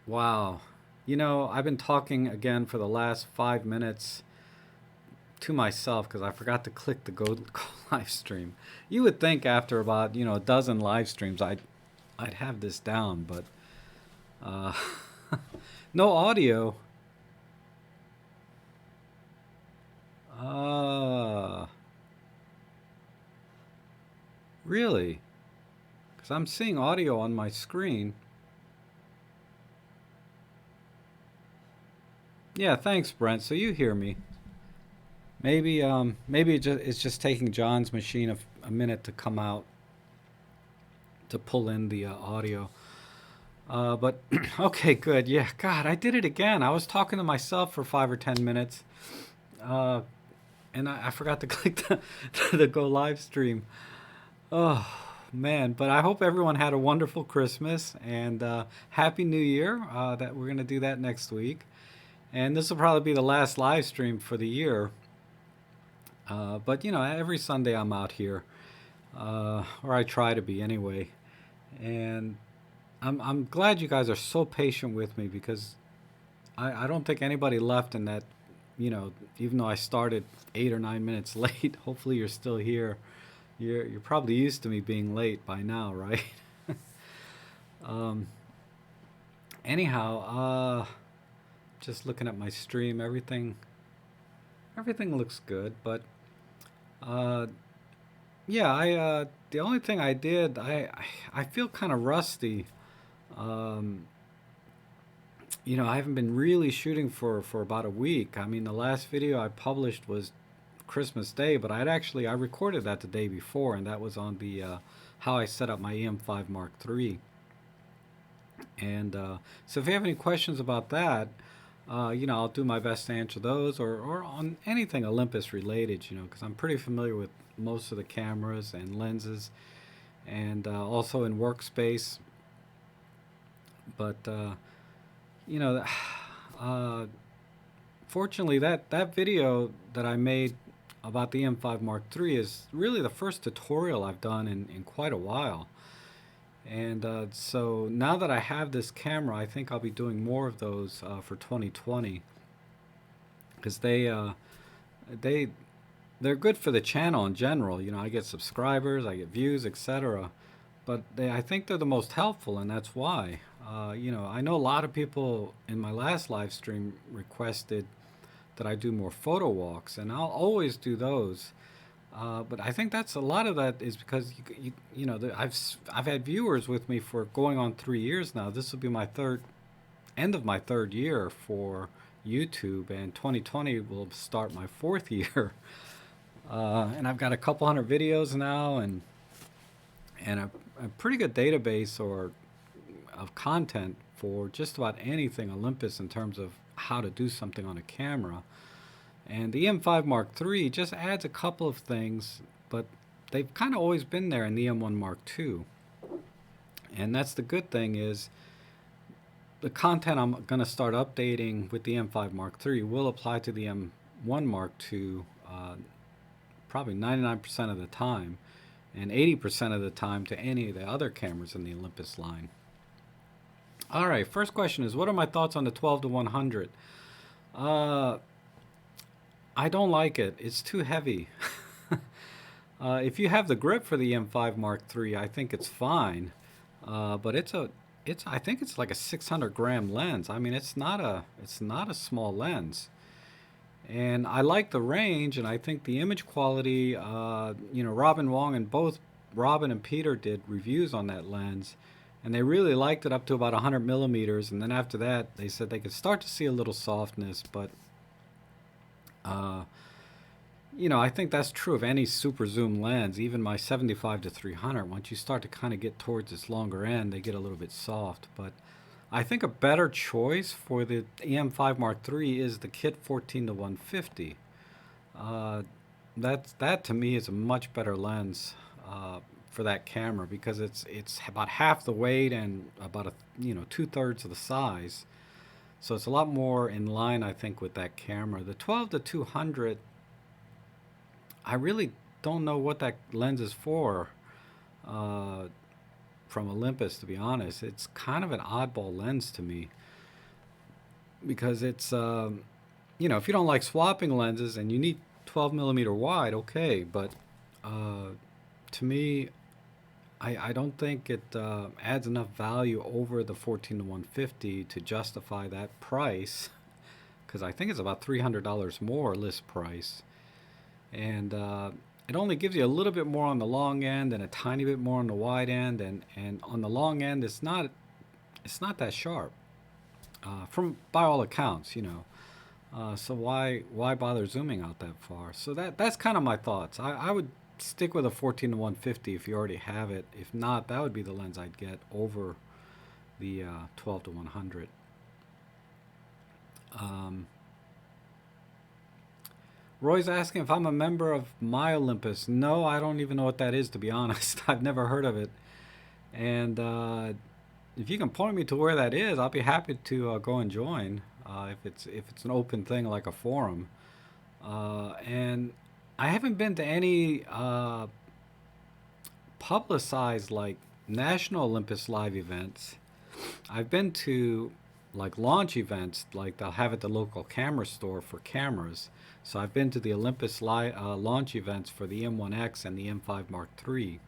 Wow. You know, I've been talking again for the last 5 minutes to myself because I forgot to click the go live stream. You would think after about, a dozen live streams I'd have this down, but uh, no audio. Uh, really? Because I'm seeing audio on my screen. Yeah, thanks, Brent. So you hear me. Maybe it's just taking John's machine a minute to come out to pull in the audio. But okay, good. Yeah, God, I did it again. I was talking to myself for 5 or 10 minutes, uh, and I forgot to click the go live stream. Oh man! But I hope everyone had a wonderful Christmas and Happy New Year. That we're gonna do that next week, and this will probably be the last live stream for the year. But every Sunday I'm out here, or I try to be anyway, and I'm glad you guys are so patient with me because I don't think anybody left in that, even though I started 8 or 9 minutes late. Hopefully you're still here. You're probably used to me being late by now, right? um, anyhow, just looking at my stream, everything looks good, but uh, yeah, the only thing I did, I feel kind of rusty. Um, I haven't been really shooting for about a week. I mean, the last video I published was Christmas Day, but I recorded that the day before, and that was on the how I set up my EM5 Mark III. And so, if you have any questions about that, I'll do my best to answer those, or on anything Olympus related. Because I'm pretty familiar with most of the cameras and lenses, and also in workspace. But you know, uh, fortunately, that video that I made about the M5 Mark III is really the first tutorial I've done in quite a while. And so now that I have this camera, I think I'll be doing more of those for 2020 because they they're good for the channel in general. I get subscribers, I get views, etc. But I think they're the most helpful, and that's why. I know a lot of people in my last live stream requested that I do more photo walks, and I'll always do those. But I think that's a lot of that is because I've had viewers with me for going on 3 years now. This will be my end of my third year for YouTube, and 2020 will start my fourth year. And I've got a couple hundred videos now, and a pretty good database or of content for just about anything Olympus in terms of how to do something on a camera. And the M5 Mark III just adds a couple of things, but they've kind of always been there in the M1 Mark II. And that's the good thing is the content I'm going to start updating with the M5 Mark III will apply to the M1 Mark II probably 99% of the time, and 80% of the time to any of the other cameras in the Olympus line. All right, first question is, what are my thoughts on the 12 to 100? I don't like it. It's too heavy. If you have the grip for the M5 Mark III, I think it's fine. But I think it's like a 600-gram lens. I mean, it's not a small lens. And I like the range, and I think the image quality. Robin Wong and both Robin and Peter did reviews on that lens, and they really liked it up to about 100 millimeters. And then after that, they said they could start to see a little softness, but uh, I think that's true of any super zoom lens, even my 75 to 300. Once you start to kind of get towards its longer end, they get a little bit soft. But I think a better choice for the EM5 Mark III is the Kit 14 to 150. Uh, that to me is a much better lens for that camera because it's about half the weight and about 2/3 of the size. So it's a lot more in line, I think, with that camera. The 12 to 200, I really don't know what that lens is for uh, from Olympus, to be honest. It's kind of an oddball lens to me. because it's if you don't like swapping lenses and you need 12 millimeter wide, okay, but uh, to me, I don't think it adds enough value over the 14 to 150 to justify that price, because I think it's about $300 more list price, and it only gives you a little bit more on the long end and a tiny bit more on the wide end, and on the long end it's not that sharp, from by all accounts, so why bother zooming out that far? So that's kind of my thoughts. I would stick with a 14 to 150 if you already have it. If not, that would be the lens I'd get over the 12 to 100. Um, Roy's asking if I'm a member of my Olympus. No, I don't even know what that is, to be honest. I've never heard of it. And if you can point me to where that is, I'll be happy to go and join. If it's an open thing like a forum. And I haven't been to any publicized like national Olympus live events. I've been to like launch events, like they'll have at the local camera store for cameras. So I've been to the Olympus launch events for the M1X and the M5 Mark III.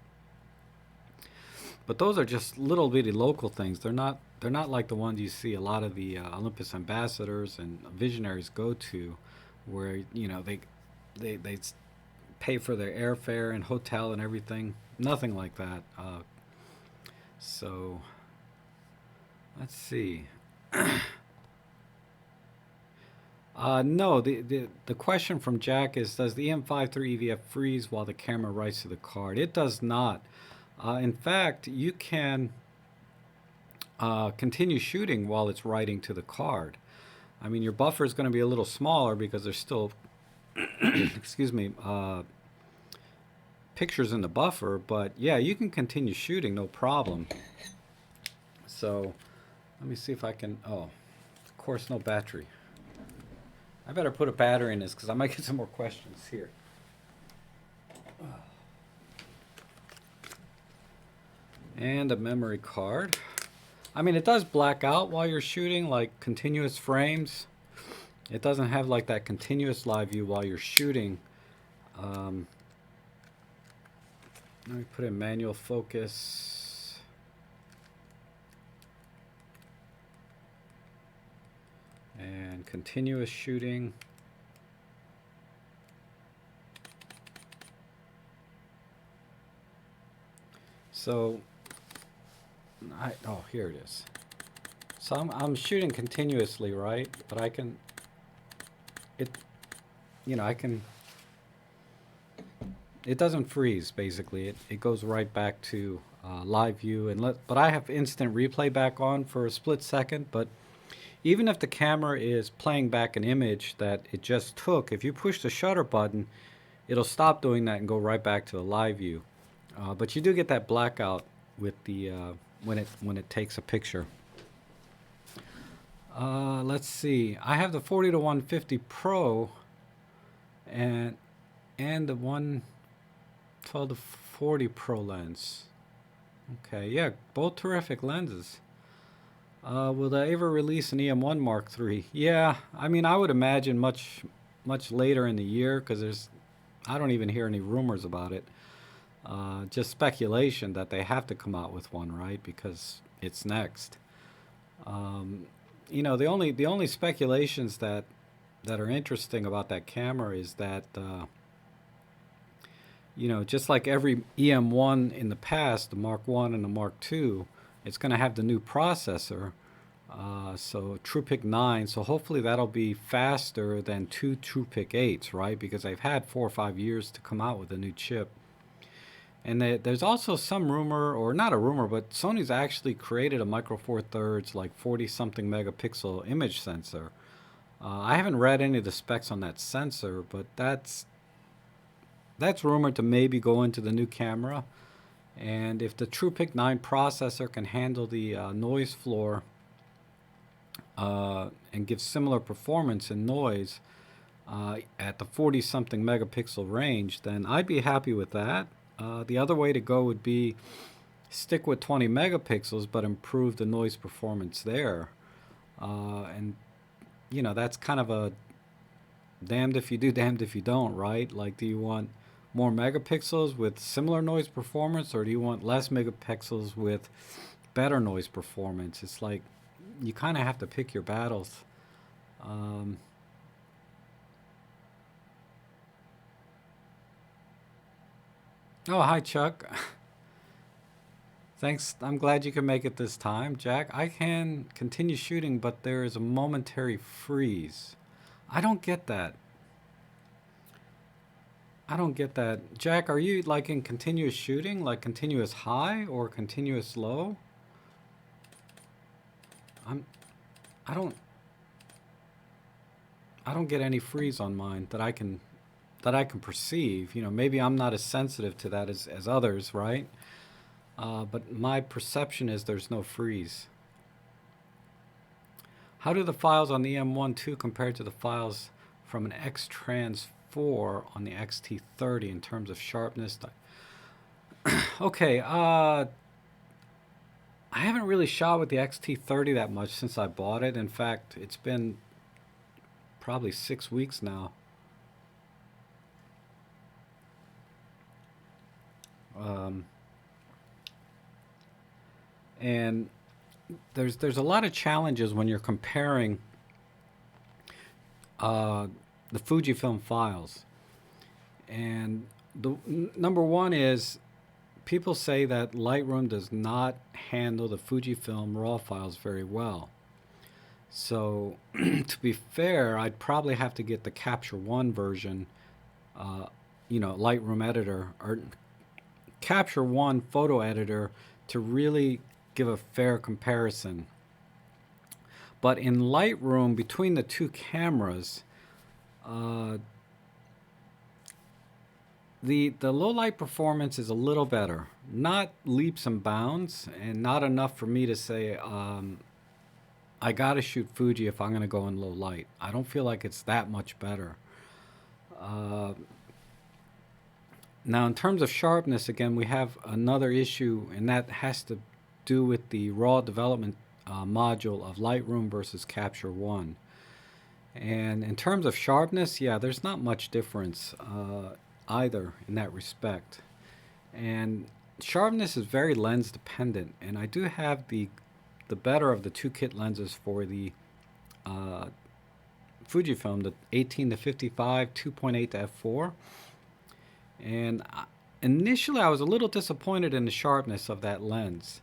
But those are just little bitty local things. They're not like the ones you see a lot of the Olympus ambassadors and visionaries go to, where they pay for their airfare and hotel and everything. Nothing like that. So let's see. No, the question from Jack is, does the M53 EVF freeze while the camera writes to the card? It does not. In fact, you can continue shooting while it's writing to the card. I mean, your buffer is going to be a little smaller because there's still, excuse me, pictures in the buffer, but yeah, you can continue shooting, no problem. So let me see if I can, oh, of course, no battery. I better put a battery in this because I might get some more questions here. And a memory card. I mean, it does black out while you're shooting, like continuous frames. It doesn't have like that continuous live view while you're shooting. Let me put in manual focus. And continuous shooting. So, here it is. So I'm shooting continuously, right? But I can, it doesn't freeze, basically. It goes right back to live view, but I have instant replay back on for a split second. But even if the camera is playing back an image that it just took, if you push the shutter button, it'll stop doing that and go right back to the live view. But you do get that blackout with the when it takes a picture. Let's see. I have the 40 to 150 Pro and the 112 to 40 Pro lens. Okay, yeah, both terrific lenses. Will they ever release an EM1 Mark III? Yeah, I mean, I would imagine much later in the year, because I don't even hear any rumors about it. Just speculation that they have to come out with one, right? Because it's next. The only speculations that are interesting about that camera is that just like every EM1 in the past, the Mark I and the Mark II, it's going to have the new processor. So TruePic 9. So hopefully that'll be faster than two TruePic 8s, right? Because they've had 4 or 5 years to come out with a new chip. And there's also some rumor, or not a rumor, but Sony's actually created a Micro Four Thirds, like 40-something megapixel image sensor. I haven't read any of the specs on that sensor, but that's rumored to maybe go into the new camera. And if the TruePic 9 processor can handle the noise floor and give similar performance in noise at the 40-something megapixel range, then I'd be happy with that. The other way to go would be stick with 20 megapixels but improve the noise performance there. And that's kind of a damned if you do, damned if you don't, right? Like, do you want more megapixels with similar noise performance, or do you want less megapixels with better noise performance? It's like you kind of have to pick your battles. Um, oh, hi, Chuck. Thanks. I'm glad you can make it this time. Jack, I can continue shooting, but there is a momentary freeze. I don't get that. I don't get that. Jack, are you like in continuous shooting, like continuous high or continuous low? I'm I don't I don't get any freeze on mine that I can perceive. Maybe I'm not as sensitive to that as others, right? But my perception is there's no freeze. How do the files on the M12 compare to the files from an X-Trans 4 on the XT30 in terms of sharpness? Okay, I haven't really shot with the XT30 that much since I bought it. In fact, it's been probably 6 weeks now. Um, and there's a lot of challenges when you're comparing uh, the Fujifilm files. And number one is people say that Lightroom does not handle the Fujifilm RAW files very well. So, to be fair, I'd probably have to get the Capture One version, uh, Lightroom editor or Capture One photo editor to really give a fair comparison. But in Lightroom, between the two cameras, uh, the low light performance is a little better, not leaps and bounds, and not enough for me to say I gotta shoot Fuji if I'm gonna go in low light. I don't feel like it's that much better. Uh, Now, in terms of sharpness, again, we have another issue, and that has to do with the raw development module of Lightroom versus Capture One. And in terms of sharpness, yeah, there's not much difference either in that respect. And sharpness is very lens dependent, and I do have the better of the two kit lenses for the uh, Fujifilm, the 18 to 55, 2.8 to f4. And initially, I was a little disappointed in the sharpness of that lens.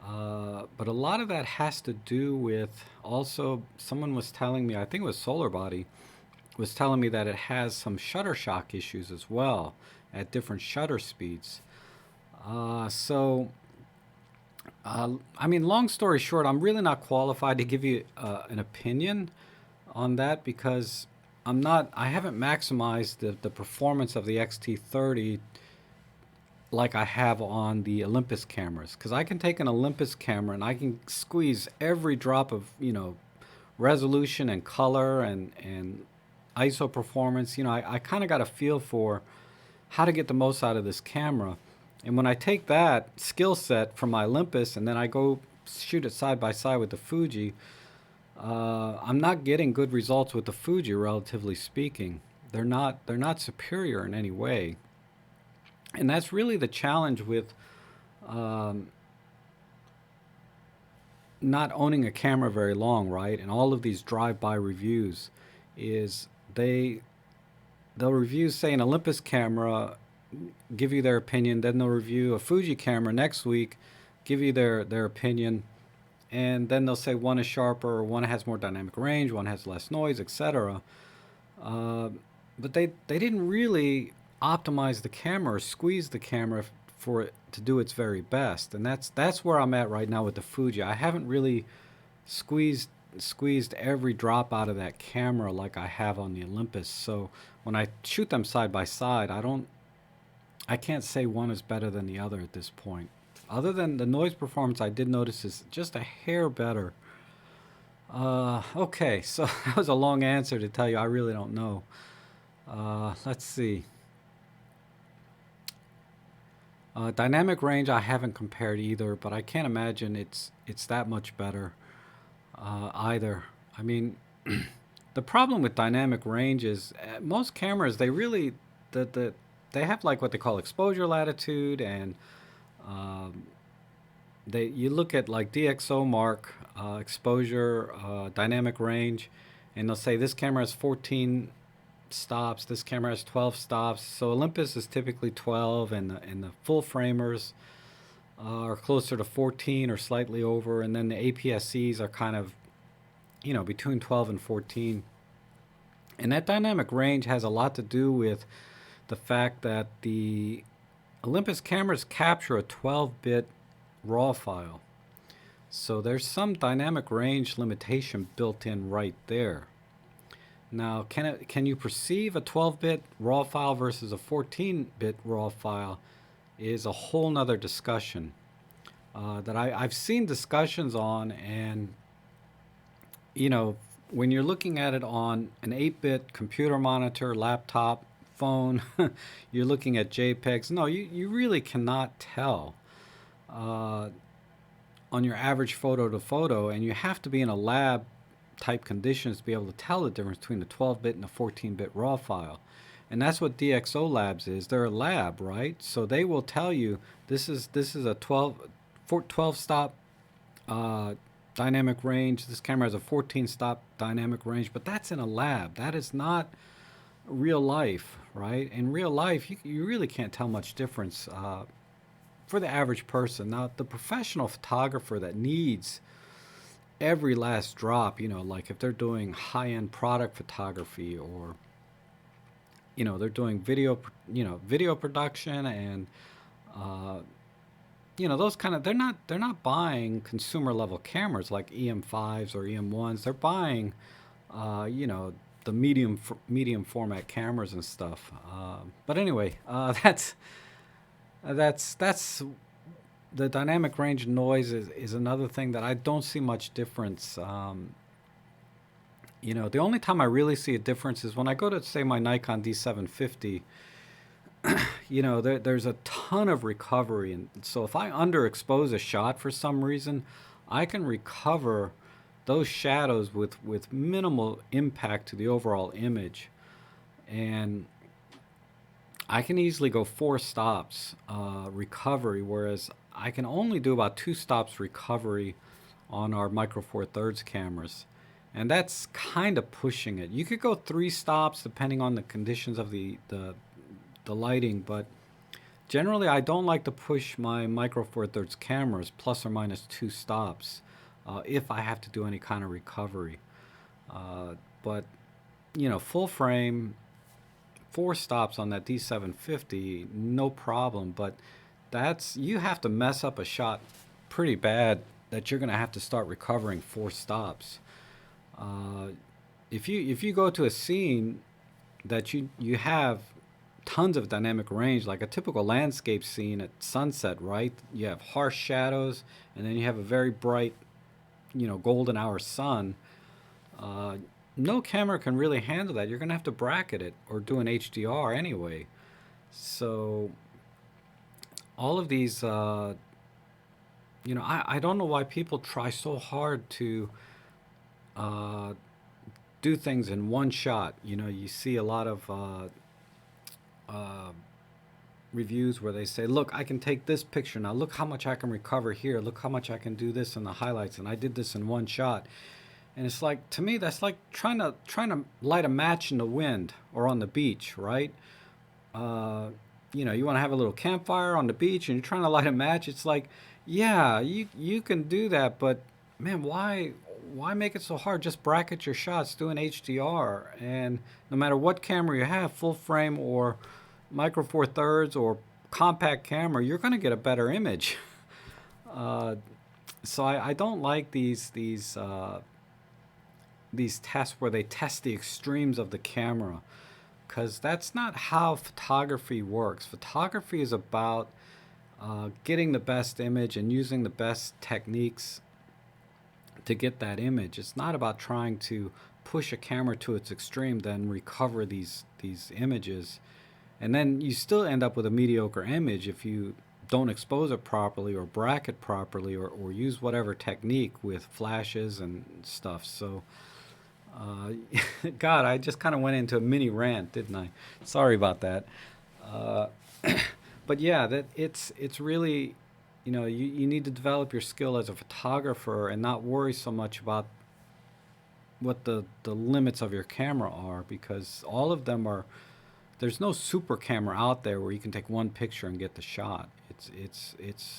But a lot of that has to do with also, someone was telling me, I think it was Solar Body, was telling me that it has some shutter shock issues as well at different shutter speeds. So, I mean, long story short, I'm really not qualified to give you an opinion on that because I haven't maximized the performance of the XT30 like I have on the Olympus cameras. Because I can take an Olympus camera and I can squeeze every drop of, resolution and color and ISO performance. I kind of got a feel for how to get the most out of this camera. And when I take that skill set from my Olympus and then I go shoot it side by side with the Fuji, I'm not getting good results with the Fuji, relatively speaking. They're not superior in any way, and that's really the challenge with um, not owning a camera very long, right? And all of these drive-by reviews is they'll review, say, an Olympus camera, give you their opinion, then they'll review a Fuji camera next week, give you their opinion, and then they'll say one is sharper, one has more dynamic range, one has less noise, etc. Uh, but they didn't really optimize the camera or squeeze the camera for it to do its very best, and that's where I'm at right now with the Fuji. I haven't really squeezed squeezed every drop out of that camera like I have on the Olympus. So when I shoot them side by side, I can't say one is better than the other at this point. Other than the noise performance, I did notice is just a hair better. Okay, so that was a long answer to tell you I really don't know. Let's see. Dynamic range I haven't compared either, but I can't imagine it's that much better either. I mean, the problem with dynamic range is most cameras they really they have like what they call exposure latitude, and um, they you look at like DxO mark exposure dynamic range, and they'll say this camera has 14 stops, this camera has 12 stops. So Olympus is typically 12, and the full framers are closer to 14 or slightly over, and then the APS-Cs are kind of between 12 and 14. And that dynamic range has a lot to do with the fact that the Olympus cameras capture a 12-bit RAW file. So there's some dynamic range limitation built in right there. Now, can you perceive a 12-bit RAW file versus a 14-bit RAW file is a whole nother discussion that I've seen discussions on. And you know, when you're looking at it on an 8-bit computer monitor, laptop, phone, you're looking at JPEGs. No, you really cannot tell uh, on your average photo to photo, and you have to be in a lab type conditions to be able to tell the difference between the 12-bit and the 14-bit RAW file. And that's what DxO Labs is. They're a lab, right? So they will tell you this is a 12 stop uh, dynamic range. This camera has a 14 stop dynamic range, but that's in a lab. That is not real life, right? In real life, you really can't tell much difference for the average person. Now, the professional photographer that needs every last drop, like if they're doing high-end product photography, or they're doing video production, and uh, those kind of, they're not buying consumer level cameras like EM5s or EM1s. They're buying the medium format cameras and stuff. But anyway, that's the dynamic range noise is another thing that I don't see much difference. The only time I really see a difference is when I go to, say, my Nikon D750. There's a ton of recovery, and so if I underexpose a shot for some reason, I can recover those shadows with minimal impact to the overall image, and I can easily go 4 stops recovery, whereas I can only do about 2 stops recovery on our Micro Four Thirds cameras. And that's kind of pushing it. You could go 3 stops depending on the conditions of the lighting, but generally I don't like to push my Micro Four Thirds cameras plus or minus 2 stops if I have to do any kind of recovery. But full frame, 4 stops on that D750, no problem. But you have to mess up a shot pretty bad that you're going to have to start recovering 4 stops. Uh, if you go to a scene that you have tons of dynamic range, like a typical landscape scene at sunset, right? You have harsh shadows, and then you have a very bright, golden hour sun. Uh, no camera can really handle that. You're going to have to bracket it or do an HDR anyway. So all of these, I don't know why people try so hard to uh, do things in one shot. You see a lot of uh, reviews where they say, look, I can take this picture now. Look how much I can recover here. Look how much I can do this in the highlights. And I did this in one shot. And it's like, to me, that's like trying to light a match in the wind or on the beach, right? Uh, you want to have a little campfire on the beach and you're trying to light a match. It's like, yeah, you can do that, but man, why make it so hard? Just bracket your shots, do an HDR, and no matter what camera you have, full frame or Micro Four Thirds or compact camera, you're going to get a better image. Uh, so I don't like these tests where they test the extremes of the camera, because that's not how photography works. Photography is about getting the best image and using the best techniques to get that image. It's not about trying to push a camera to its extreme, then recover these images, and then you still end up with a mediocre image if you don't expose it properly or bracket properly or use whatever technique with flashes and stuff. So Uh, God, I just kind of went into a mini rant, didn't I? Sorry about that. Uh, but yeah, that it's really, you need to develop your skill as a photographer and not worry so much about what the limits of your camera are, because all of them are, there's no super camera out there where you can take one picture and get the shot. It's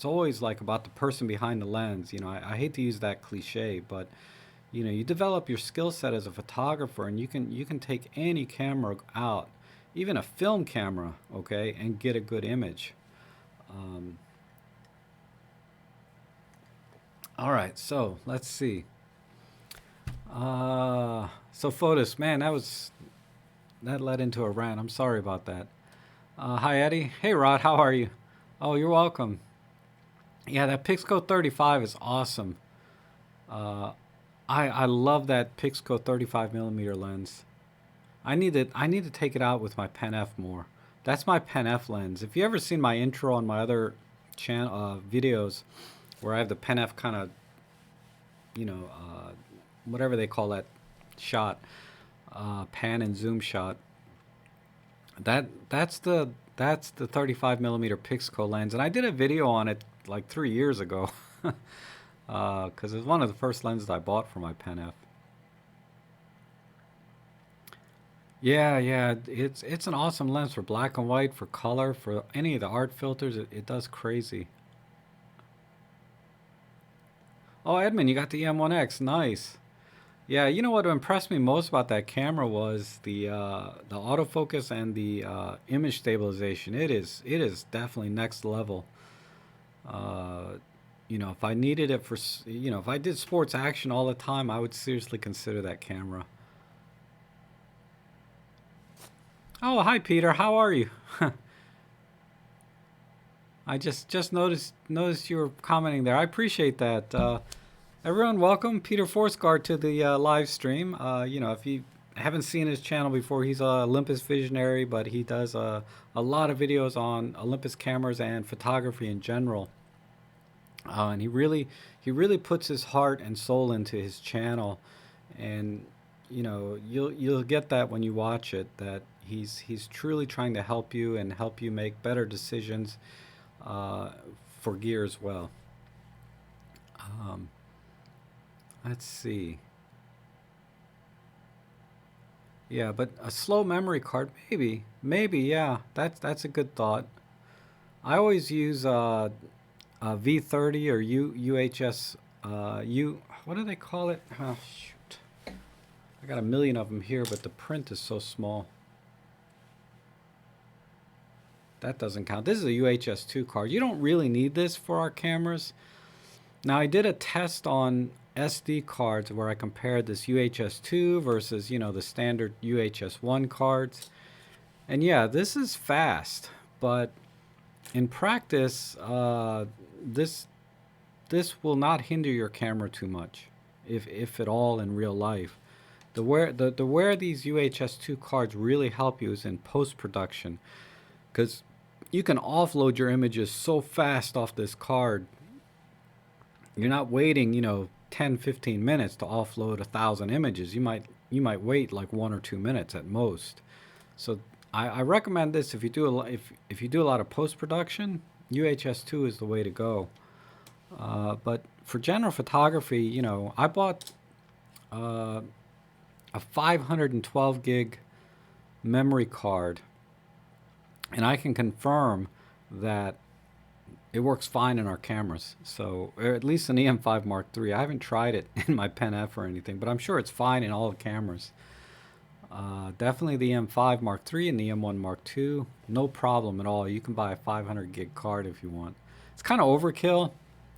always like about the person behind the lens. I hate to use that cliche, but you develop your skill set as a photographer, and you can take any camera out, even a film camera, okay, and get a good image. Um, all right, so let's see. So Fotis, man, that led into a rant. I'm sorry about that. Hi Eddie. Hey Rod, how are you? Oh, you're welcome. Yeah, that Pixco 35 is awesome. Uh, I love that Pixco 35 millimeter lens. I need to take it out with my Pen F more. That's my Pen F lens. If you ever seen my intro on my other channel videos, where I have the Pen F kind of, whatever they call that shot, pan and zoom shot. That's the 35 millimeter Pixco lens, and I did a video on it like 3 years ago, because it's one of the first lenses I bought for my Pen F. Yeah, yeah, it's an awesome lens for black and white, for color, for any of the art filters. It does crazy. Oh, Edmund, you got the M1X, nice. Yeah, you know what impressed me most about that camera was the autofocus and the image stabilization. It is definitely next level. Uh, if I needed it for if I did sports action all the time, I would seriously consider that camera. Oh, hi Peter, how are you? I just noticed you were commenting there. I appreciate that. Everyone, welcome Peter Forsgaard to the live stream. If you haven't seen his channel before, he's a Olympus visionary, but he does a lot of videos on Olympus cameras and photography in general. And he really puts his heart and soul into his channel, and you'll get that when you watch it, that he's truly trying to help you and help you make better decisions uh, for gear as well. Um, let's see. Yeah, but a slow memory card, maybe, yeah, that's a good thought. I always use V30 or UHS. What do they call it? Oh, shoot, I got a million of them here, but the print is so small. That doesn't count. This is a UHS2 card. You don't really need this for our cameras. Now, I did a test on SD cards where I compared this UHS2 versus, the standard UHS1 cards. And yeah, this is fast, but in practice, this this will not hinder your camera too much, if at all in real life. The where these UHS2 cards really help you is in post production, because you can offload your images so fast off this card. You're not waiting, 10, 15 minutes to offload 1,000 images. You might wait like 1 or 2 minutes at most. So I recommend this if you do if you do a lot of post production. UHS2 is the way to go. But for general photography, I bought uh, a 512 gig memory card, and I can confirm that it works fine in our cameras. So, or at least an EM5 Mark III. I haven't tried it in my Pen F or anything, but I'm sure it's fine in all the cameras. Definitely the M5 Mark III and the M1 Mark II. No problem at all. You can buy a 500 gig card if you want. It's kind of overkill.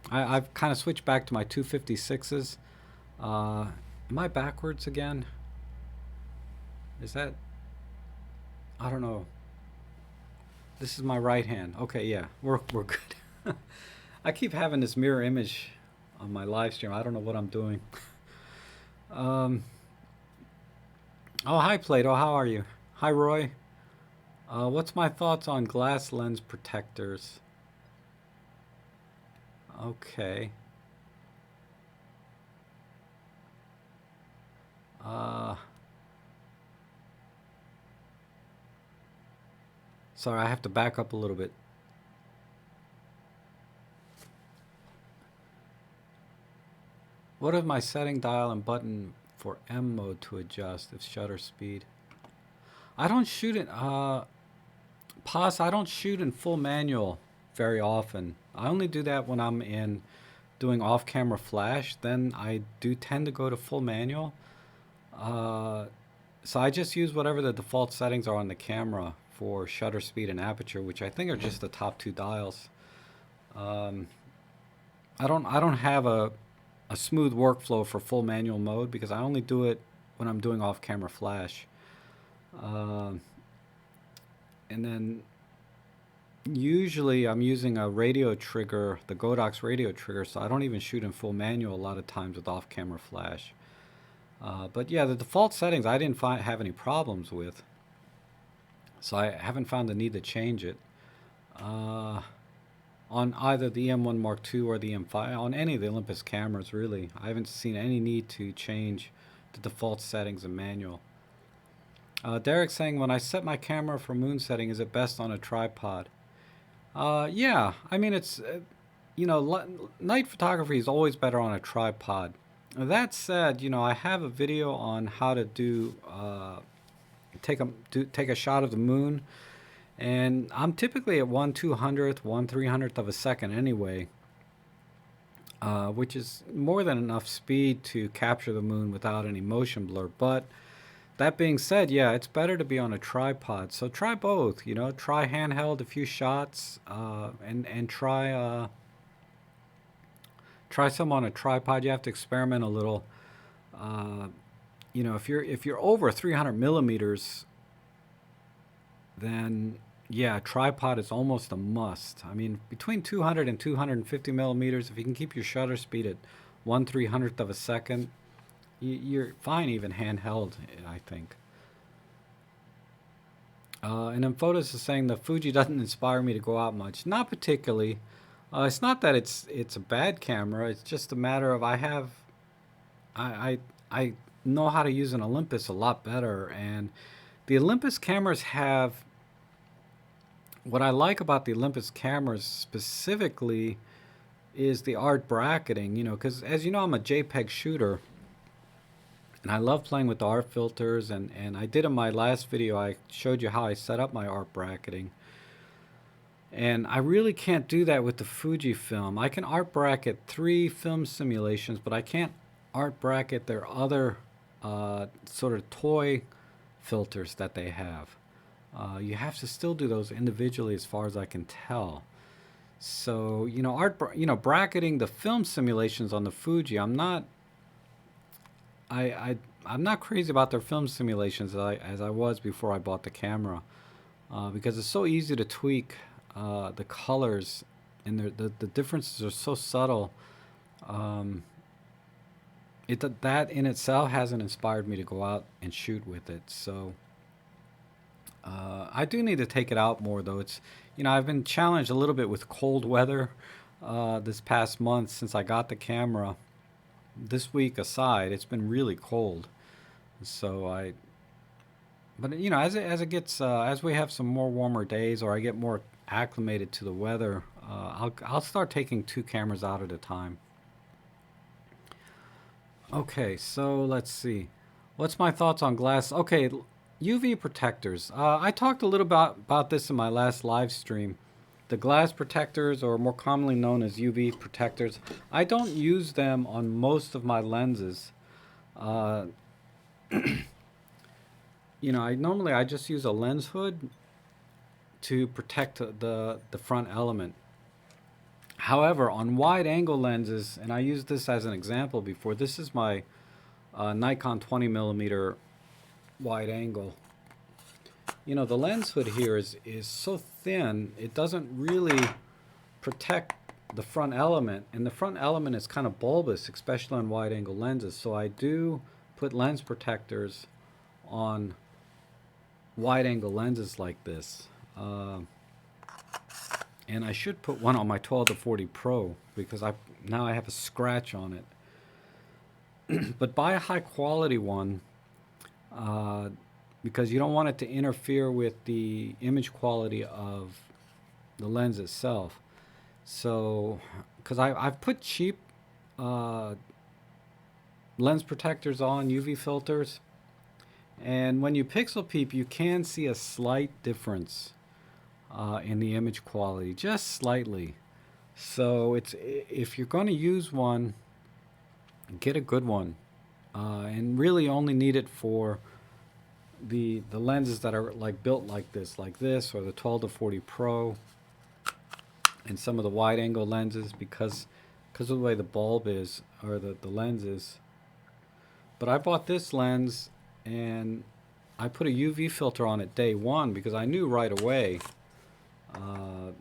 I've kind of switched back to my 256s. Am I backwards again? Is that? I don't know. This is my right hand. Okay, yeah, we're good. I keep having this mirror image on my live stream. I don't know what I'm doing. Um, oh, hi Plato. How are you? Hi Roy. What's my thoughts on glass lens protectors? Okay. Uh, Sorry, I have to back up a little bit. What is my setting dial and button for M mode to adjust if shutter speed? I don't shoot it. I don't shoot in full manual very often. I only do that when I'm in doing off-camera flash. Then I do tend to go to full manual. Uh, so I just use whatever the default settings are on the camera for shutter speed and aperture, which I think are just the top two dials. Um, I don't have a smooth workflow for full manual mode because I only do it when I'm doing off-camera flash. Um, and then usually I'm using a radio trigger, the Godox radio trigger, so I don't even shoot in full manual a lot of times with off-camera flash. But yeah, the default settings I didn't have any problems with, so I haven't found the need to change it. On either the M1 Mark II or the M5, on any of the Olympus cameras really, I haven't seen any need to change the default settings in manual. Derek's saying, when I set my camera for moon setting, is it best on a tripod? Yeah, I mean, it's, night photography is always better on a tripod. That said, I have a video on how to take a shot of the moon, and I'm typically at 1/200th, 1/300th of a second anyway, which is more than enough speed to capture the moon without any motion blur. But that being said, yeah, it's better to be on a tripod. So try both. Try handheld a few shots, and try some on a tripod. You have to experiment a little. If you're over 300 millimeters, then yeah, tripod is almost a must. I mean, between 200 and 250 millimeters, if you can keep your shutter speed at 1/300th of a second, you're fine even handheld, I think. And then Photos is saying the Fuji doesn't inspire me to go out much. Not particularly. It's not that it's a bad camera. It's just a matter of I know how to use an Olympus a lot better, and the Olympus cameras have what I like about the Olympus cameras specifically is the art bracketing. Because as you know, I'm a JPEG shooter, and I love playing with the art filters. And I did in my last video, I showed you how I set up my art bracketing. And I really can't do that with the Fuji film. I can art bracket 3 film simulations, but I can't art bracket their other sort of toy filters that they have. You have to still do those individually, as far as I can tell. So bracketing the film simulations on the Fuji, I'm not crazy about their film simulations as I was before I bought the camera, because it's so easy to tweak the colors, and the differences are so subtle. That in itself hasn't inspired me to go out and shoot with it. So I do need to take it out more, though. I've been challenged a little bit with cold weather this past month since I got the camera. This week aside, it's been really cold. So but as we have some more warmer days, or I get more acclimated to the weather, I'll start taking 2 cameras out at a time. Okay, so let's see. What's my thoughts on glass? Okay, UV protectors. I talked a little about this in my last live stream. The glass protectors, or more commonly known as UV protectors, I don't use them on most of my lenses. I just use a lens hood to protect the front element. However, on wide angle lenses, and I used this as an example before, this is my Nikon 20 millimeter wide angle. The lens hood here is so thin, it doesn't really protect the front element, and the front element is kind of bulbous, especially on wide angle lenses. So I do put lens protectors on wide angle lenses like this. And I should put one on my 12-40 Pro, because now I have a scratch on it. But buy a high quality one. uh, because you don't want it to interfere with the image quality of the lens itself. So, because I've put cheap uh, lens protectors on, UV filters, and when you pixel peep, you can see a slight difference in the image quality, just slightly. So it's, if you're going to use one, get a good one, and really only need it for the lenses that are like built like this, or the 12 to 40 Pro, and some of the wide angle lenses, because of the way the bulb is, or the lens is. But I bought this lens, and I put a UV filter on it day one because I knew right away, uh,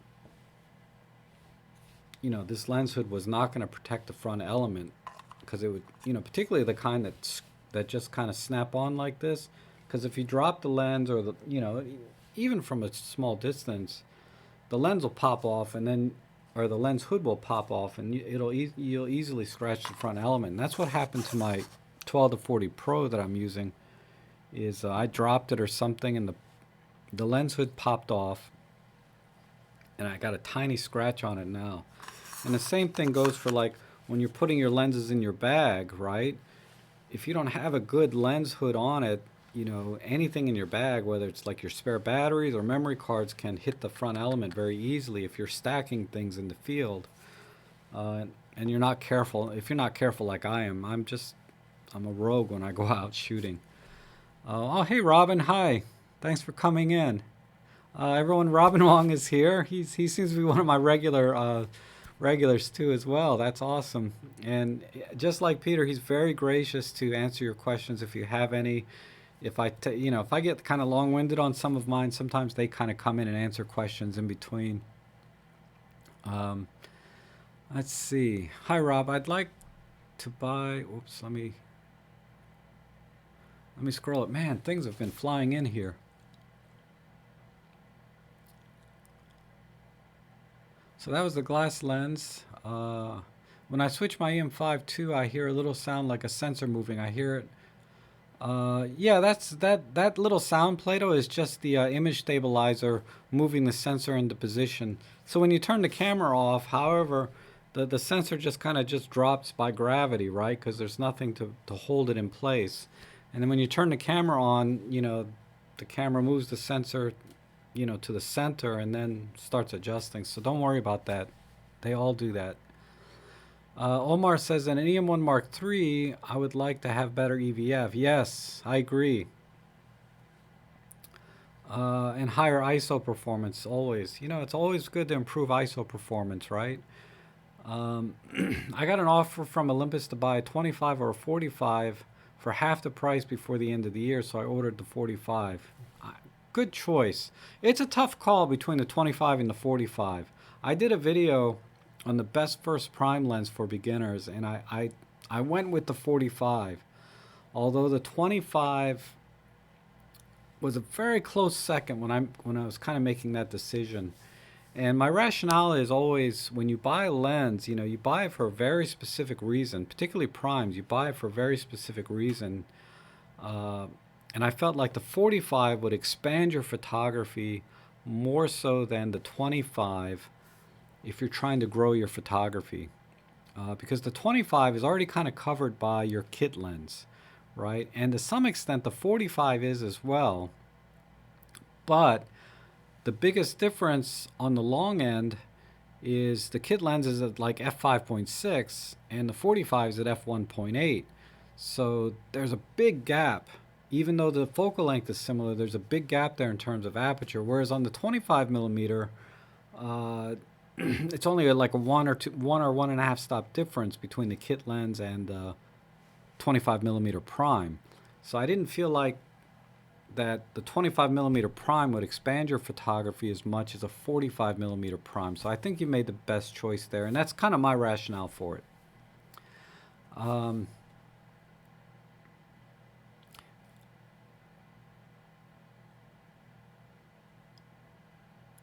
this lens hood was not going to protect the front element, because it would, particularly the kind that just kind of snap on like this. Because if you drop the lens, or even from a small distance, the lens will pop off, and then, or the lens hood will pop off, and you'll easily scratch the front element. And that's what happened to my 12 to 40 Pro that I'm using. Is I dropped it or something, and the lens hood popped off, and I got a tiny scratch on it now. And the same thing goes for, like, when you're putting your lenses in your bag, right? If you don't have a good lens hood on it, anything in your bag, whether it's like your spare batteries or memory cards, can hit the front element very easily if you're stacking things in the field. And you're not careful. If you're not careful like I am, I'm a rogue when I go out shooting. Oh, hey, Robin. Hi. Thanks for coming in. Everyone, Robin Wong is here. He seems to be one of my regulars too as well. That's awesome. And just like Peter, he's very gracious to answer your questions if you have any. If if I get kind of long-winded on some of mine, sometimes they kind of come in and answer questions in between. Um, let's see. Hi, Rob. I'd like to buy. Oops. Let me scroll it. Man, things have been flying in here. So that was the glass lens. When I switch my EM5 I hear a little sound like a sensor moving. I hear it. Yeah, that little sound, Plato, is just the image stabilizer moving the sensor into position. So when you turn the camera off, however, the sensor just kind of just drops by gravity, right? Because there's nothing to hold it in place. And then when you turn the camera on, the camera moves the sensor, to the center, and then starts adjusting. So don't worry about that. They all do that. Omar says, in an EM1 Mark III, I would like to have better EVF. Yes, I agree. And higher ISO performance, always. It's always good to improve ISO performance, right? I got an offer from Olympus to buy a 25 or a 45 for half the price before the end of the year, so I ordered the 45. Good choice. It's a tough call between the 25 and the 45. I did a video on the best first prime lens for beginners, and I went with the 45. Although the 25 was a very close second when I was kind of making that decision. And my rationale is always, when you buy a lens, you buy it for a very specific reason, particularly primes. You buy it for a very specific reason. And I felt like the 45 would expand your photography more so than the 25 if you're trying to grow your photography. Because the 25 is already kind of covered by your kit lens, right? And to some extent, the 45 is as well. But the biggest difference on the long end is the kit lens is at like f5.6 and the 45 is at f1.8. So there's a big gap. Even though the focal length is similar, there's a big gap there in terms of aperture. Whereas on the 25 millimeter, it's only like a one or 1.5 stop difference between the kit lens and 25 millimeter prime. So I didn't feel like that the 25 millimeter prime would expand your photography as much as a 45 millimeter prime. So I think you made the best choice there, and that's kind of my rationale for it.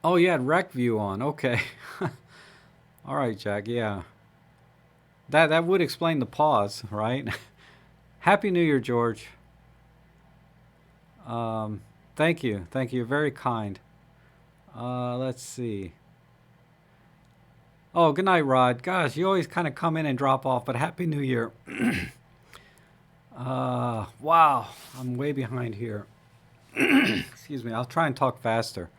Oh, you had rec view on. Okay. All right, Jack. Yeah. That would explain the pause, right? Happy New Year, George. Thank you. Thank you. Very kind. Let's see. Oh, good night, Rod. Gosh, you always kind of come in and drop off, but Happy New Year. Wow. I'm way behind here. Excuse me. I'll try and talk faster.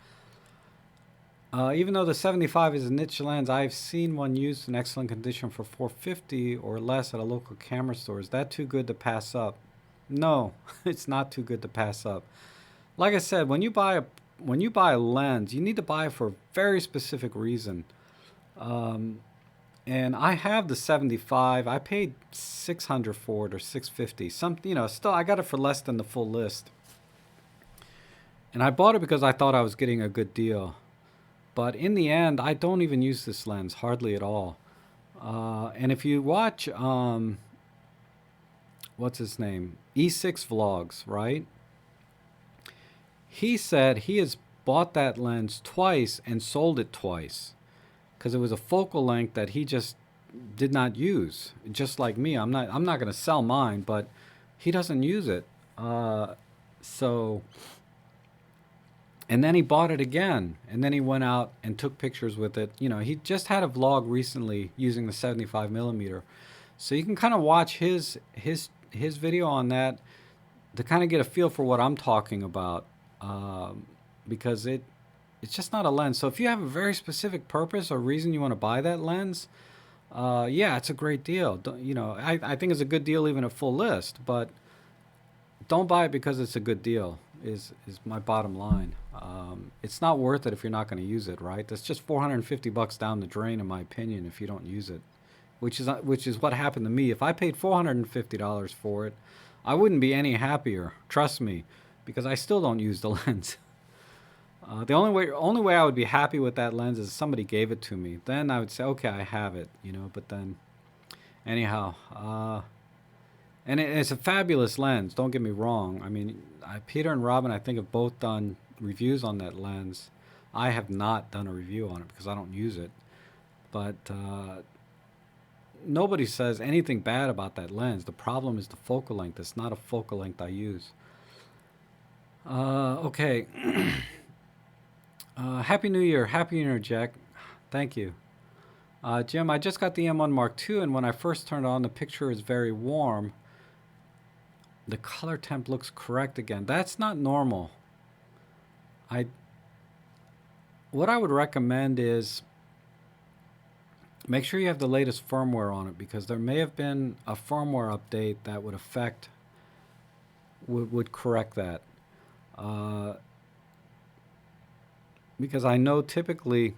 Even though the 75 is a niche lens, I've seen one used in excellent condition for 450 or less at a local camera store. Is that too good to pass up? No, it's not too good to pass up. Like I said, when you buy a lens, you need to buy it for a very specific reason. Um, and I have the 75. I paid 600 for it or 650. Still I got it for less than the full list. And I bought it because I thought I was getting a good deal. But in the end, I don't even use this lens hardly at all. And if you watch, what's his name? E6 Vlogs, right? He said he has bought that lens twice and sold it twice because it was a focal length that he just did not use. Just like me, I'm not going to sell mine, but he doesn't use it. So and then he bought it again, and then he went out and took pictures with it. He just had a vlog recently using the 75 millimeter, so you can kind of watch his video on that to kind of get a feel for what I'm talking about, because it's just not a lens. So if you have a very specific purpose or reason you want to buy that lens, yeah, it's a great deal. I think it's a good deal even at full list, but don't buy it because it's a good deal. Is my bottom line. It's not worth it if you're not going to use it, right? That's just $450 down the drain, in my opinion, if you don't use it, which is what happened to me. If I paid $450 for it, I wouldn't be any happier. Trust me, because I still don't use the lens. The only way I would be happy with that lens is if somebody gave it to me. Then I would say, okay, I have it, But then, anyhow, and it's a fabulous lens. Don't get me wrong. I mean, Peter and Robin, I think, have both done reviews on that lens. I have not done a review on it because I don't use it. But nobody says anything bad about that lens. The problem is the focal length. It's not a focal length I use. Okay. Happy New Year. Happy New Year, Jack. Thank you. Jim, I just got the M1 Mark II, and when I first turned it on, the picture is very warm. The color temp looks correct again. That's not normal. What I would recommend is make sure you have the latest firmware on it, because there may have been a firmware update that would correct that. Because I know typically,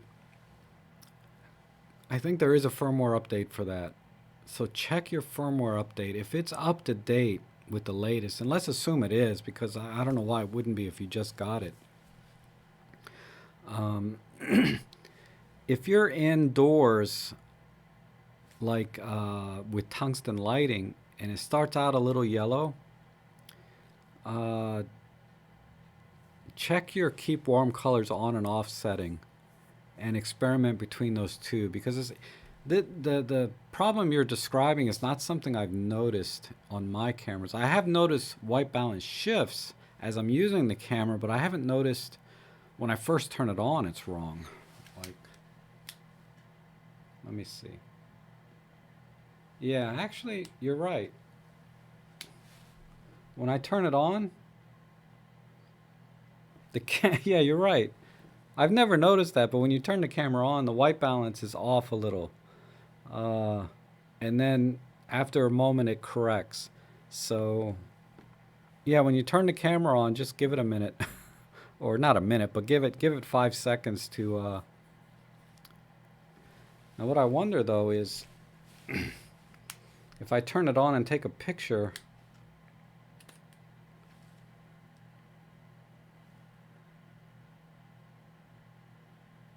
I think there is a firmware update for that. So check your firmware update. If it's up to date with the latest, and let's assume it is, because I don't know why it wouldn't be if you just got it. If you're indoors, like with tungsten lighting, and it starts out a little yellow, check your keep warm colors on and off setting and experiment between those two, because the problem you're describing is not something I've noticed on my cameras. I have noticed white balance shifts as I'm using the camera, but I haven't noticed when I first turn it on it's wrong. Like, let me see. Yeah, actually, you're right. When I turn it on, yeah, you're right. I've never noticed that, but when you turn the camera on, the white balance is off a little. And then after a moment, it corrects. So, yeah, when you turn the camera on, just give it a minute. Or not a minute, but give it 5 seconds to... Now, what I wonder, though, is if I turn it on and take a picture...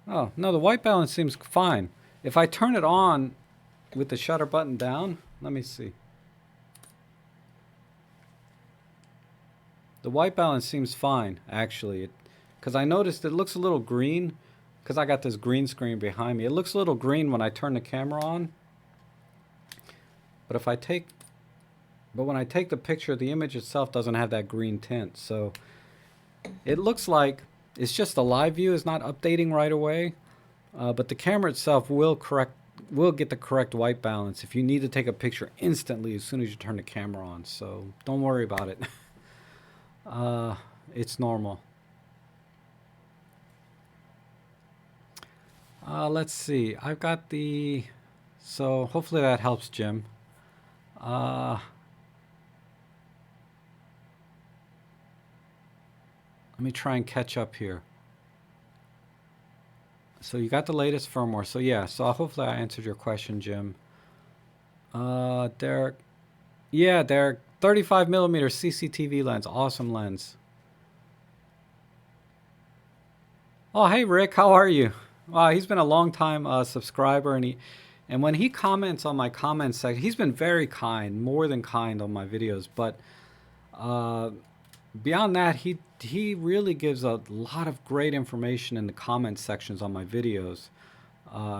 Oh, no, the white balance seems fine. If I turn it on with the shutter button down, let me see. The white balance seems fine, actually, because I noticed it looks a little green, because I got this green screen behind me. It looks a little green when I turn the camera on. But when I take the picture, the image itself doesn't have that green tint. So it looks like it's just the live view is not updating right away, but the camera itself will get the correct white balance if you need to take a picture instantly as soon as you turn the camera on. So don't worry about it. uh, it's normal. Let's see. I've got the. So hopefully that helps, Jim. Uh, Let me try and catch up here. So you got the latest firmware. So yeah, so hopefully I answered your question, Jim. Derek. Yeah, Derek. 35 millimeter CCTV lens. Awesome lens. Oh, hey Rick, how are you? Wow, he's been a long time subscriber, and when he comments on my comments section, he's been very kind, more than kind on my videos. But uh, beyond that, he really gives a lot of great information in the comment sections on my videos.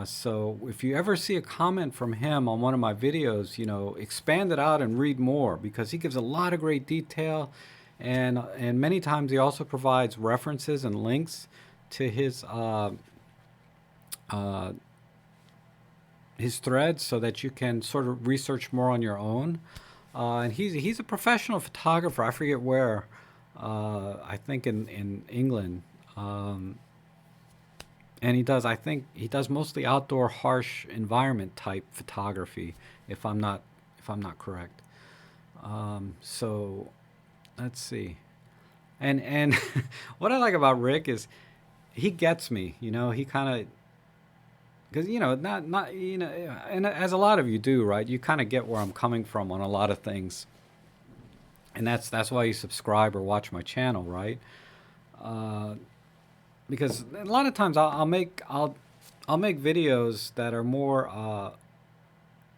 So if you ever see a comment from him on one of my videos, expand it out and read more because he gives a lot of great detail, and many times he also provides references and links to uh, his threads so that you can sort of research more on your own. And he's a professional photographer. I forget where. I think in England. And I think he does mostly outdoor harsh environment type photography, if I'm not correct. So let's see. And what I like about Rick is he gets me. He kind of because not and as a lot of you do, right? You kind of get where I'm coming from on a lot of things, and that's why you subscribe or watch my channel, right? Uh, because a lot of times I'll make videos that are more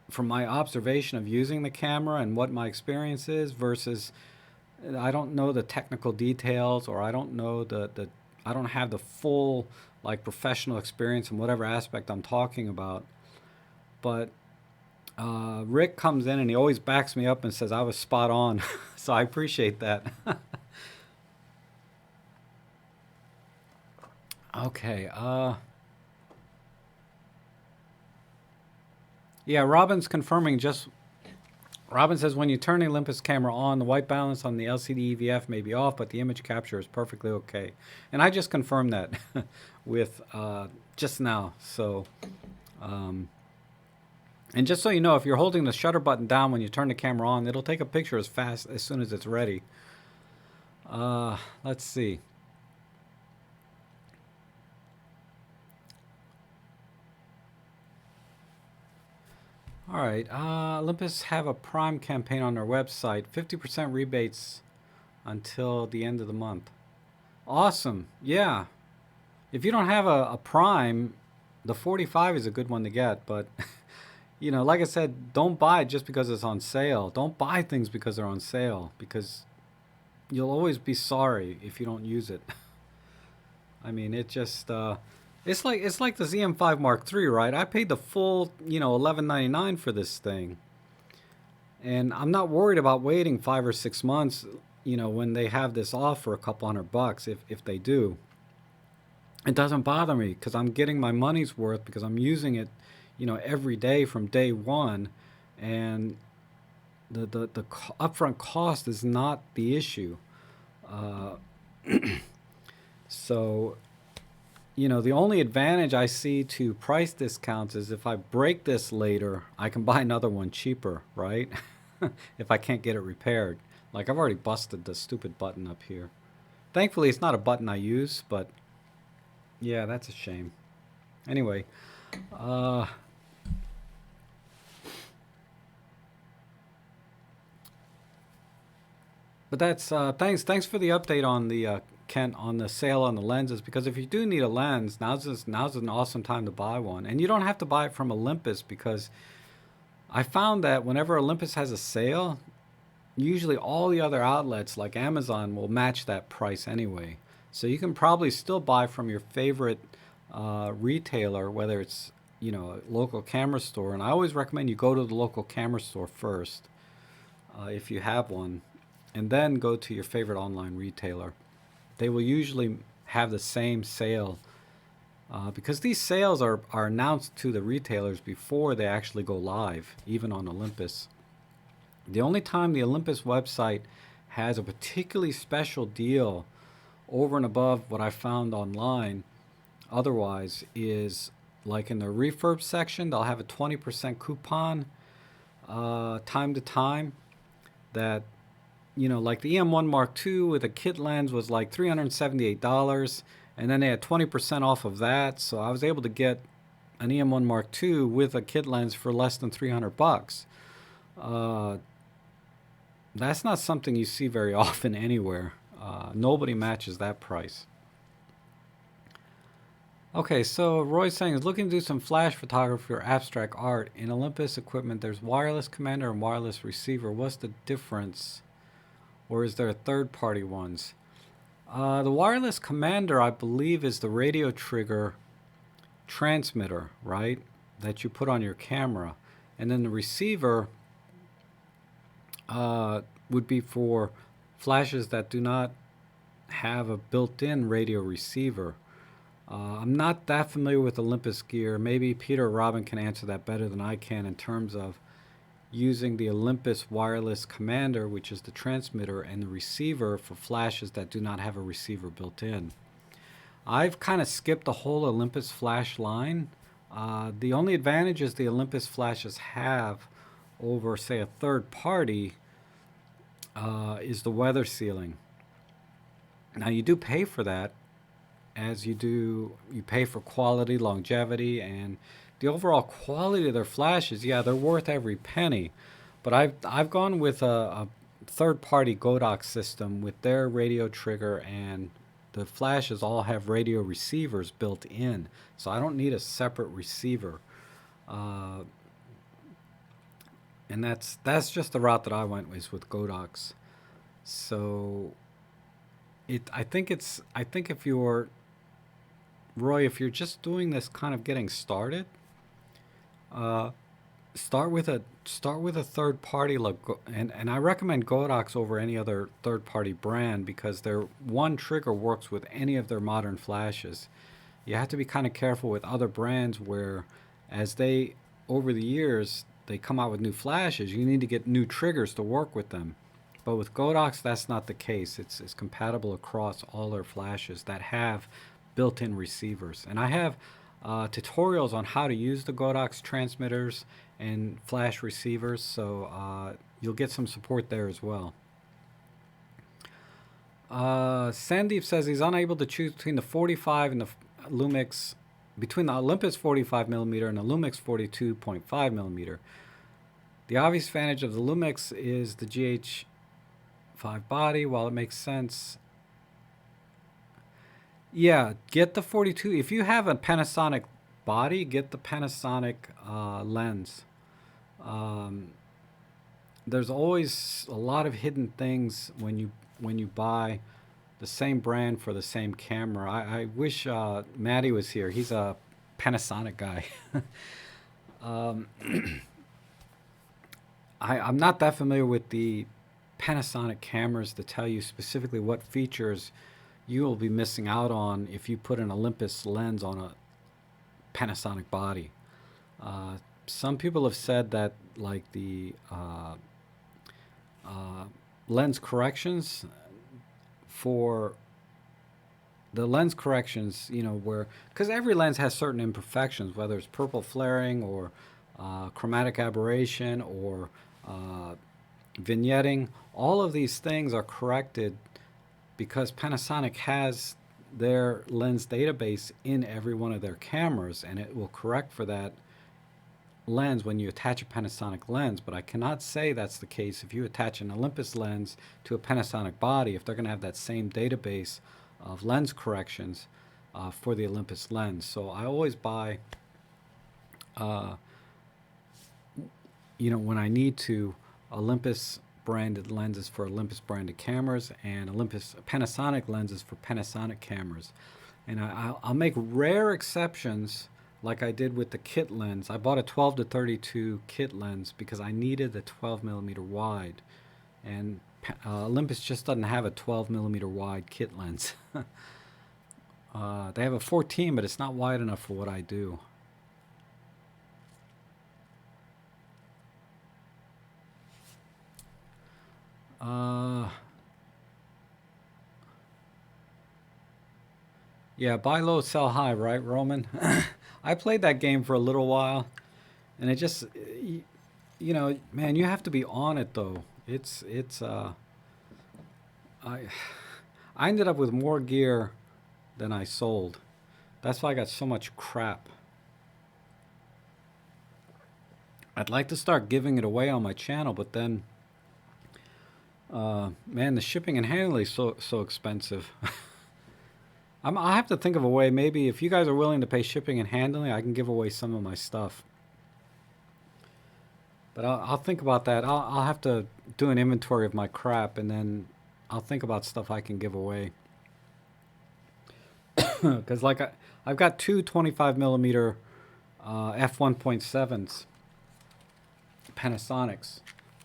from my observation of using the camera and what my experience is versus I don't know the technical details or I don't know the I don't have the full like professional experience in whatever aspect I'm talking about. But Rick comes in and he always backs me up and says I was spot on. So I appreciate that. Okay. Yeah, Robin's confirming just Robin says when you turn the Olympus camera on, the white balance on the LCD EVF may be off, but the image capture is perfectly okay. And I just confirmed that with just now. So, and just so you know, if you're holding the shutter button down when you turn the camera on, it'll take a picture as soon as it's ready. Let's see. All right, Olympus have a Prime campaign on their website, 50% rebates until the end of the month. Awesome, yeah. If you don't have a Prime, the 45 is a good one to get, but like I said, don't buy it just because it's on sale. Don't buy things because they're on sale because you'll always be sorry if you don't use it. I mean, it's like the ZM5 Mark III, right? I paid the full, $11.99 for this thing, and I'm not worried about waiting 5 or 6 months, when they have this off for a couple $100 if they do. It doesn't bother me because I'm getting my money's worth because I'm using it, every day from day one, and the upfront cost is not the issue. Uh, so the only advantage I see to price discounts is if I break this later, I can buy another one cheaper, right? If I can't get it repaired. Like I've already busted the stupid button up here. Thankfully, it's not a button I use, but yeah, that's a shame. Anyway, uh, but that's thanks for the update on the Kent on the sale on the lenses because if you do need a lens, now's an awesome time to buy one, and you don't have to buy it from Olympus because I found that whenever Olympus has a sale, usually all the other outlets like Amazon will match that price anyway. So you can probably still buy from your favorite retailer, whether it's a local camera store, and I always recommend you go to the local camera store first if you have one, and then go to your favorite online retailer. they will usually have the same sale because these sales are announced to the retailers before they actually go live, even on Olympus. The only time the Olympus website has a particularly special deal over and above what I found online otherwise is like in the refurb section, they'll have a 20% coupon time to time that, like the EM1 Mark II with a kit lens was like $378, and then they had 20% off of that. So I was able to get an EM1 Mark II with a kit lens for less than $300. That's not something you see very often anywhere. Nobody matches that price. Okay, so Roy's saying is looking to do some flash photography or abstract art. In Olympus equipment, there's wireless commander and wireless receiver. What's the difference? Or is there third-party ones? The wireless commander, I believe, is the radio trigger transmitter, right? That you put on your camera. And then the receiver would be for flashes that do not have a built-in radio receiver. I'm not that familiar with Olympus gear. Maybe Peter or Robin can answer that better than I can in terms of using the Olympus wireless commander, which is the transmitter, and the receiver for flashes that do not have a receiver built in. I've kind of skipped the whole Olympus flash line. The only advantages the Olympus flashes have over, say, a third party is the weather sealing. Now, you do pay for that, as you pay for quality, longevity, and the overall quality of their flashes. Yeah, they're worth every penny. But I've gone with a third-party Godox system with their radio trigger, and the flashes all have radio receivers built in, so I don't need a separate receiver. And that's just the route that I went with Godox. So I think if you're Roy, if you're just doing this kind of getting started, start with a third party and I recommend Godox over any other third party brand because their one trigger works with any of their modern flashes. You have to be kind of careful with other brands where, as they over the years they come out with new flashes, you need to get new triggers to work with them. But with Godox, that's not the case. It's compatible across all their flashes that have built-in receivers. And I have tutorials on how to use the Godox transmitters and flash receivers, so you'll get some support there as well. Sandeep says he's unable to choose between the 45 and the Lumix, between the Olympus 45mm and the Lumix 42.5mm. The obvious advantage of the Lumix is the GH5 body. While it makes sense, yeah, get the 42. If you have a Panasonic body, get the Panasonic lens. There's always a lot of hidden things when you buy the same brand for the same camera. I wish Maddie was here. He's a Panasonic guy. I'm not that familiar with the Panasonic cameras to tell you specifically what features you will be missing out on if you put an Olympus lens on a Panasonic body. Some people have said that like the lens corrections for the lens corrections, where, because every lens has certain imperfections, whether it's purple flaring or chromatic aberration or vignetting, all of these things are corrected because Panasonic has their lens database in every one of their cameras, and it will correct for that lens when you attach a Panasonic lens. But I cannot say that's the case if you attach an Olympus lens to a Panasonic body, if they're going to have that same database of lens corrections for the Olympus lens. So I always buy, when I need to, Olympus branded lenses for Olympus branded cameras and Panasonic lenses for Panasonic cameras. And I'll make rare exceptions like I did with the kit lens. I bought a 12 to 32 kit lens because I needed the 12mm wide. And Olympus just doesn't have a 12 millimeter wide kit lens. They have a 14, but it's not wide enough for what I do. Uh, yeah, buy low, sell high, right, Roman? I played that game for a little while, and it just, you know, man, you have to be on it though. I, I ended up with more gear than I sold. That's why I got so much crap. I'd like to start giving it away on my channel, but then, man, the shipping and handling is so expensive. I have to think of a way. Maybe if you guys are willing to pay shipping and handling, I can give away some of my stuff. But I'll think about that. I'll have to do an inventory of my crap, and then I'll think about stuff I can give away. Because I've got two 25 millimeter f1.7s Panasonics.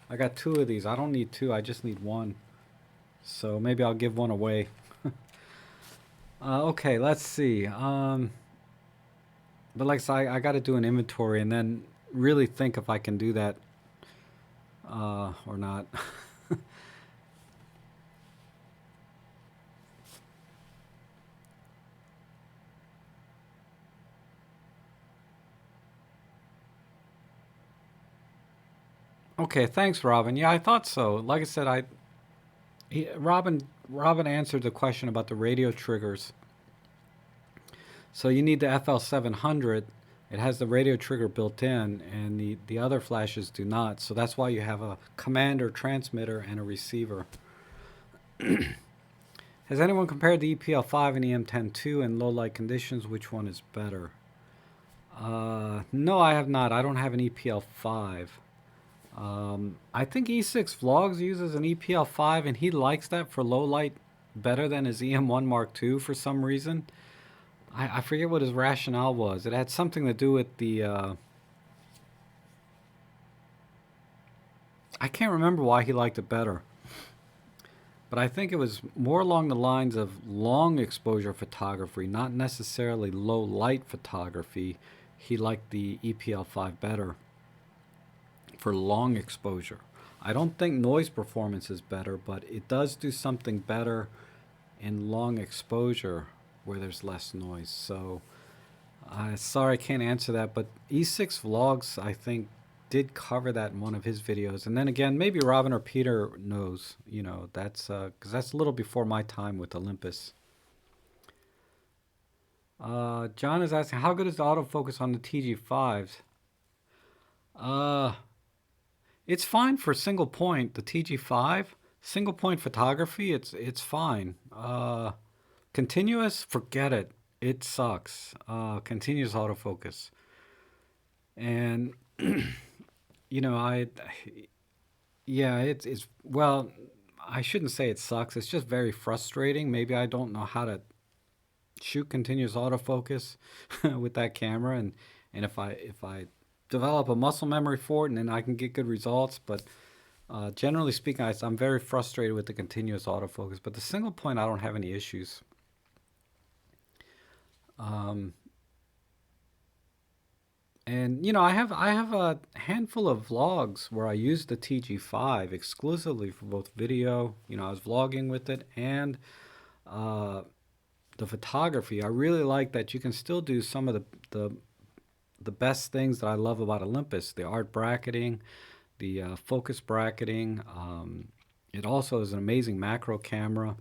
I got two of these. I don't need two. I just need one. So maybe I'll give one away. Okay, let's see. But like I said, I got to do an inventory and then really think if I can do that or not. Okay, thanks, Robin. Yeah, I thought so. Like I said, Robin answered the question about the radio triggers. So you need the FL700. It has the radio trigger built in, and the other flashes do not. So that's why you have a commander, transmitter, and a receiver. Has anyone compared the EPL5 and EM102 in low light conditions? Which one is better? No, I have not. I don't have an EPL5. I think E6 Vlogs uses an EPL5, and he likes that for low light better than his EM1 Mark II for some reason. I forget what his rationale was. It had something to do with the... I can't remember why he liked it better. But I think it was more along the lines of long exposure photography, not necessarily low light photography. He liked the EPL5 better for long exposure. I don't think noise performance is better, but it does do something better in long exposure where there's less noise. So, sorry I can't answer that, but E6 Vlogs, I think, did cover that in one of his videos. And then again, maybe Robin or Peter knows, you know, that's because that's a little before my time with Olympus. John is asking, how good is the autofocus on the TG5s? It's fine for single point. The TG5, single point photography, it's fine. Continuous, forget it. It sucks. Continuous autofocus. And you know, yeah, it's well, I shouldn't say it sucks. It's just very frustrating. Maybe I don't know how to shoot continuous autofocus with that camera, and if I develop a muscle memory for it, and then I can get good results. But generally speaking, I'm very frustrated with the continuous autofocus. But the single point, I don't have any issues. And you know, I have a handful of vlogs where I use the TG5 exclusively for both video. You know, I was vlogging with it and uh, the photography. I really like that you can still do some of the best things that I love about Olympus: the art bracketing, the focus bracketing. It also is an amazing macro camera,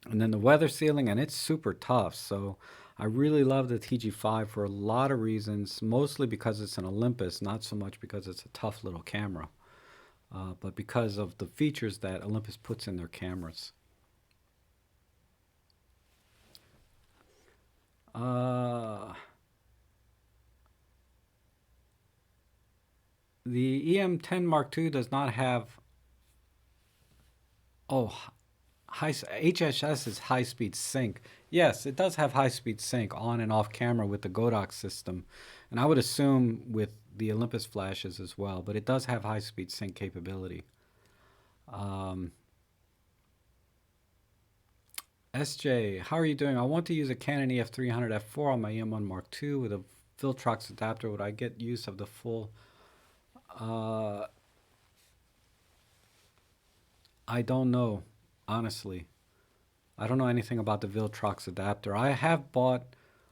and then the weather sealing, and it's super tough. So I really love the TG5 for a lot of reasons, mostly because it's an Olympus, not so much because it's a tough little camera, but because of the features that Olympus puts in their cameras. Uh, the EM10 Mark II does not have, oh, HSS is high-speed sync. Yes, it does have high-speed sync on and off camera with the Godox system, and I would assume with the Olympus flashes as well. But it does have high-speed sync capability. Um, SJ, how are you doing? I want to use a Canon EF300 f4 on my EM1 Mark II with a Viltrox adapter. Would I get use of the full? Uh, I don't know, honestly. I don't know anything about the Viltrox adapter. I have bought.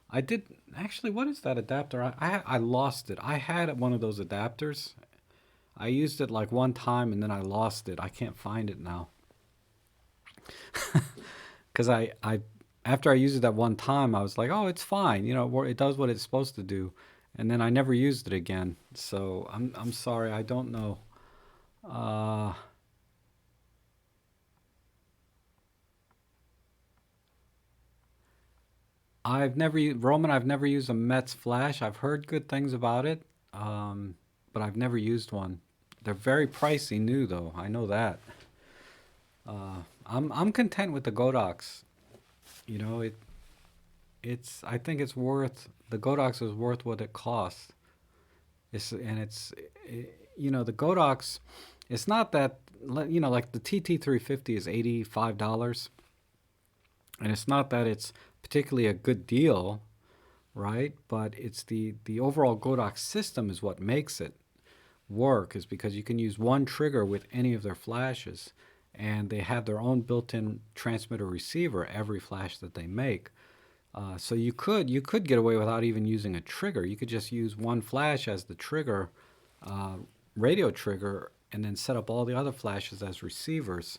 I did actually. What is that adapter? I lost it. I had one of those adapters. I used it like one time and then I lost it. I can't find it now because I after I used it that one time, I was like, oh, it's fine. You know, it does what it's supposed to do, and then I never used it again. So I'm sorry. I don't know. Uh, Roman. I've never used a Metz flash. I've heard good things about it, um, but I've never used one. They're very pricey new though. I know that. I'm content with the Godox. You know, it's I think it's worth the Godox is worth what it costs. You know, the Godox. It's not that you know like the TT350 is $85, and it's not that it's particularly a good deal, right? But it's the overall Godox system is what makes it work. Is because you can use one trigger with any of their flashes, and they have their own built-in transmitter receiver every flash that they make. So you could get away without even using a trigger. You could just use one flash as the trigger, uh, radio trigger, and then set up all the other flashes as receivers.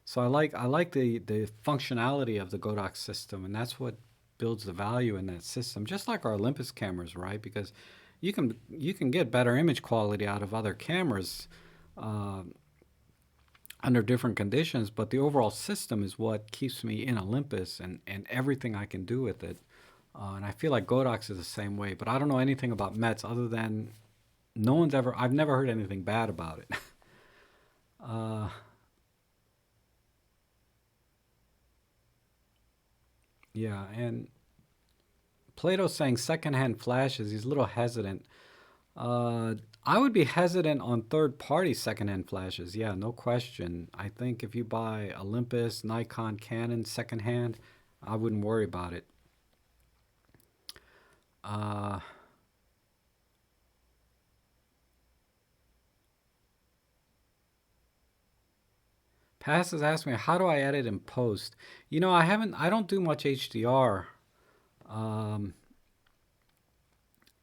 So I like the functionality of the Godox system, and that's what builds the value in that system. Just like our Olympus cameras, right? Because you can get better image quality out of other cameras uh, under different conditions, but the overall system is what keeps me in Olympus and everything I can do with it. And I feel like Godox is the same way, but I don't know anything about Mets other than I've never heard anything bad about it. uh, yeah, and Plato's saying secondhand flashes. He's a little hesitant. Uh, I would be hesitant on third party secondhand flashes. Yeah, no question. I think if you buy Olympus, Nikon, Canon secondhand, I wouldn't worry about it. Uh, Pass has asked me, how do I edit and post? You know, I don't do much HDR. Um,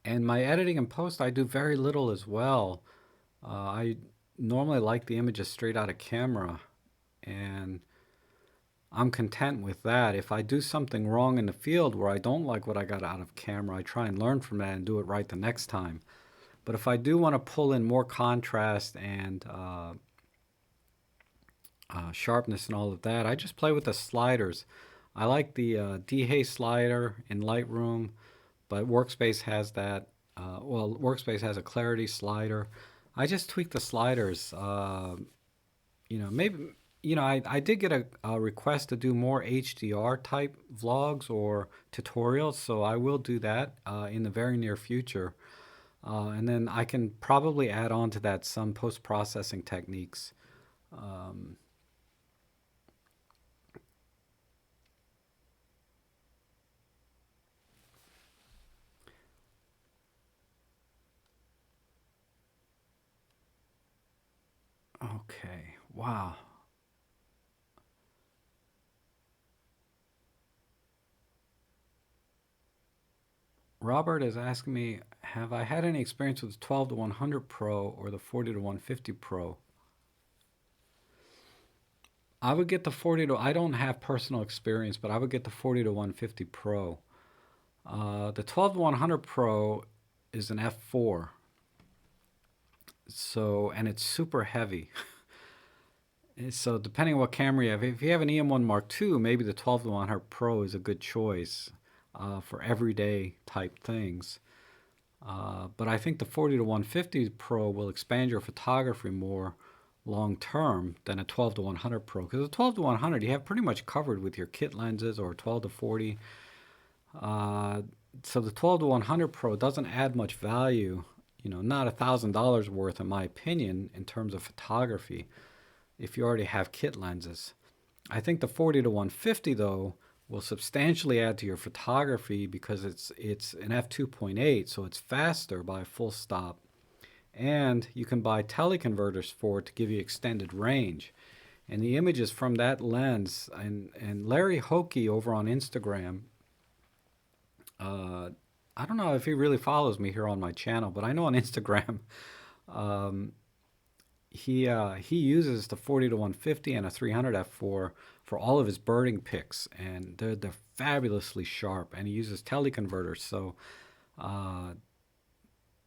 and my editing and post, I do very little as well. I normally like the images straight out of camera, and I'm content with that. If I do something wrong in the field where I don't like what I got out of camera, I try and learn from that and do it right the next time. But if I do want to pull in more contrast and sharpness and all of that, I just play with the sliders. I like the dehaze slider in Lightroom, but Workspace has that. Workspace has a clarity slider. I just tweak the sliders. Maybe I did get a request to do more HDR type vlogs or tutorials, so I will do that in the very near future. And then I can probably add on to that some post processing techniques. Um, okay, wow. Robert is asking me, have I had any experience with the 12 to 100 Pro or the 40 to 150 Pro? I would get the 40 to, I don't have personal experience, but I would get the 40 to 150 Pro. The 12 to 100 Pro is an f4, and it's super heavy. So depending on what camera you have, if you have an EM1 Mark II, maybe the 12 to 100 Pro is a good choice for everyday type things. But I think the 40 to 150 Pro will expand your photography more long term than a 12 to 100 Pro. Because the 12 to 100 you have pretty much covered with your kit lenses, or 12 to 40. Uh, so the 12 to 100 Pro doesn't add much value. You know, not $1,000 worth in my opinion in terms of photography. if you already have kit lenses. I think the 40 to 150 though will substantially add to your photography because it's an f2.8, so it's faster by a full stop, and you can buy teleconverters for it to give you extended range. And the images from that lens, and Larry Hokie over on Instagram, uh, I don't know if he really follows me here on my channel, but I know on Instagram, um, he uses the 40 to 150 and a 300 f4 for all of his birding pics, and they're fabulously sharp. And he uses teleconverters. So uh,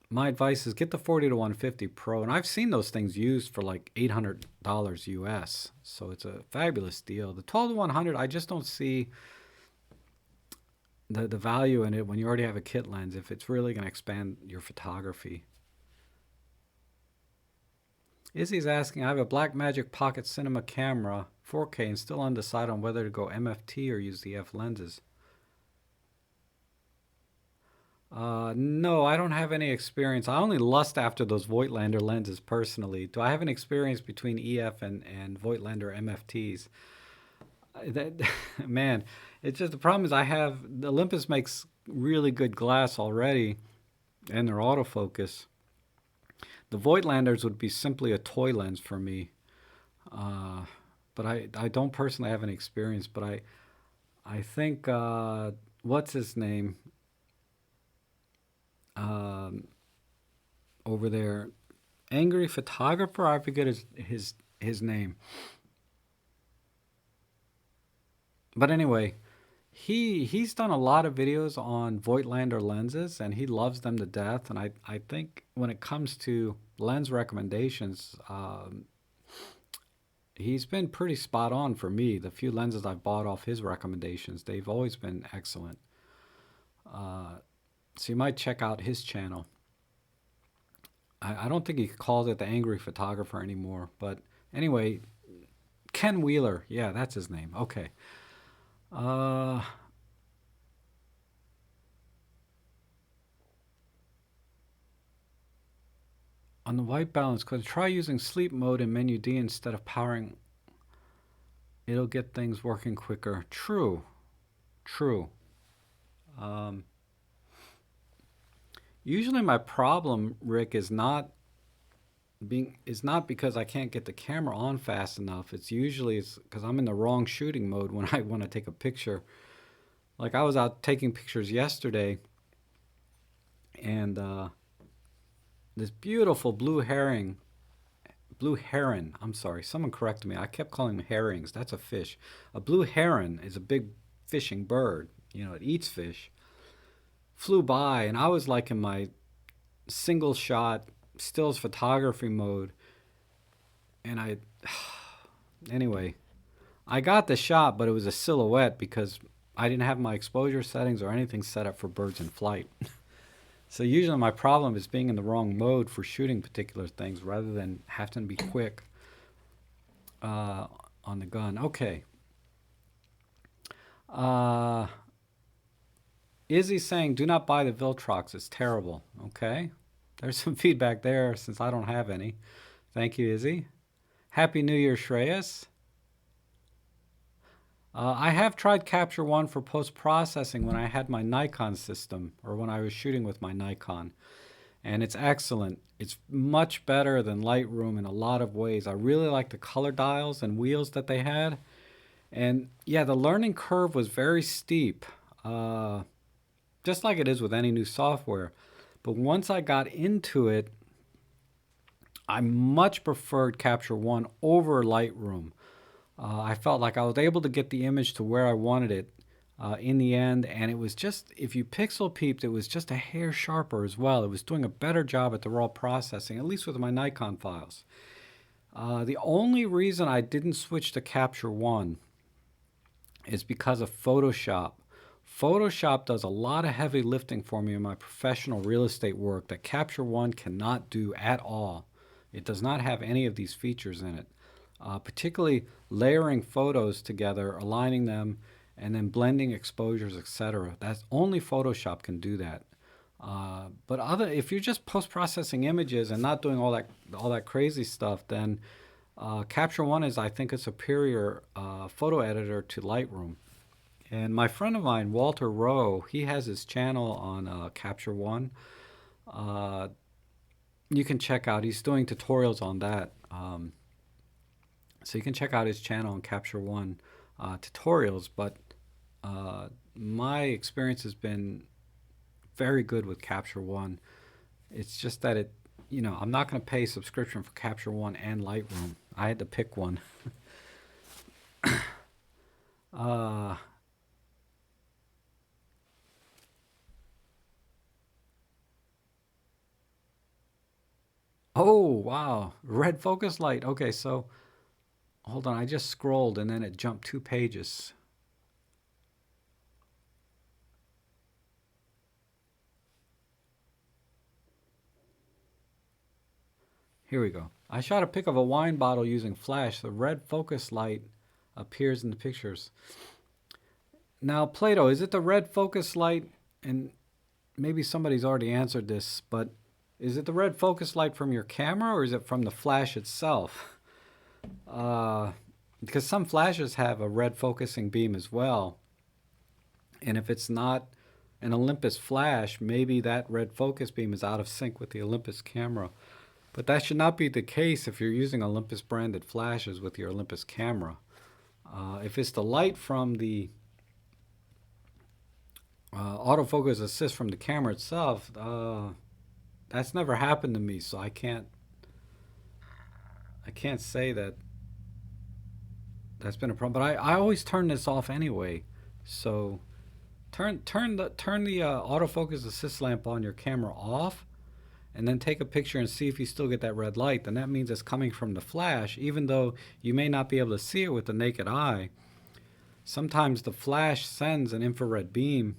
my advice is get the 40 to 150 Pro, and I've seen those things used for like $800 US. So it's a fabulous deal. The 12 to 100, I just don't see the value in it when you already have a kit lens if it's really going to expand your photography. Izzy's asking, I have a Blackmagic Pocket Cinema camera, 4K, and still undecided on whether to go MFT or use the F lenses. No, I don't have any experience. I only lust after those Voigtlander lenses personally. Do I have an experience between EF and Voigtlander MFTs? That, man, it's just the problem is the Olympus makes really good glass already, and their autofocus. The Voigtlanders would be simply a toy lens for me. Uh, but I don't personally have any experience. But I think what's his name um, over there, Angry Photographer. I forget his name. But anyway, he's done a lot of videos on Voigtlander lenses, and he loves them to death. And I think when it comes to lens recommendations, he's been pretty spot on for me. The few lenses I've bought off his recommendations, they've always been excellent. So you might check out his channel. I don't think he calls it the Angry Photographer anymore. But anyway, Ken Wheeler. Yeah, that's his name. Okay. Uh, on the white balance, could try using sleep mode in menu D instead of powering. It'll get things working quicker. True. True. Um, Usually my problem, Rick, is not because I can't get the camera on fast enough. It's because I'm in the wrong shooting mode when I want to take a picture. Like I was out taking pictures yesterday, and this beautiful blue heron. I'm sorry, someone corrected me. I kept calling them herrings. That's a fish. A blue heron is a big fishing bird. You know, it eats fish. Flew by, and I was like in my single shot stills photography mode, and anyway, I got the shot, but it was a silhouette because I didn't have my exposure settings or anything set up for birds in flight. So usually my problem is being in the wrong mode for shooting particular things rather than having to be quick on the gun. Okay. Izzy saying, do not buy the Viltrox. It's terrible. Okay. There's some feedback there since I don't have any. Thank you, Izzy. Happy New Year, Shreyas. I have tried Capture One for post-processing when I had my Nikon system or when I was shooting with my Nikon. And it's excellent. It's much better than Lightroom in a lot of ways. I really like the color dials and wheels that they had. And yeah, the learning curve was very steep. Just like it is with any new software. But once I got into it, I much preferred Capture One over Lightroom. I felt like I was able to get the image to where I wanted it in the end, and it was just, if you pixel peeped, it was just a hair sharper as well. It was doing a better job at the raw processing, at least with my Nikon files. The only reason I didn't switch to Capture One is because of Photoshop. Photoshop does a lot of heavy lifting for me in my professional real estate work that Capture One cannot do at all. It does not have any of these features in it. Particularly layering photos together, aligning them, and then blending exposures, etc. That's only Photoshop can do that. But if you're just post-processing images and not doing all that crazy stuff, then Capture One is, I think, a superior photo editor to Lightroom. And my friend of mine, Walter Rowe, he has his channel on Capture One. Uh, you can check out. He's doing tutorials on that. So you can check out his channel on Capture One tutorials. But my experience has been very good with Capture One. It's just that I'm not going to pay subscription for Capture One and Lightroom. I had to pick one. uh, oh, wow. Red focus light. Okay, so hold on. I just scrolled and then it jumped 2 pages. Here we go. I shot a pic of a wine bottle using flash. The red focus light appears in the pictures. Now, Plato, is it the red focus light? And maybe somebody's already answered this, but is it the red focus light from your camera or is it from the flash itself? Uh, because some flashes have a red focusing beam as well. And if it's not an Olympus flash, maybe that red focus beam is out of sync with the Olympus camera. But that should not be the case if you're using Olympus branded flashes with your Olympus camera. If it's the light from the autofocus assist from the camera itself, that's never happened to me, so I can't say that that's been a problem. But I always turn this off anyway. So turn the autofocus assist lamp on your camera off, and then take a picture and see if you still get that red light. Then that means it's coming from the flash, even though you may not be able to see it with the naked eye. Sometimes the flash sends an infrared beam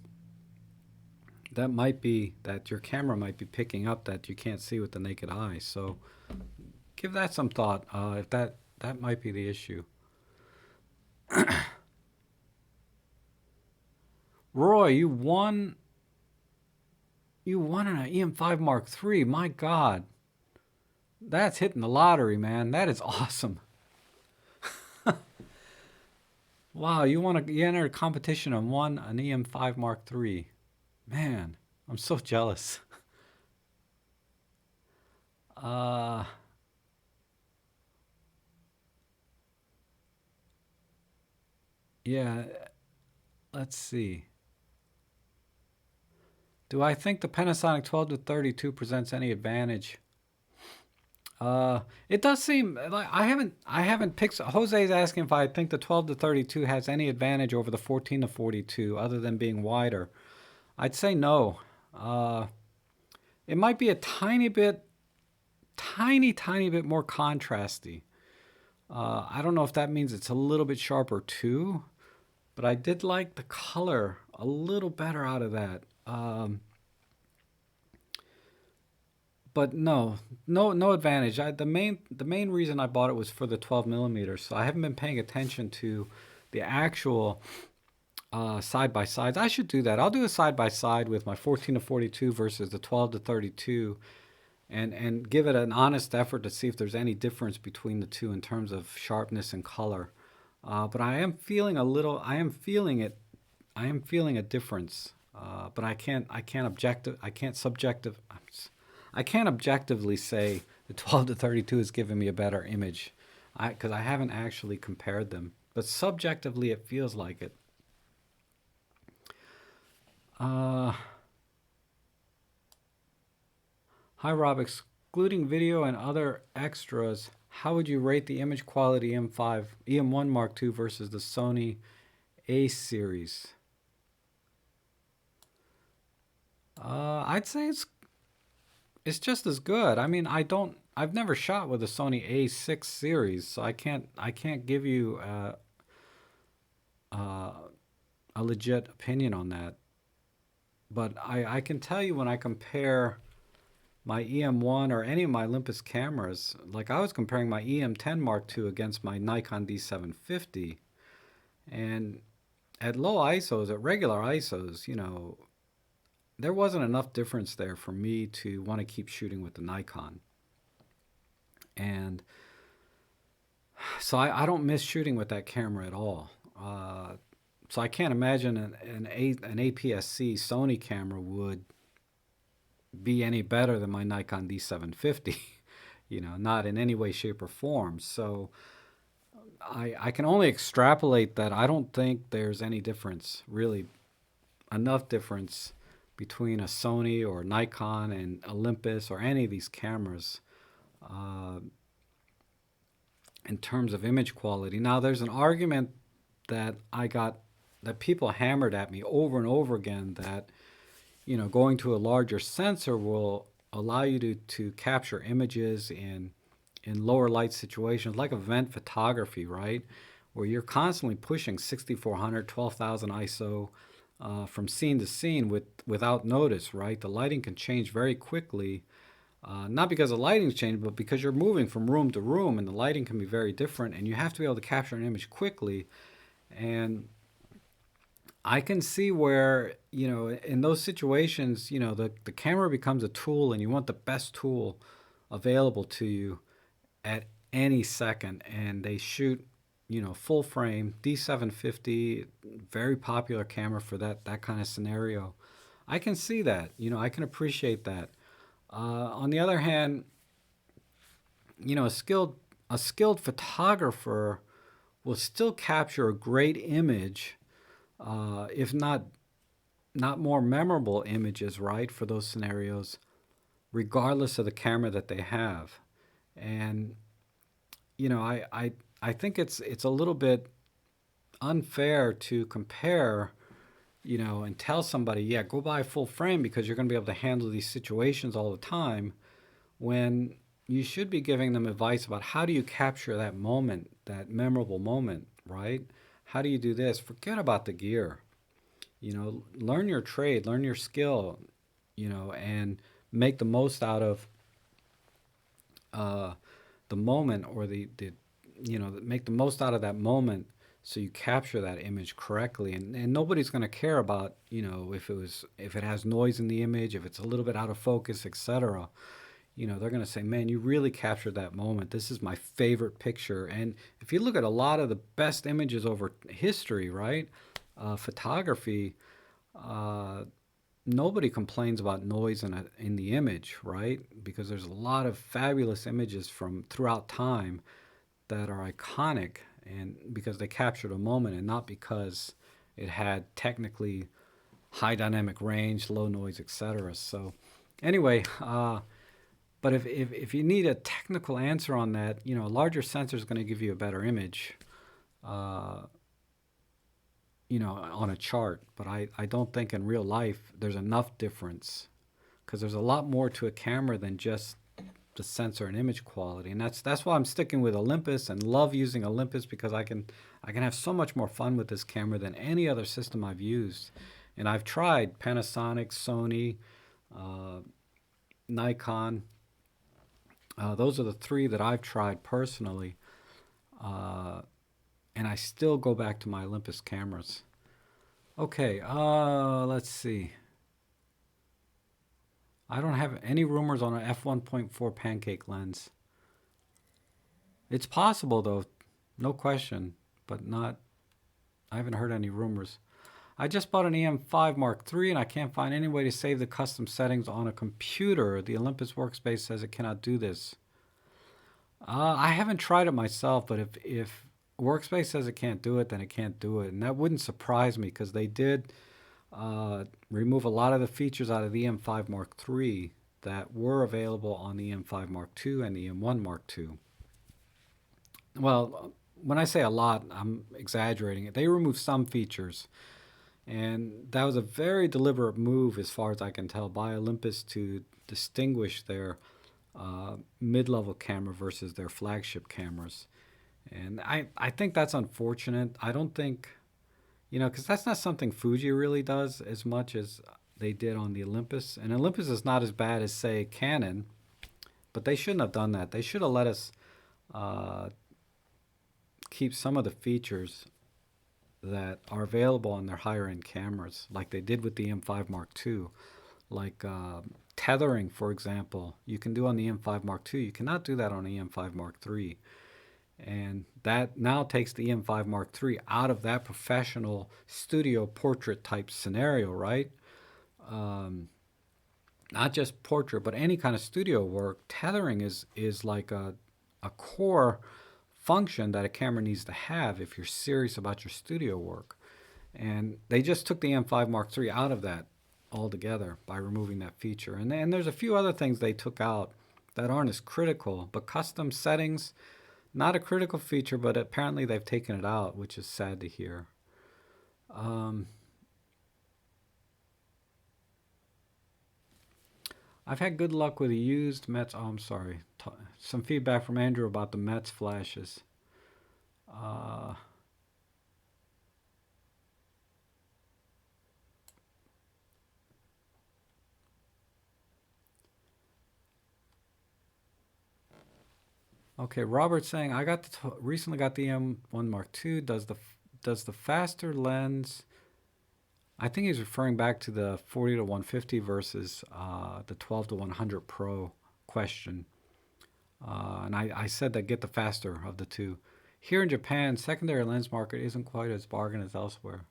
that might be that your camera might be picking up that you can't see with the naked eye. So give that some thought. If that might be the issue. Roy, you won. You won an EM5 Mark III. My God, that's hitting the lottery, man. That is awesome. Wow, you entered a competition and won an EM5 Mark III. Man, I'm so jealous. Uh, yeah, let's see. Do I think the Panasonic 12 to 32 presents any advantage? It does seem like I haven't picked. Jose's asking if I think the 12 to 32 has any advantage over the 14 to 42, other than being wider. I'd say no. Uh, it might be a tiny bit more contrasty. I don't know if that means it's a little bit sharper too, but I did like the color a little better out of that. But no advantage. The main reason I bought it was for the 12 millimeters. So I haven't been paying attention to the actual side by sides. I should do that. I'll do a side by side with my 14 to 42 versus the 12 to 32, and give it an honest effort to see if there's any difference between the two in terms of sharpness and color. But I am feeling a little. I am feeling it. I am feeling a difference. But I can't objectively say the 12 to 32 is giving me a better image, because I haven't actually compared them. But subjectively, it feels like it. Uh, Hi Rob, excluding video and other extras, how would you rate the image quality M5, EM1 Mark II versus the Sony A series? I'd say it's just as good. I mean, I've never shot with a Sony A6 series, so I can't give you uh, a legit opinion on that. But I can tell you when I compare my EM1 or any of my Olympus cameras, like I was comparing my EM10 Mark II against my Nikon D750, and at low ISOs, at regular ISOs, there wasn't enough difference there for me to want to keep shooting with the Nikon. And So I don't miss shooting with that camera at all. Uh, so I can't imagine an APS-C Sony camera would be any better than my Nikon D750. Not in any way, shape, or form. So I can only extrapolate that I don't think there's any difference, really, enough difference between a Sony or Nikon and Olympus or any of these cameras uh, in terms of image quality. Now, there's an argument that I got that people hammered at me over and over again that going to a larger sensor will allow you to capture images in lower light situations like event photography, right? Where you're constantly pushing 6400, 12,000 ISO from scene to scene without notice, right? The lighting can change very quickly, not because the lighting's changed, but because you're moving from room to room and the lighting can be very different and you have to be able to capture an image quickly. And I can see where, in those situations, the camera becomes a tool and you want the best tool available to you at any second. And they shoot, full frame, D750, very popular camera for that kind of scenario. I can see that, I can appreciate that. On the other hand, a skilled photographer will still capture a great image, if not more memorable images, right, for those scenarios, regardless of the camera that they have. And I think it's a little bit unfair to compare, and tell somebody, yeah, go buy a full frame because you're going to be able to handle these situations all the time, when you should be giving them advice about how do you capture that moment, that memorable moment, right? How do you do this? Forget about the gear. Learn your trade, learn your skill, and make the most out of uh, the moment, or make the most out of that moment so you capture that image correctly. And nobody's going to care about, if it has noise in the image, if it's a little bit out of focus, etc. They're going to say, man, you really captured that moment. This is my favorite picture. And if you look at a lot of the best images over history, right? Photography, uh, nobody complains about noise in the image, right? Because there's a lot of fabulous images from throughout time that are iconic, and because they captured a moment and not because it had technically high dynamic range, low noise, etc. So anyway, but if you need a technical answer on that, a larger sensor is going to give you a better image, uh, on a chart. But I don't think in real life there's enough difference, because there's a lot more to a camera than just the sensor and image quality. And that's why I'm sticking with Olympus and love using Olympus, because I can have so much more fun with this camera than any other system I've used. And I've tried Panasonic, Sony, uh, Nikon. Those are the three that I've tried personally, uh, and I still go back to my Olympus cameras. Okay, let's see. I don't have any rumors on an f1.4 pancake lens. It's possible though, no question, but not. I haven't heard any rumors. I just bought an EM5 Mark III and I can't find any way to save the custom settings on a computer. The Olympus workspace says it cannot do this. I haven't tried it myself, but if Workspace says it can't do it, then it can't do it. And that wouldn't surprise me, because they did remove a lot of the features out of the M5 Mark III that were available on the M5 Mark II and the M1 Mark II. Well, when I say a lot, I'm exaggerating it. They removed some features, and that was a very deliberate move, as far as I can tell, by Olympus to distinguish their mid-level camera versus their flagship cameras. And I think that's unfortunate. I don't think, because that's not something Fuji really does as much as they did on the Olympus. And Olympus is not as bad as, say, Canon, but they shouldn't have done that. They should have let us uh, keep some of the features that are available on their higher end cameras, like they did with the M5 Mark II. Like tethering, for example, you can do on the M5 Mark II. You cannot do that on the M5 Mark III. And that now takes the EM5 Mark III out of that professional studio portrait type scenario, right? Um, Not just portrait, but any kind of studio work. Tethering is like a core function that a camera needs to have if you're serious about your studio work. And they just took the M5 Mark III out of that altogether by removing that feature. And there's a few other things they took out that aren't as critical, but custom settings, not a critical feature, but apparently they've taken it out, which is sad to hear. Um, I've had good luck with the used Mets. Oh, I'm sorry. Some feedback from Andrew about the Mets flashes. Uh, okay, Robert's saying I recently got the M1 Mark II. Does the faster lens? I think he's referring back to the 40 to 150 versus the 12 to 100 Pro question. And I said that get the faster of the two. Here in Japan, secondary lens market isn't quite as bargain as elsewhere.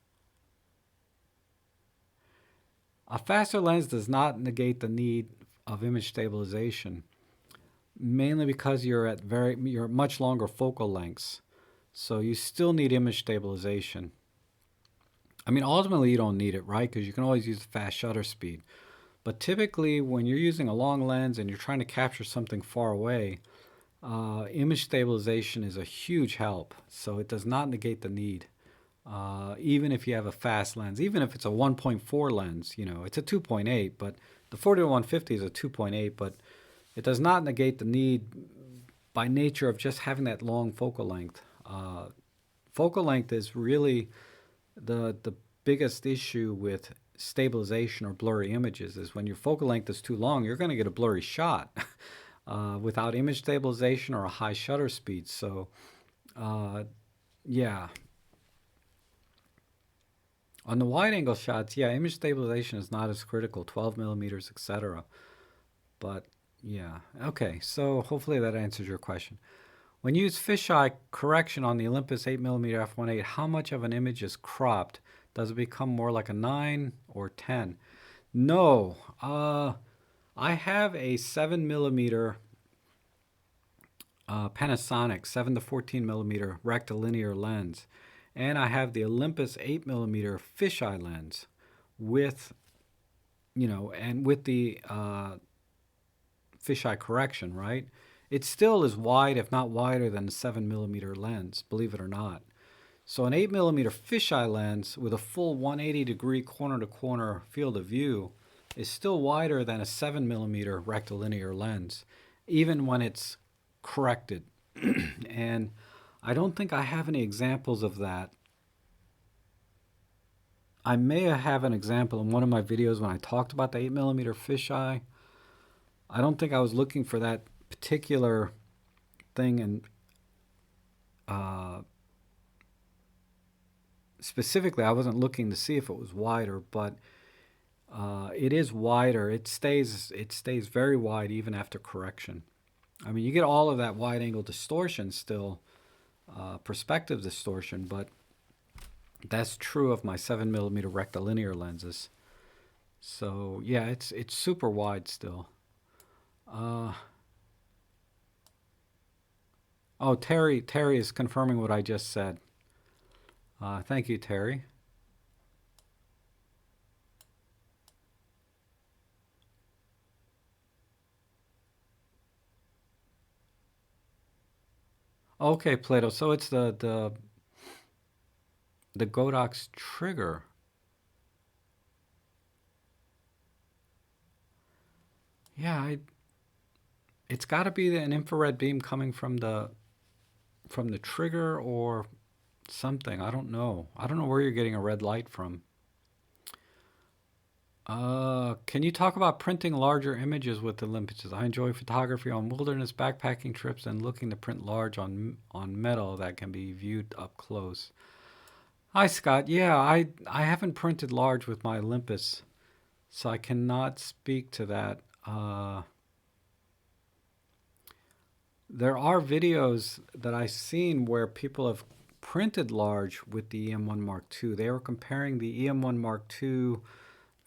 A faster lens does not negate the need of image stabilization, mainly because you're at much longer focal lengths. So you still need image stabilization. I mean, ultimately you don't need it, right? Because you can always use fast shutter speed. But typically, when you're using a long lens and you're trying to capture something far away, image stabilization is a huge help. So it does not negate the need. Even if you have a fast lens, even if it's a 1.4 lens, it's a 2.8, but the 40 to 150 is a 2.8, but it does not negate the need by nature of just having that long focal length. Focal length is really the biggest issue with stabilization or blurry images is when your focal length is too long, you're going to get a blurry shot without image stabilization or a high shutter speed. So, uh, yeah, on the wide angle shots, yeah, image stabilization is not as critical, 12 millimeters, etc. But yeah, okay. So hopefully that answers your question. When you use fisheye correction on the Olympus 8mm f1.8, how much of an image is cropped? Does it become more like a 9 or 10? No. I have a 7mm Panasonic 7 to 14mm rectilinear lens, and I have the Olympus 8mm fisheye lens with, and with the fisheye correction, right? It still is wide, if not wider, than the 7mm lens, believe it or not. So an 8mm fisheye lens with a full 180-degree corner-to-corner field of view is still wider than a 7mm rectilinear lens, even when it's corrected. And I don't think I have any examples of that. I may have an example in one of my videos when I talked about the 8mm fisheye. I don't think I was looking for that particular thing, and uh, specifically, I wasn't looking to see if it was wider, but it is wider. It stays very wide even after correction. I mean, you get all of that wide angle distortion still, perspective distortion, but that's true of my 7mm rectilinear lenses. So yeah, it's super wide still. Uh, oh, Terry is confirming what I just said. Thank you, Terry. Okay, Plato. So it's the Godox trigger. Yeah, it's got to be an infrared beam coming from the trigger or something. I don't know. I don't know where you're getting a red light from. Can you talk about printing larger images with Olympus? I enjoy photography on wilderness backpacking trips and looking to print large on metal that can be viewed up close. Hi, Scott. Yeah, I haven't printed large with my Olympus, so I cannot speak to that. there are videos that I've seen where people have printed large with the EM1 Mark II. They were comparing the EM1 Mark II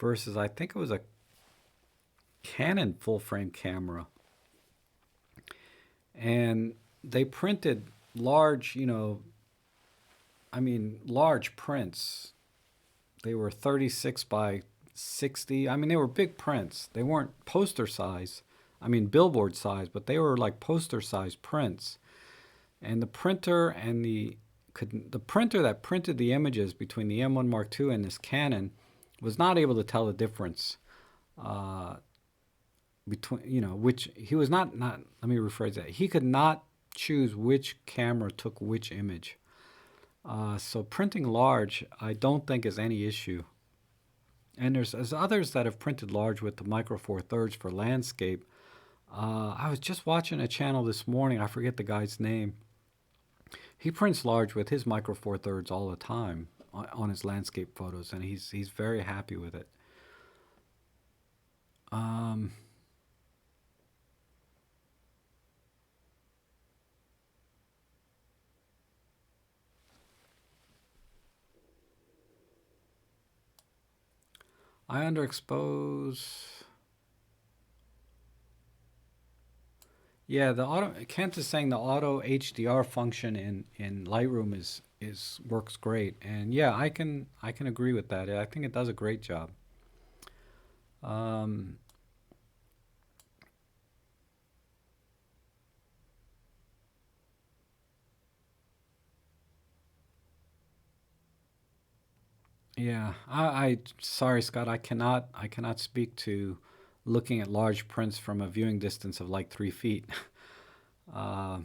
versus, I think it was a Canon full frame camera. And they printed large, large prints. They were 36 by 60. I mean, they were big prints. They weren't poster size. I mean, billboard size, but they were like poster size prints. And the printer and the printer that printed the images between the M1 Mark II and this Canon was not able to tell the difference between, which he was not. Let me rephrase that. He could not choose which camera took which image. So printing large, I don't think is any issue. And there's others that have printed large with the Micro Four Thirds for landscape. I was just watching a channel this morning. I forget the guy's name. He prints large with his Micro Four Thirds all the time on his landscape photos, and he's very happy with it. I underexpose. Yeah, the auto Kent is saying the auto HDR function in Lightroom is works great, and yeah, I can agree with that. I think it does a great job. Um, yeah, I sorry Scott, I cannot speak to looking at large prints from a viewing distance of like 3 feet. uh,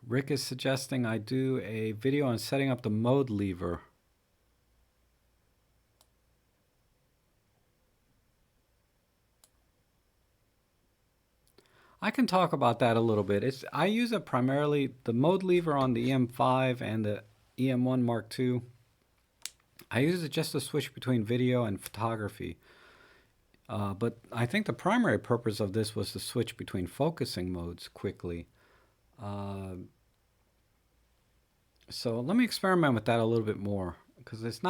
Rick is suggesting I do a video on setting up the mode lever. I can talk about that a little bit. I use it primarily the mode lever on the EM5 and the EM1 Mark II. I use it just to switch between video and photography. But I think the primary purpose of this was to switch between focusing modes quickly. Uh, so let me experiment with that a little bit more because it's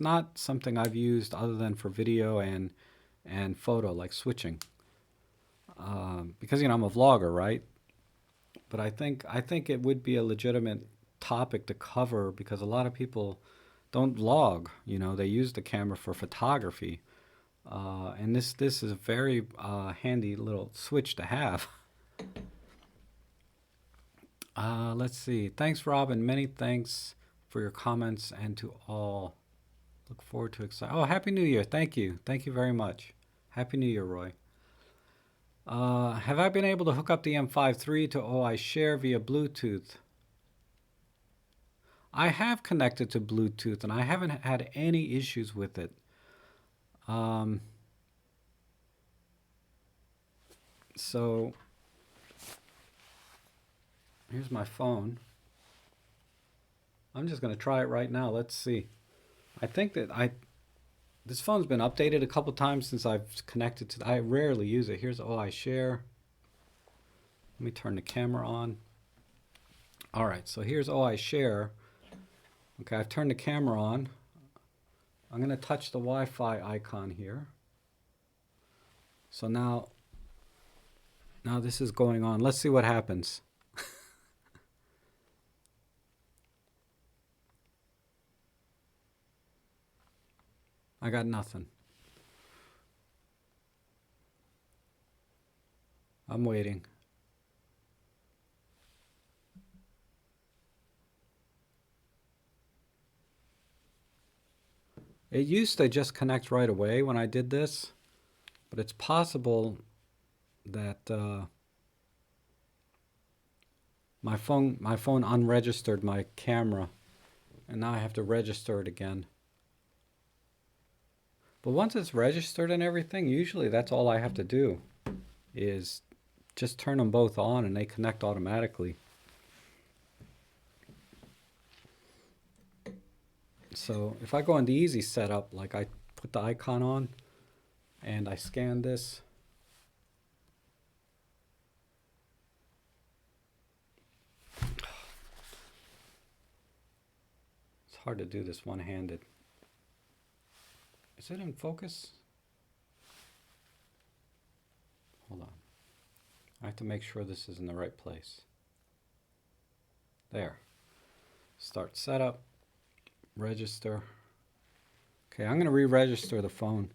not something I've used other than for video and photo, like switching. Because I'm a vlogger, right? But I think it would be a legitimate topic to cover because a lot of people don't vlog. They use the camera for photography, and this is a very handy little switch to have. Let's see. Thanks, Robin. Many thanks for your comments and to all. Look forward to exciting. Oh, Happy New Year! Thank you very much. Happy New Year, Roy. Have I been able to hook up the M5 III to OI Share via Bluetooth? I have connected to Bluetooth and I haven't had any issues with it. Um, so here's my phone. I'm just going to try it right now. Let's see. I think that this phone's been updated a couple times since I've connected to. I rarely use it. Here's OI Share. Let me turn the camera on. All right, so here's OI Share. Okay, I've turned the camera on. I'm going to touch the Wi-Fi icon here. So now this is going on. Let's see what happens. I got nothing. I'm waiting. It used to just connect right away when I did this, but it's possible that my phone unregistered my camera, and now I have to register it again. But once it's registered and everything, usually that's all I have to do is just turn them both on and they connect automatically. So if I go in the easy setup, like I put the icon on and I scan this, it's hard to do this one-handed. Is it in focus? Hold on. I have to make sure this is in the right place. There. Start setup, register. Okay, I'm going to re-register the phone.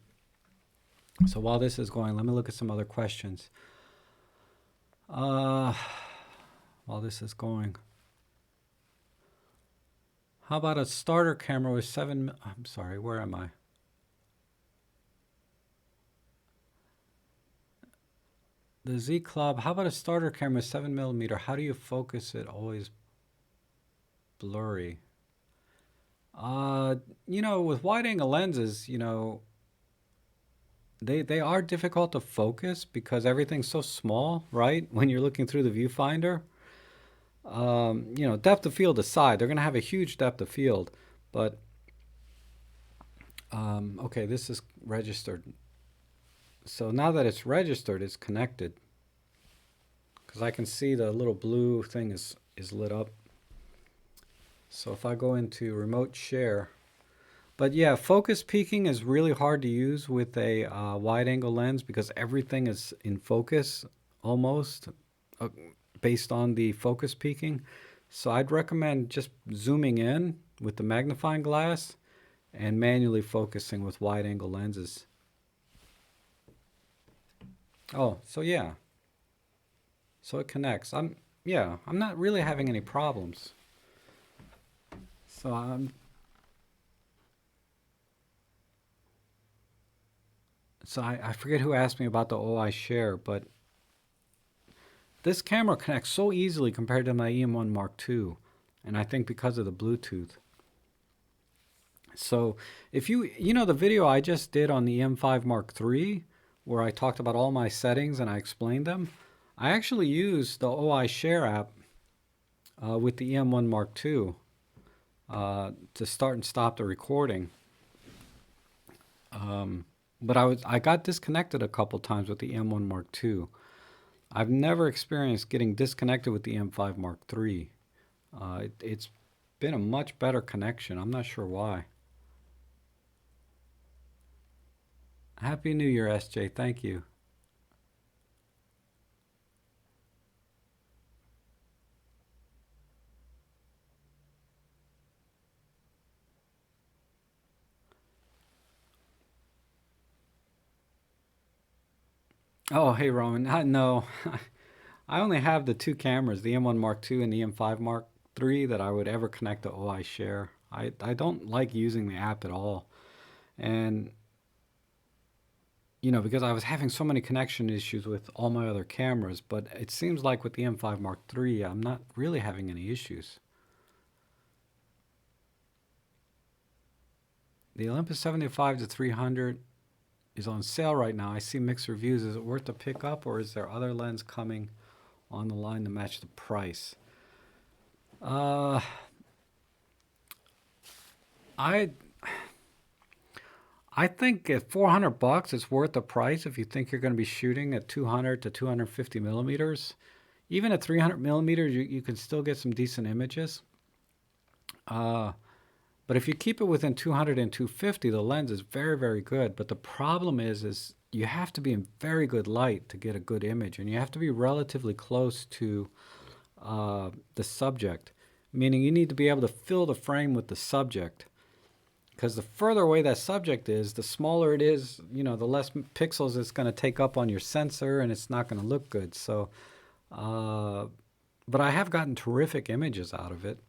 So while this is going, let me look at some other questions. While this is going, how about a starter camera with I'm sorry, where am I? The Z Club, how about a starter camera with 7mm? How do you focus it always blurry? With wide angle lenses, they are difficult to focus because everything's so small, right? When you're looking through the viewfinder. Depth of field aside, they're going to have a huge depth of field. But, okay, this is registered. So now that it's registered, it's connected. Because I can see the little blue thing is lit up. So if I go into remote share, but yeah, focus peaking is really hard to use with a wide angle lens because everything is in focus almost uh, based on the focus peaking. So I'd recommend just zooming in with the magnifying glass and manually focusing with wide angle lenses. Oh, so yeah. So it connects. I'm not really having any problems. So I forget who asked me about the OI share, but this camera connects so easily compared to my EM1 Mark II, and I think because of the Bluetooth. So if the video I just did on the EM5 Mark III, where I talked about all my settings and I explained them, I actually used the OI Share app with the EM1 Mark II to start and stop the recording. But I got disconnected a couple times with the EM1 Mark II. I've never experienced getting disconnected with the M5 Mark III. It's been a much better connection. I'm not sure why. Happy New Year, SJ. Thank you. Oh, hey, Roman. No, I only have the two cameras, the M1 Mark II and the M5 Mark III, that I would ever connect to OI Share. I don't like using the app at all. And because I was having so many connection issues with all my other cameras, but it seems like with the M5 Mark III, I'm not really having any issues. The Olympus 75 to 300 is on sale right now. I see mixed reviews. Is it worth to pick up, or is there other lens coming on the line to match the price? I think at $400 it's worth the price if you think you're going to be shooting at 200 to 250 millimeters. Even at 300 millimeters, you can still get some decent images. But if you keep it within 200 and 250, the lens is very, very good. But the problem is you have to be in very good light to get a good image, and you have to be relatively close to the subject, meaning you need to be able to fill the frame with the subject. Because the further away that subject is, the smaller it is, the less pixels it's going to take up on your sensor, and it's not going to look good. So, but I have gotten terrific images out of it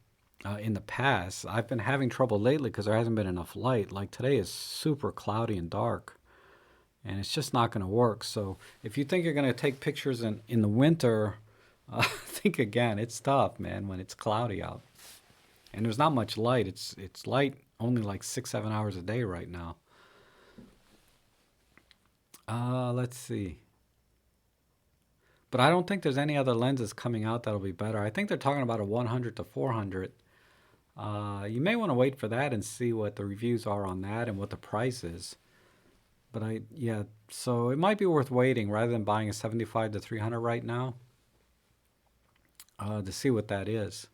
in the past. I've been having trouble lately because there hasn't been enough light. Like today is super cloudy and dark, and it's just not going to work. So if you think you're going to take pictures in the winter, think again. It's tough, man, when it's cloudy out. And there's not much light. It's light only like 6-7 hours a day right now. Let's see. But I don't think there's any other lenses coming out that'll be better. I think they're talking about a 100 to 400. You may want to wait for that and see what the reviews are on that and what the price is. But yeah, so it might be worth waiting rather than buying a 75 to 300 right now to see what that is.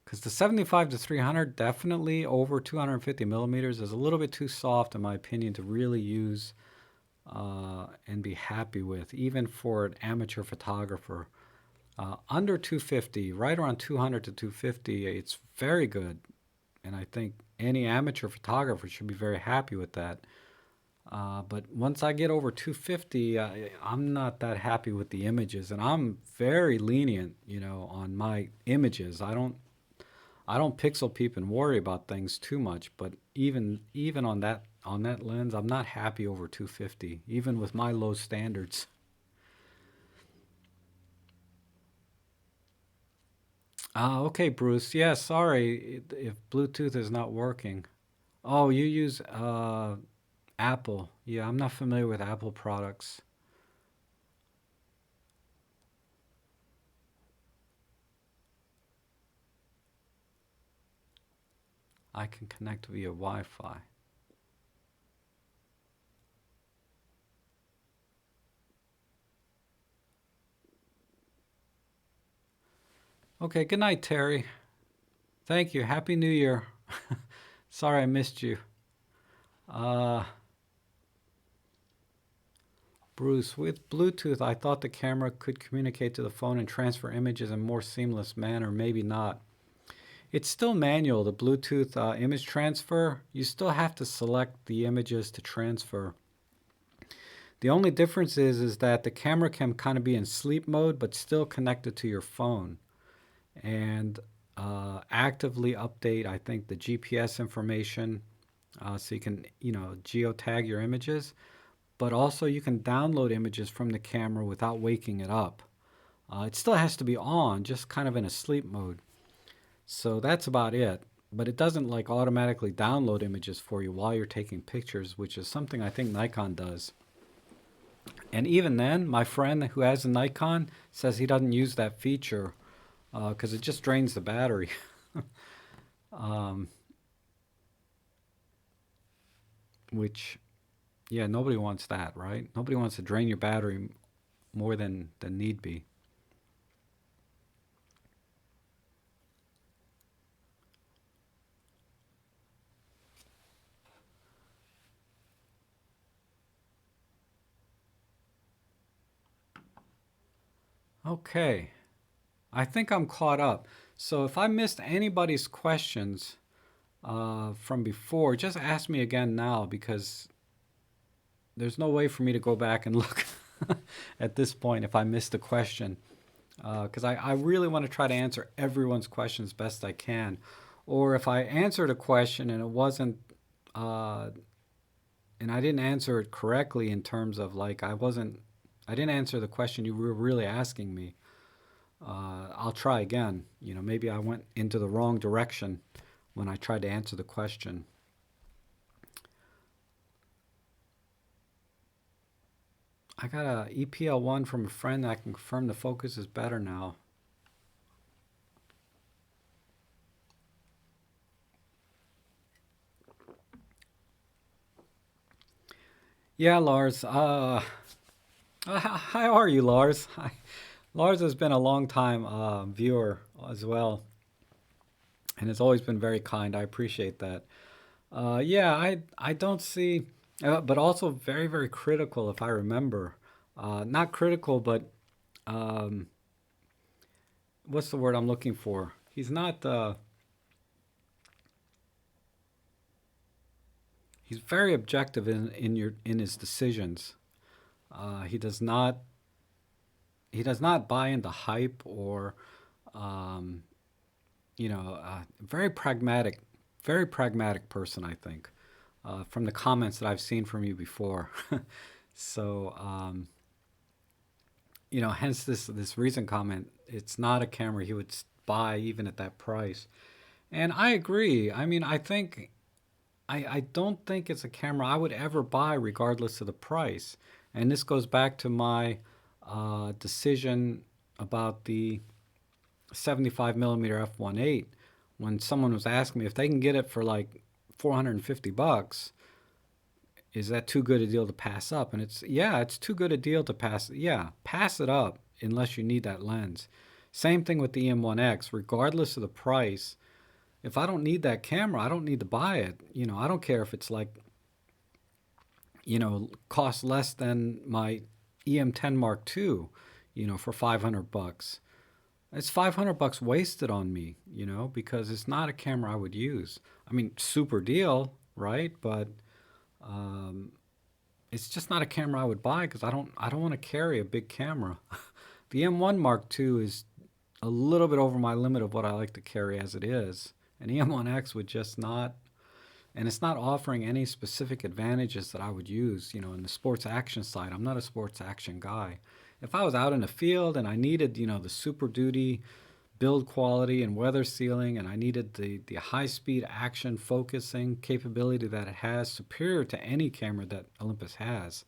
Because the 75 to 300, definitely over 250 millimeters, is a little bit too soft, in my opinion, to really use and be happy with, even for an amateur photographer. Under 250, right around 200 to 250, it's very good. And I think any amateur photographer should be very happy with that. But once I get over 250, I'm not that happy with the images, and I'm very lenient, on my images. I don't pixel peep and worry about things too much. But even on that lens, I'm not happy over 250, even with my low standards. Okay, Bruce. Yeah, sorry if Bluetooth is not working. Oh, you use Apple. Yeah, I'm not familiar with Apple products. I can connect via Wi-Fi. Okay, good night, Terry. Thank you. Happy New Year. Sorry I missed you. Uh, Bruce, with Bluetooth, I thought the camera could communicate to the phone and transfer images in a more seamless manner. Maybe not. It's still manual, the Bluetooth image transfer. You still have to select the images to transfer. The only difference is that the camera can kind of be in sleep mode, but still connected to your phone. And actively update, I think, the GPS information so you can, geotag your images. But also, you can download images from the camera without waking it up. It still has to be on, just kind of in a sleep mode. So that's about it. But it doesn't like automatically download images for you while you're taking pictures, which is something I think Nikon does. And even then, my friend who has a Nikon says he doesn't use that feature because it just drains the battery. um, which, yeah, nobody wants that, right? Nobody wants to drain your battery more than need be. Okay, I think I'm caught up. So if I missed anybody's questions from before, just ask me again now because there's no way for me to go back and look at this point if I missed a question. Because I really want to try to answer everyone's questions best I can. Or if I answered a question and it wasn't, uh, and I didn't answer it correctly in terms of like I didn't answer the question you were really asking me. I'll try again. Maybe I went into the wrong direction when I tried to answer the question. I got a EPL1 from a friend that I can confirm the focus is better now. Yeah, Lars. How are you, Lars? Lars has been a long time viewer as well, and has always been very kind. I appreciate that. Yeah, I don't see, but also very very critical if I remember. Not critical, but um, what's the word I'm looking for? He's not. He's very objective in his decisions. He does not buy into hype or um, very pragmatic person, I think, from the comments that I've seen from you before. So, hence this recent comment. It's not a camera he would buy even at that price. And I agree. I mean, I don't think it's a camera I would ever buy regardless of the price. And this goes back to my decision about the 75 millimeter f1.8. when someone was asking me if they can get it for like 450 bucks, is that too good a deal to pass up? And it's, yeah, it's too good a deal to pass. Yeah, pass it up unless you need that lens. Same thing with the EM1X, regardless of the price. If I don't need that camera, I don't need to buy it. I don't care if it's like, cost less than my EM10 Mark II, for 500 bucks. It's 500 bucks wasted on me, because it's not a camera I would use. I mean, super deal, right? But um, it's just not a camera I would buy because I don't want to carry a big camera. The M1 Mark II is a little bit over my limit of what I like to carry as it is. And the M1X would just not, and it's not offering any specific advantages that I would use, in the sports action side. I'm not a sports action guy. If I was out in the field and I needed, the super duty build quality and weather sealing, and I needed the high speed action focusing capability that it has, superior to any camera that Olympus has,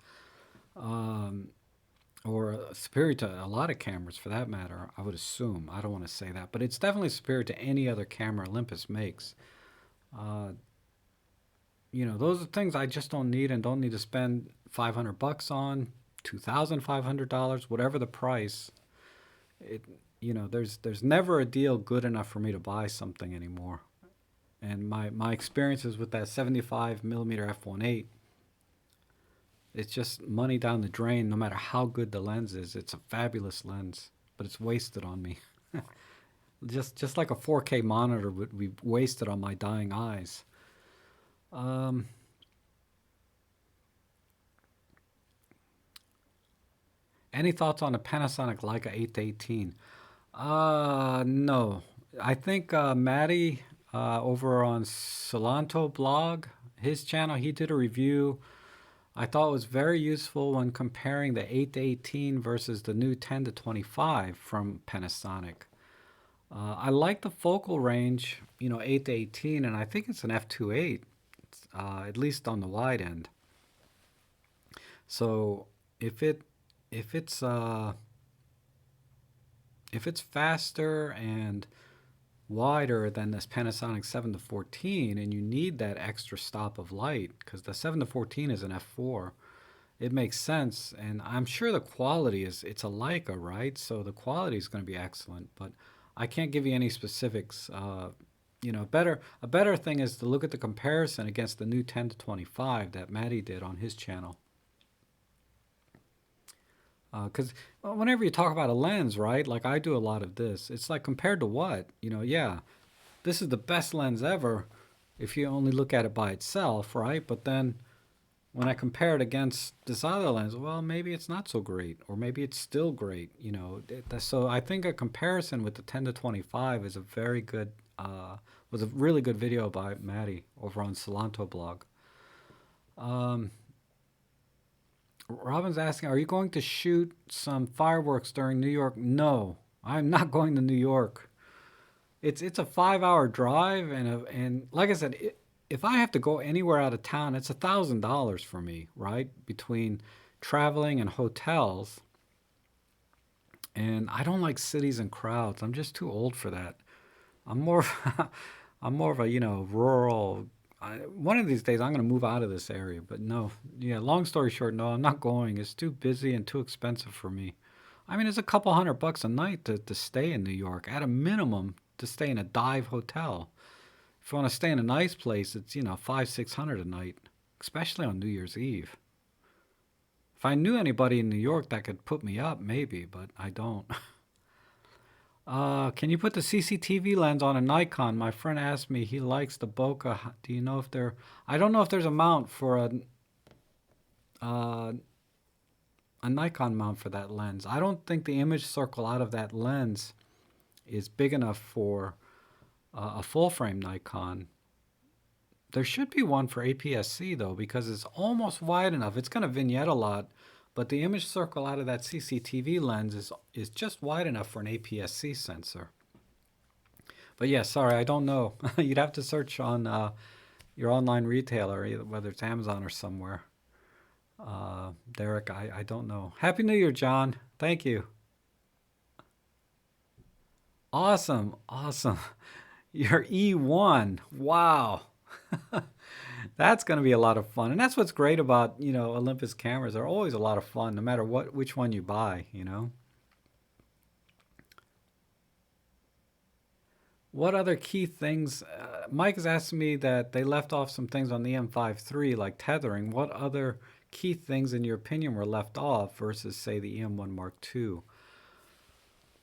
um, or superior to a lot of cameras for that matter, I would assume. I don't want to say that, but it's definitely superior to any other camera Olympus makes. Uh, those are things I just don't need and don't need to spend 500 bucks on, $2,500, whatever the price. It, there's never a deal good enough for me to buy something anymore. And my experiences with that 75 millimeter f1.8, it's just money down the drain. No matter how good the lens is, it's a fabulous lens, but it's wasted on me. Just like a 4K monitor would be wasted on my dying eyes. Um, any thoughts on the Panasonic Leica 8 to 18? No. I think Maddie over on Solanto blog, his channel, he did a review. I thought it was very useful when comparing the 8 to 18 versus the new 10 to 25 from Panasonic. I like the focal range, 8 to 18, and I think it's an f2.8, at least on the wide end. So if it if it's if it's faster and wider than this Panasonic 7 to 14, and you need that extra stop of light because the 7 to 14 is an f4, it makes sense. And I'm sure the quality is, it's a Leica, right? So the quality is going to be excellent, but I can't give you any specifics. A better thing is to look at the comparison against the new 10 to 25 that Maddie did on his channel. Because whenever you talk about a lens, right, like I do a lot of this, it's like compared to what? Yeah, this is the best lens ever if you only look at it by itself, right? But then when I compare it against this other lens, well, maybe it's not so great, or maybe it's still great, So I think a comparison with the 10 to 25 is a very good, was a really good video by Maddie over on Solanto blog. Robin's asking, are you going to shoot some fireworks during New York? No, I'm not going to New York. It's a 5 hour drive, and like I said, if I have to go anywhere out of town, it's $1,000 for me, right? Between traveling and hotels, and I don't like cities and crowds. I'm just too old for that. I'm more, I'm more of a rural. One of these days, I'm going to move out of this area. But no, yeah. Long story short, no, I'm not going. It's too busy and too expensive for me. I mean, it's a couple $100 a night to stay in New York at a minimum to stay in a dive hotel. If you want to stay in a nice place, it's 500-600 a night, especially on New Year's Eve. If I knew anybody in New York that could put me up, maybe, but I don't. Can you put the CCTV lens on a Nikon? My friend asked me. He likes the bokeh. Do you know if there? I don't know if there's a mount for uh, a Nikon mount for that lens. I don't think the image circle out of that lens is big enough for a full frame Nikon. There should be one for APS-C though, because it's almost wide enough. It's going to vignette a lot, but the image circle out of that CCTV lens is just wide enough for an APS-C sensor. But yeah, sorry, I don't know. You'd have to search on your online retailer, whether it's Amazon or somewhere. Derek, I don't know. Happy New Year, John. Thank you. Awesome, awesome. Your E1. Wow. That's going to be a lot of fun. And that's what's great about, Olympus cameras. They're always a lot of fun no matter which one you buy. What other key things? Mike has asked me that they left off some things on the M5 III, like tethering. What other key things, in your opinion, were left off versus, say, the EM1 Mark II?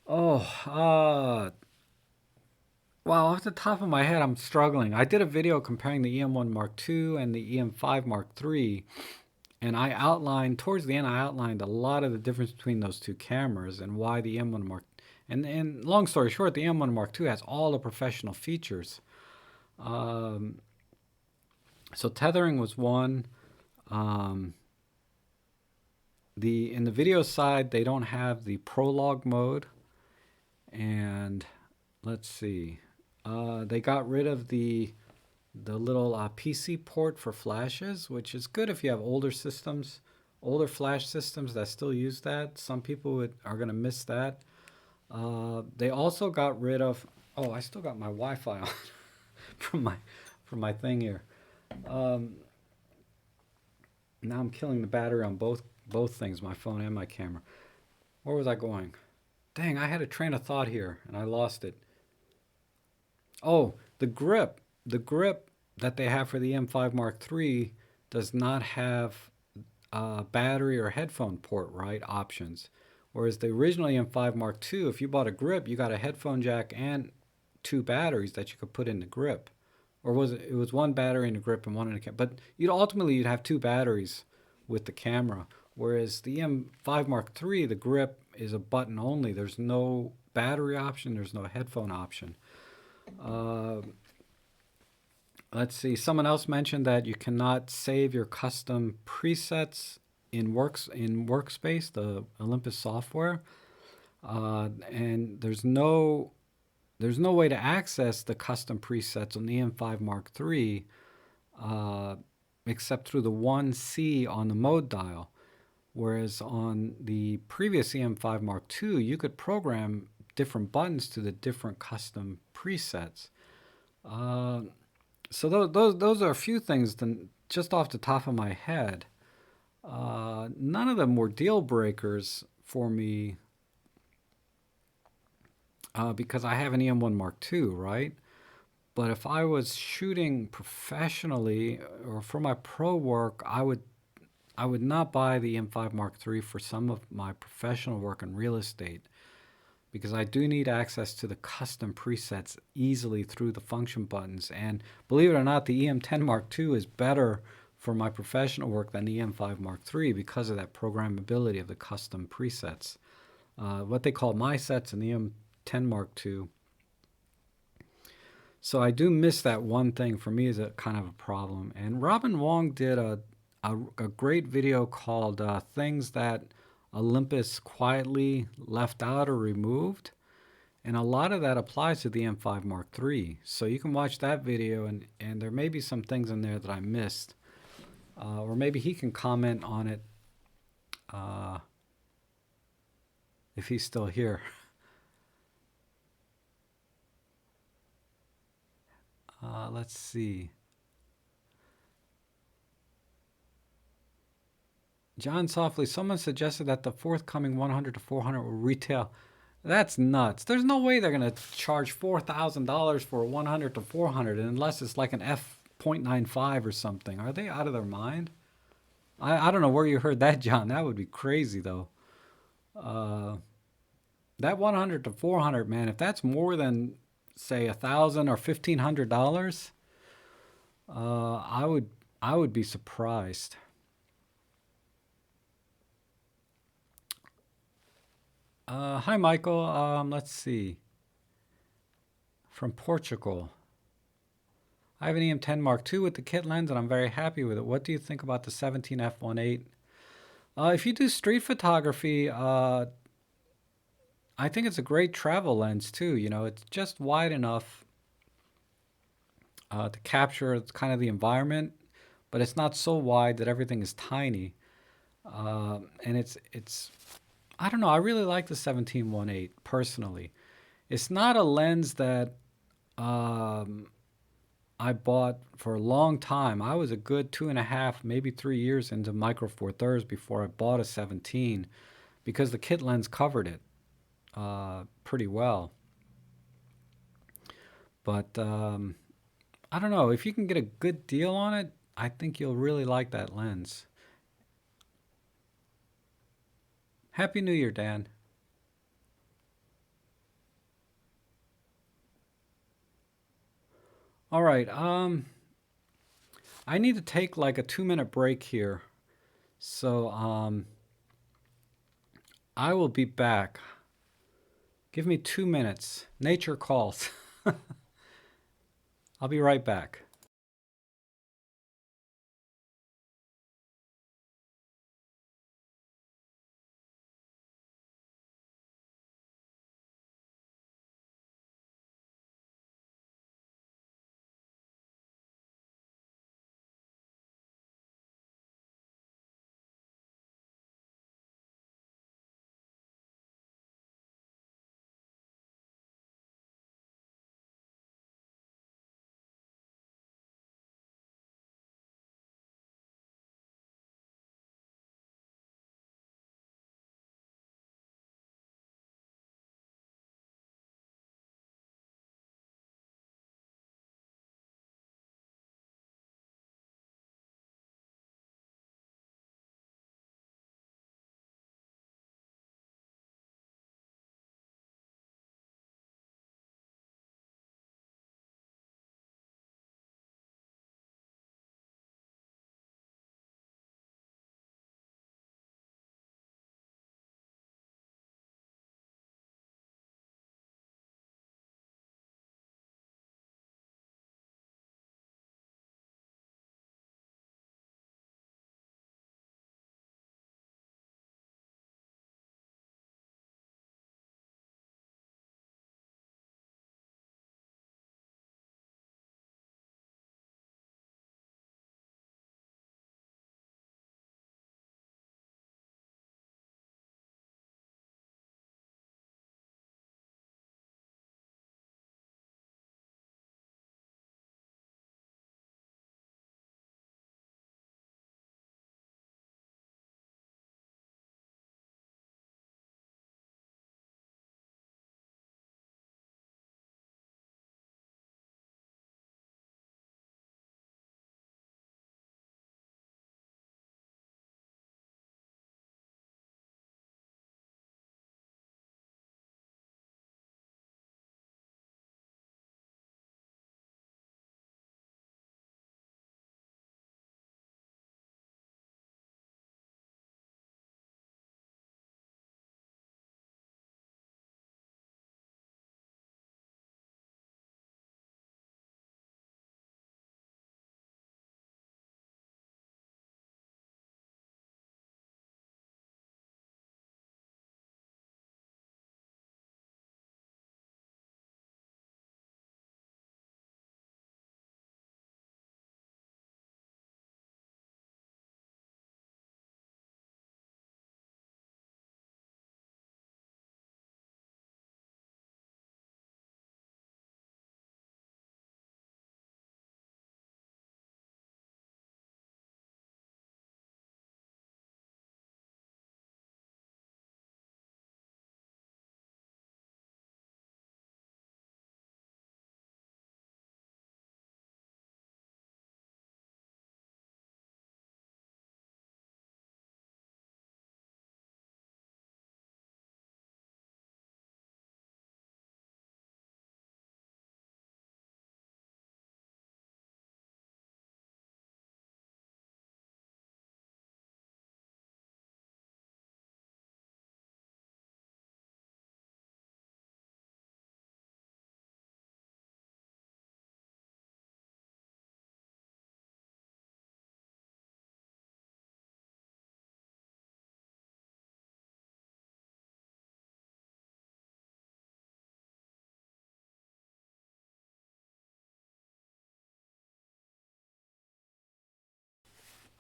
Oh, well, off the top of my head, I'm struggling. I did a video comparing the EM1 Mark II and the EM5 Mark III, and towards the end, I outlined a lot of the difference between those two cameras and why the M1 Mark. And long story short, the M1 Mark II has all the professional features. Um, so tethering was one. Um, in the video side, they don't have the prologue mode, and let's see, they got rid of the little PC port for flashes, which is good if you have older flash systems that still use that. Some people are going to miss that. They also got rid of. Oh, I still got my Wi-Fi on from my thing here. Um, Now I'm killing the battery on both things, my phone and my camera. Where was I going? Dang, I had a train of thought here and I lost it. Oh, the grip. The grip that they have for the M5 Mark III does not have battery or headphone port, right, options. Whereas the original M5 Mark II, if you bought a grip, you got a headphone jack and two batteries that you could put in the grip. Or was it? It was one battery in the grip and one in the camera. But you'd have two batteries with the camera. Whereas the M5 Mark III, the grip is a button only. There's no battery option. There's no headphone option. Uh, let's see. Someone else mentioned that you cannot save your custom presets in Workspace, the Olympus software, and there's no way to access the custom presets on the M5 Mark III except through the 1C on the mode dial. Whereas on the previous EM5 Mark II, you could program different buttons to the different custom presets. Uh, so those are a few things just off the top of my head. None of them were deal breakers for me because I have an EM1 Mark II, right? But if I was shooting professionally or for my pro work, I would not buy the M5 Mark III for some of my professional work in real estate because I do need access to the custom presets easily through the function buttons. And believe it or not, the EM10 Mark II is better for my professional work than the EM5 Mark III because of that programmability of the custom presets. What they call my sets in the EM10 Mark II. So I do miss that one thing. For me, is a kind of a problem. And Robin Wong did a great video called Things That Olympus Quietly Left Out or Removed. And a lot of that applies to the M5 Mark III. So you can watch that video, and there may be some things in there that I missed. Or maybe he can comment on it if he's still here. Let's see. John Softly, someone suggested that the forthcoming 100 to 400 will retail. That's nuts. There's no way they're going to charge $4,000 for a 100 to 400 unless it's like an ep.19 or something. Are they out of their mind? I don't know where you heard that, John. That would be crazy, though. Uh, that 100 to 400, man, if that's more than, say, $1,000 or $1,500, I would be surprised. Hi, Michael. Let's see. From Portugal. I have an EM10 Mark II with the kit lens, and I'm very happy with it. What do you think about the 17 f1.8? If you do street photography, I think it's a great travel lens too. It's just wide enough to capture kind of the environment, but it's not so wide that everything is tiny. And it's I don't know. I really like the 17 1.8 personally. It's not a lens that um, I bought for a long time. I was a good 2.5, maybe 3 years into Micro Four Thirds before I bought a 17 because the kit lens covered it pretty well. But I don't know. If you can get a good deal on it, I think you'll really like that lens. Happy New Year, Dan. All right. I need to take like a 2 minute break here. So I will be back. Give me 2 minutes. Nature calls. I'll be right back.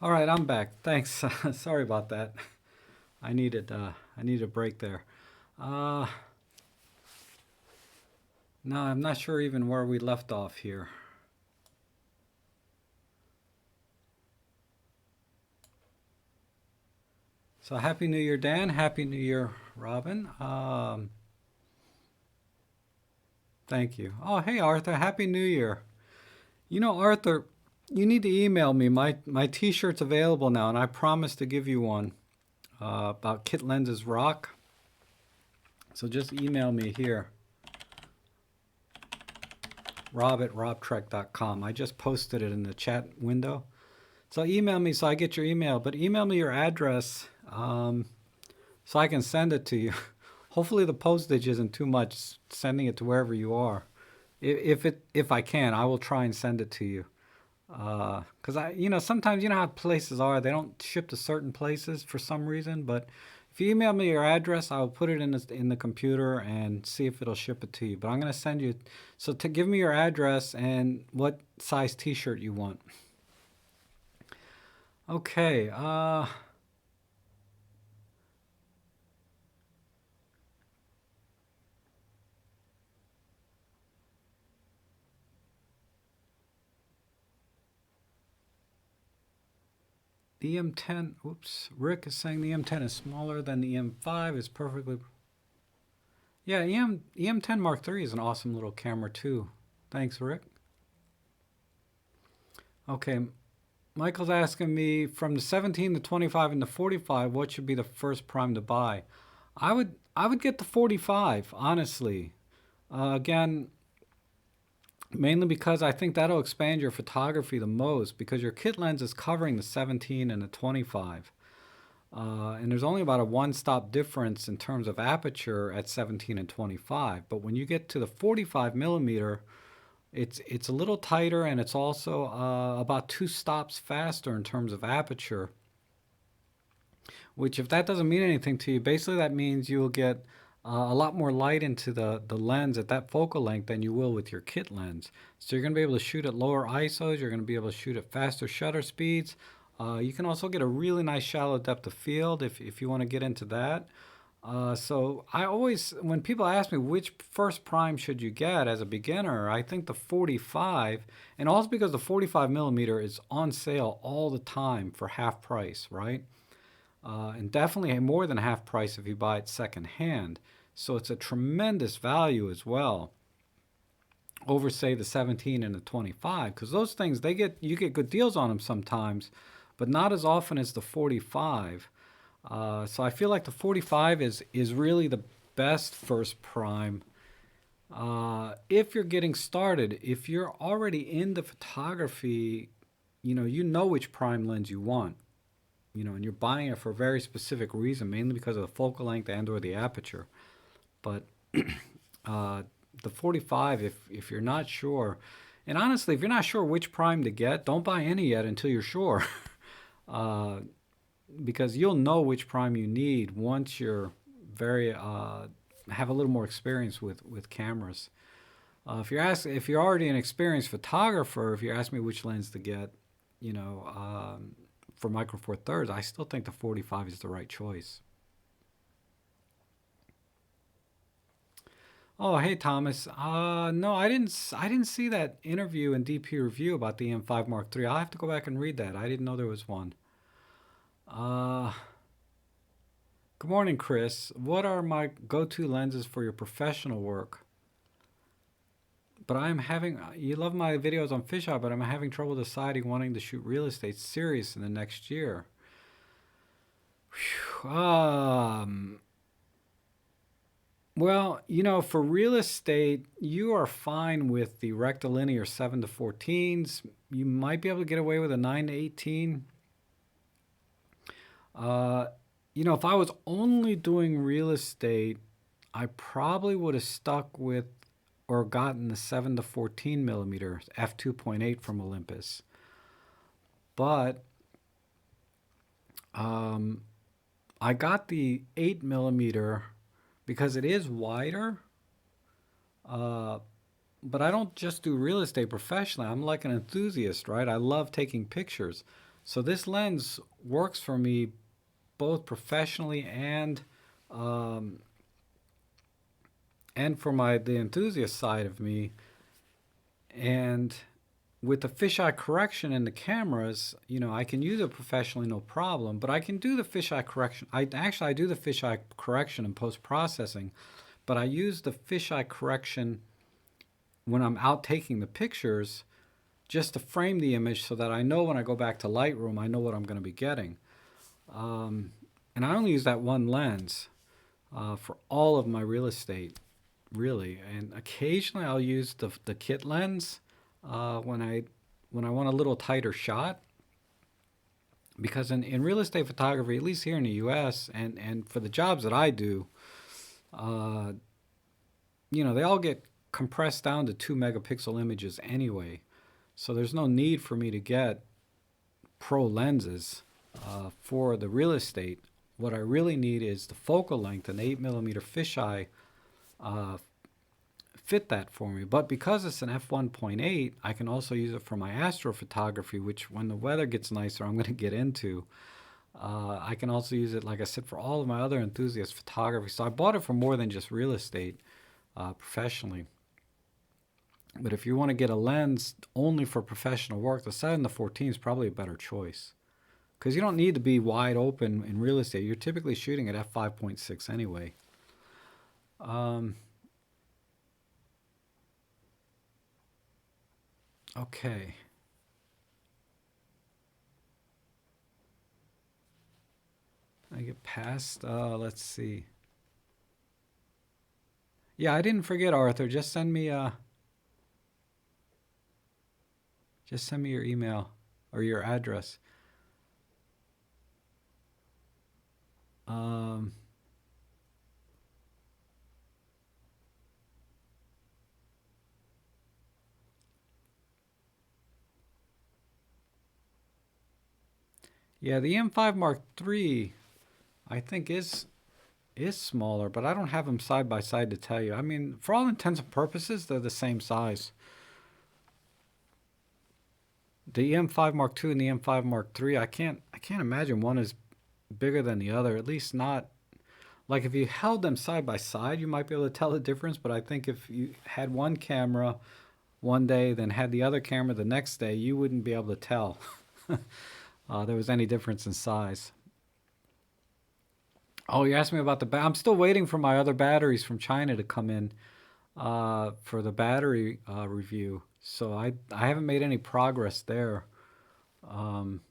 All right, I'm back. Thanks. Sorry about that. I needed a break there. Uh, No, I'm not sure even where we left off here. So Happy New Year, Dan. Happy New Year, Robin. Thank you. Oh, hey, Arthur. Happy New Year. You know, Arthur, you need to email me. My T-shirt's available now, and I promise to give you one about Kit Lenses Rock. So just email me here, rob@robtrek.com. I just posted it in the chat window. So email me so I get your email, but email me your address so I can send it to you. Hopefully the postage isn't too much, sending it to wherever you are. If I can, I will try and send it to you. Because sometimes you know how places are, they don't ship to certain places for some reason. But if you email me your address, I'll put it in the computer and see if it'll ship it to you. But I'm gonna send you. So to give me your address and what size T-shirt you want. Okay. The M10. Oops. Rick is saying the M10 is smaller than the M5. Is perfectly. Yeah, EM10 Mark III is an awesome little camera too. Thanks, Rick. Okay, Michael's asking me from the 17 to 25 and the 45, what should be the first prime to buy? I would get the 45, honestly. Again, mainly because I think that'll expand your photography the most because your kit lens is covering the 17 and the 25. And there's only about a one-stop difference in terms of aperture at 17 and 25. But when you get to the 45 millimeter, it's a little tighter and it's also about 2 stops faster in terms of aperture. Which, if that doesn't mean anything to you, basically that means you'll get a lot more light into the lens at that focal length than you will with your kit lens. So you're going to be able to shoot at lower ISOs. You're going to be able to shoot at faster shutter speeds. You can also get a really nice shallow depth of field if you want to get into that. So I always, when people ask me which first prime should you get as a beginner, I think the 45, and also because the 45 millimeter is on sale all the time for half price, right? And definitely more than half price if you buy it second hand. So it's a tremendous value as well over say the 17 and the 25 because those things you get good deals on them sometimes, but not as often as the 45. So I feel like the 45 is really the best first prime. If you're getting started, if you're already into photography, you know which prime lens you want, and you're buying it for a very specific reason, mainly because of the focal length and/or the aperture. But uh, the 45, if you're not sure, and honestly, if you're not sure which prime to get, don't buy any yet until you're sure. uh, because you'll know which prime you need once you're very have a little more experience with cameras. If you're already an experienced photographer, if you ask me which lens to get, you know, for Micro Four Thirds, I still think the 45 is the right choice. Oh, hey Thomas. No, I didn't see that interview in DP Review about the M5 Mark III. I'll have to go back and read that. I didn't know there was one. Uh, Good morning, Chris. What are my go-to lenses for your professional work? But I'm having, you love my videos on fisheye, but I'm having trouble deciding wanting to shoot real estate serious in the next year. Whew. Well, for real estate, you are fine with the rectilinear 7 to 14s. You might be able to get away with a 9 to 18. Uh, if I was only doing real estate, I probably would have stuck with or gotten the 7 to 14 millimeter f2.8 from Olympus. But I got the 8 millimeter because it is wider. But I don't just do real estate professionally. I'm like an enthusiast, right? I love taking pictures. So this lens works for me both professionally and and for the enthusiast side of me. And with the fisheye correction in the cameras, I can use it professionally, no problem. But I can do the fisheye correction. I do the fisheye correction in post processing, but I use the fisheye correction when I'm out taking the pictures, just to frame the image so that I know when I go back to Lightroom, I know what I'm going to be getting. And I only use that one lens for all of my real estate, really. And occasionally I'll use the kit lens when I want a little tighter shot. Because in real estate photography, at least here in the U.S., and for the jobs that I do, uh, they all get compressed down to 2 megapixel images anyway. So there's no need for me to get pro lenses for the real estate. What I really need is the focal length, an 8mm fisheye fit that for me. But because it's an f1.8, I can also use it for my astrophotography, which when the weather gets nicer, I'm going to get into. I can also use it, like I said, for all of my other enthusiast photography. So I bought it for more than just real estate professionally. But if you want to get a lens only for professional work, the 7 to 14 is probably a better choice. Because you don't need to be wide open in real estate. You're typically shooting at f5.6 anyway. Okay. I get past, let's see. Yeah, I didn't forget, Arthur. Just send me your email or your address. Um, yeah, the M5 Mark III, I think is smaller, but I don't have them side by side to tell you. I mean, for all intents and purposes, they're the same size. The M5 Mark II and the M5 Mark III, I can't imagine one is bigger than the other. At least not like if you held them side by side, you might be able to tell the difference. But I think if you had one camera one day, then had the other camera the next day, you wouldn't be able to tell there was any difference in size. Oh, you asked me about I'm still waiting for my other batteries from China to come in for the battery review. So I haven't made any progress there. Um,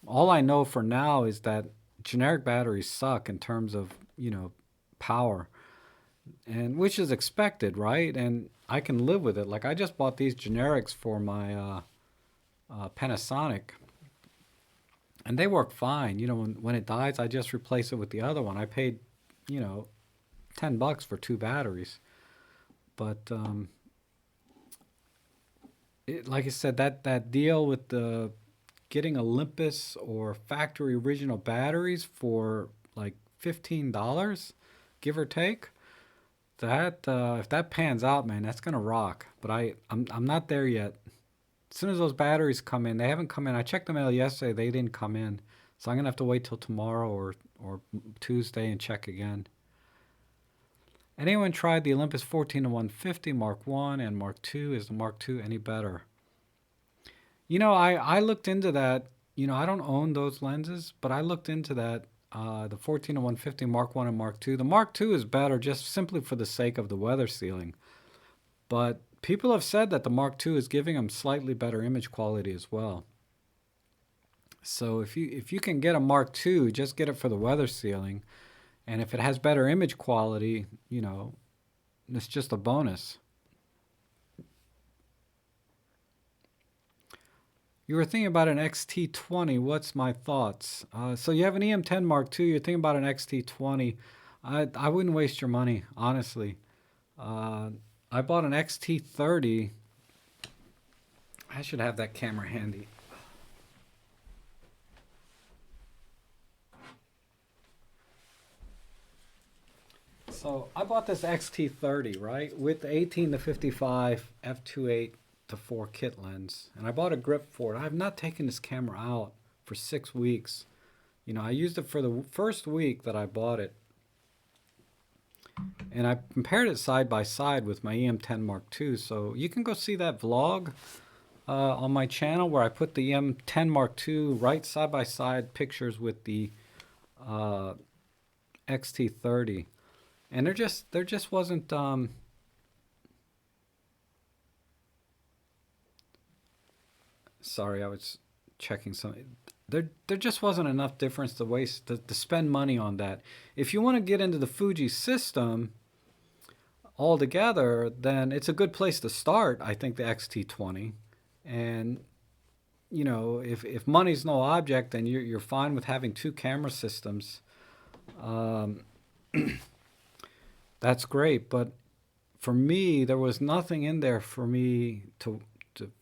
all I know for now is that generic batteries suck in terms of power, and which is expected, right? And I can live with it. Like I just bought these generics for my Panasonic, and they work fine. When it dies, I just replace it with the other one. I paid, you know, $10 for two batteries, but like I said, that deal with the getting Olympus or factory original batteries for like $15, give or take. That if that pans out, man, that's gonna rock. But I'm not there yet. As soon as those batteries come in, they haven't come in. I checked the mail yesterday; they didn't come in, so I'm gonna have to wait till tomorrow or Tuesday and check again. Anyone tried the Olympus 14 to 150 Mark One and Mark Two? Is the Mark Two any better? I looked into that. I don't own those lenses, but I looked into that. The 14 to 150 Mark One and Mark Two. The Mark Two is better just simply for the sake of the weather sealing. But people have said that the Mark Two is giving them slightly better image quality as well. So if you can get a Mark Two, just get it for the weather sealing, and if it has better image quality, it's just a bonus. You were thinking about an XT20. What's my thoughts? So you have an EM10 Mark II. You're thinking about an XT20. I wouldn't waste your money, honestly. Uh, I bought an XT30. I should have that camera handy. So I bought this XT30, right, with the 18 to 55 f2.8 to 4 kit lens, and I bought a grip for it. I have not taken this camera out for 6 weeks. I used it for the first week that I bought it, and I compared it side by side with my EM10 Mark II. So you can go see that vlog on my channel where I put the EM10 Mark II right side by side pictures with the uh, XT30, and there just wasn't. Sorry, I was checking something. There just wasn't enough difference to waste to spend money on that. If you want to get into the Fuji system altogether, then it's a good place to start. I think the XT20, and if money's no object, then you're fine with having two camera systems. Um, that's great, but for me, there was nothing in there for me to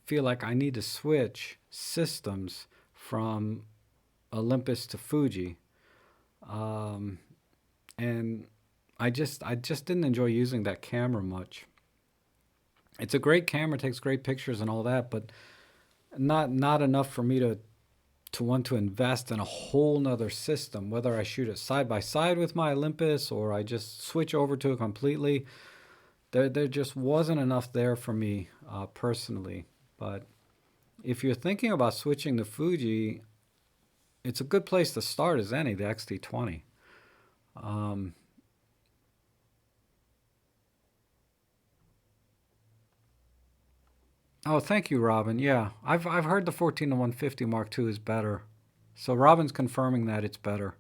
feel like I need to switch systems from Olympus to Fuji, um, and I just didn't enjoy using that camera much. It's a great camera, takes great pictures and all that, but not enough for me to want to invest in a whole nother system. Whether I shoot it side by side with my Olympus or I just switch over to it completely, there just wasn't enough there for me personally. But if you're thinking about switching to Fuji, it's a good place to start as any, the XT20. Um, oh, thank you, Robin. Yeah, I've heard the 14 to 150 Mark II is better. So Robin's confirming that it's better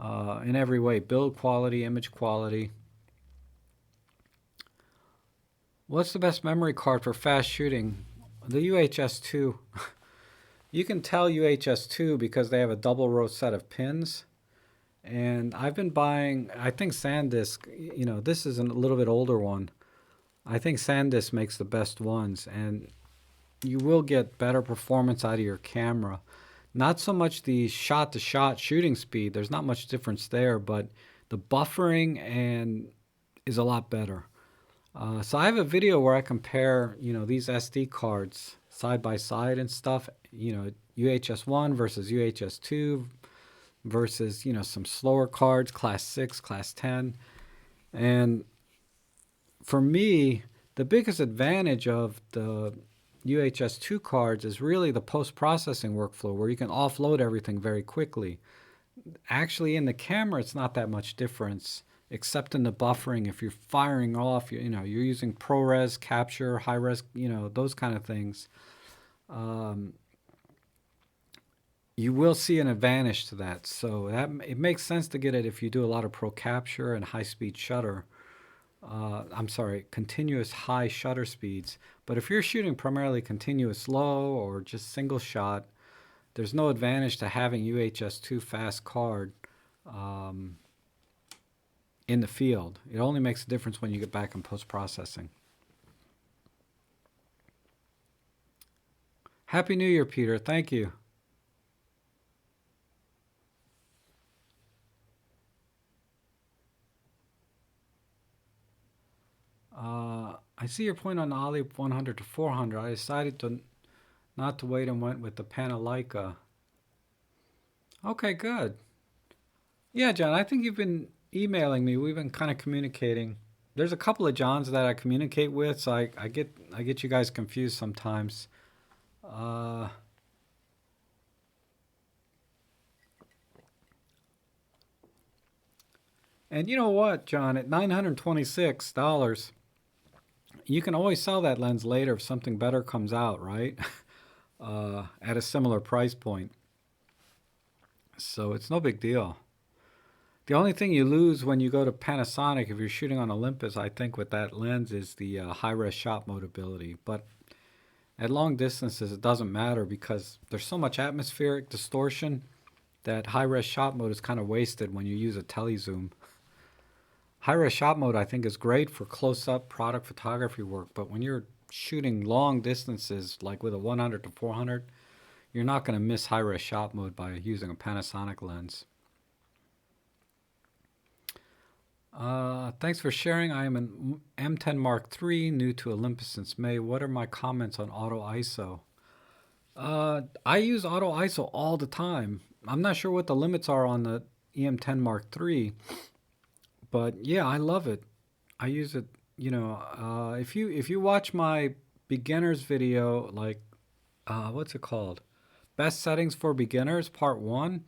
in every way, build quality, image quality. What's the best memory card for fast shooting? The UHS-2. You can tell UHS-2 because they have a double row set of pins. And I've been buying, I think SanDisk, this is a little bit older one. I think SanDisk makes the best ones, and you will get better performance out of your camera. Not so much the shot to shot shooting speed, there's not much difference there, but the buffering and is a lot better. So I have a video where I compare, these SD cards side by side and stuff, UHS-1 versus UHS-2 versus, some slower cards, class 6, class 10. And for me, the biggest advantage of the UHS-2 cards is really the post-processing workflow where you can offload everything very quickly. Actually, in the camera, it's not that much difference, except in the buffering. If you're firing off, you're using ProRes, capture, high res, those kind of things. Um, you will see an advantage to that. So it makes sense to get it if you do a lot of pro capture and high speed shutter. I'm sorry, continuous high shutter speeds. But if you're shooting primarily continuous low or just single shot, there's no advantage to having UHS-2 fast card um, in the field. It only makes a difference when you get back in post-processing. Happy New Year, Peter. Thank you. I see your point on the Ollie 100 to 400. I decided to not to wait and went with the Panalica. Okay, good. Yeah, John, I think you've been emailing me. We've been kind of communicating. There's a couple of Johns that I communicate with, so I get you guys confused sometimes. Uh, and you know what, John? At $926, you can always sell that lens later if something better comes out, right? At a similar price point. So it's no big deal. The only thing you lose when you go to Panasonic, if you're shooting on Olympus, I think with that lens is the high-res shot mode ability. But at long distances, it doesn't matter because there's so much atmospheric distortion that high-res shot mode is kind of wasted when you use a telezoom. High-res shot mode, I think, is great for close-up product photography work, but when you're shooting long distances, like with a 100 to 400, you're not going to miss high-res shot mode by using a Panasonic lens. Thanks for sharing. I am an M10 Mark III, new to Olympus since May. What are my comments on auto ISO? I use auto ISO all the time. I'm not sure what the limits are on the EM10 Mark III, But yeah, I love it. I use it. If you watch my beginners video, like what's it called? Best settings for beginners, part one.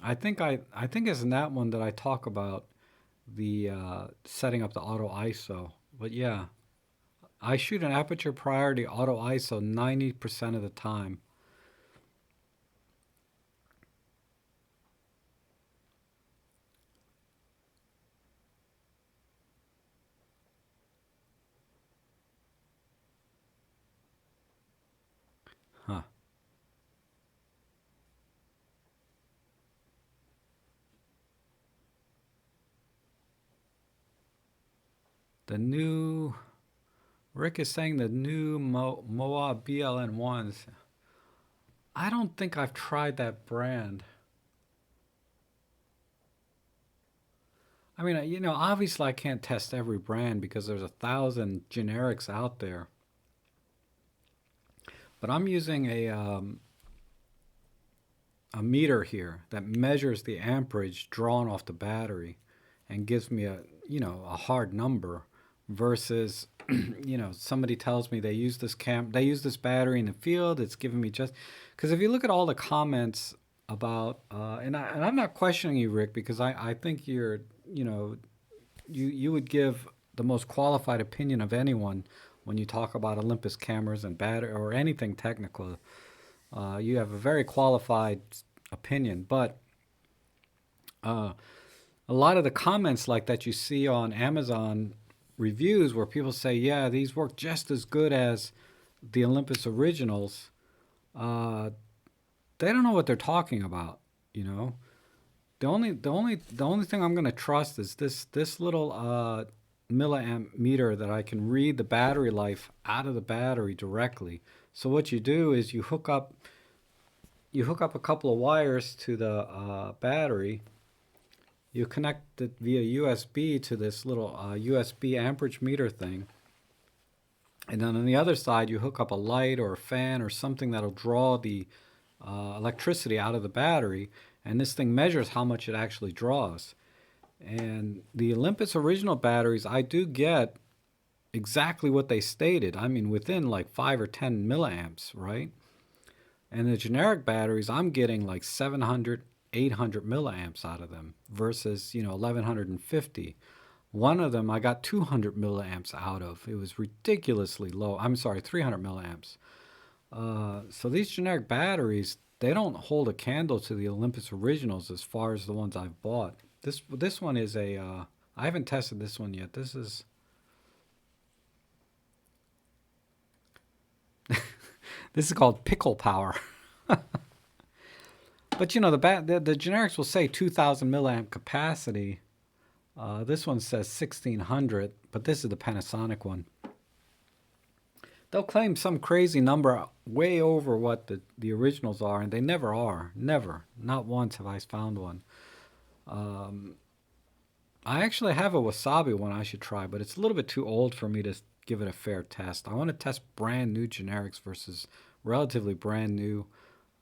I think it's in that one that I talk about the setting up the auto ISO. But yeah, I shoot an aperture priority auto ISO 90% of the time. Huh. The new Rick is saying the new Moa BLN ones. I don't think I've tried that brand. I mean, obviously I can't test every brand because there's 1,000 generics out there. But I'm using a meter here that measures the amperage drawn off the battery and gives me a hard number versus somebody tells me they use this battery in the field. It's giving me just because if you look at all the comments about and I'm not questioning you, Rick, because I think you're you would give the most qualified opinion of anyone when you talk about Olympus cameras and battery or anything technical. You have a very qualified opinion, but uh, a lot of the comments like that you see on Amazon reviews where people say, "Yeah, these work just as good as the Olympus originals," uh, they don't know what they're talking about. You know, the only thing I'm going to trust is this little milliamp meter that I can read the battery life out of the battery directly. So what you do is you hook up a couple of wires to the battery. You connect it via USB to this little USB amperage meter thing. And then on the other side, you hook up a light or a fan or something that'll draw the electricity out of the battery. And this thing measures how much it actually draws. And the Olympus original batteries, I do get exactly what they stated. I mean, within like 5 or 10 milliamps, right? And the generic batteries, I'm getting like 700, 800 milliamps out of them versus, 1150. One of them I got 200 milliamps out of. It was ridiculously low. I'm sorry, 300 milliamps. So these generic batteries, they don't hold a candle to the Olympus originals as far as the ones I've bought. This one is I haven't tested this one yet. This is called pickle power. But the generics will say 2,000 milliamp capacity. This one says 1,600, but this is the Panasonic one. They'll claim some crazy number way over what the originals are, and they never are. Never. Not once have I found one. Um, I actually have a Wasabi one I should try, but it's a little bit too old for me to give it a fair test. I want to test brand new generics versus relatively brand new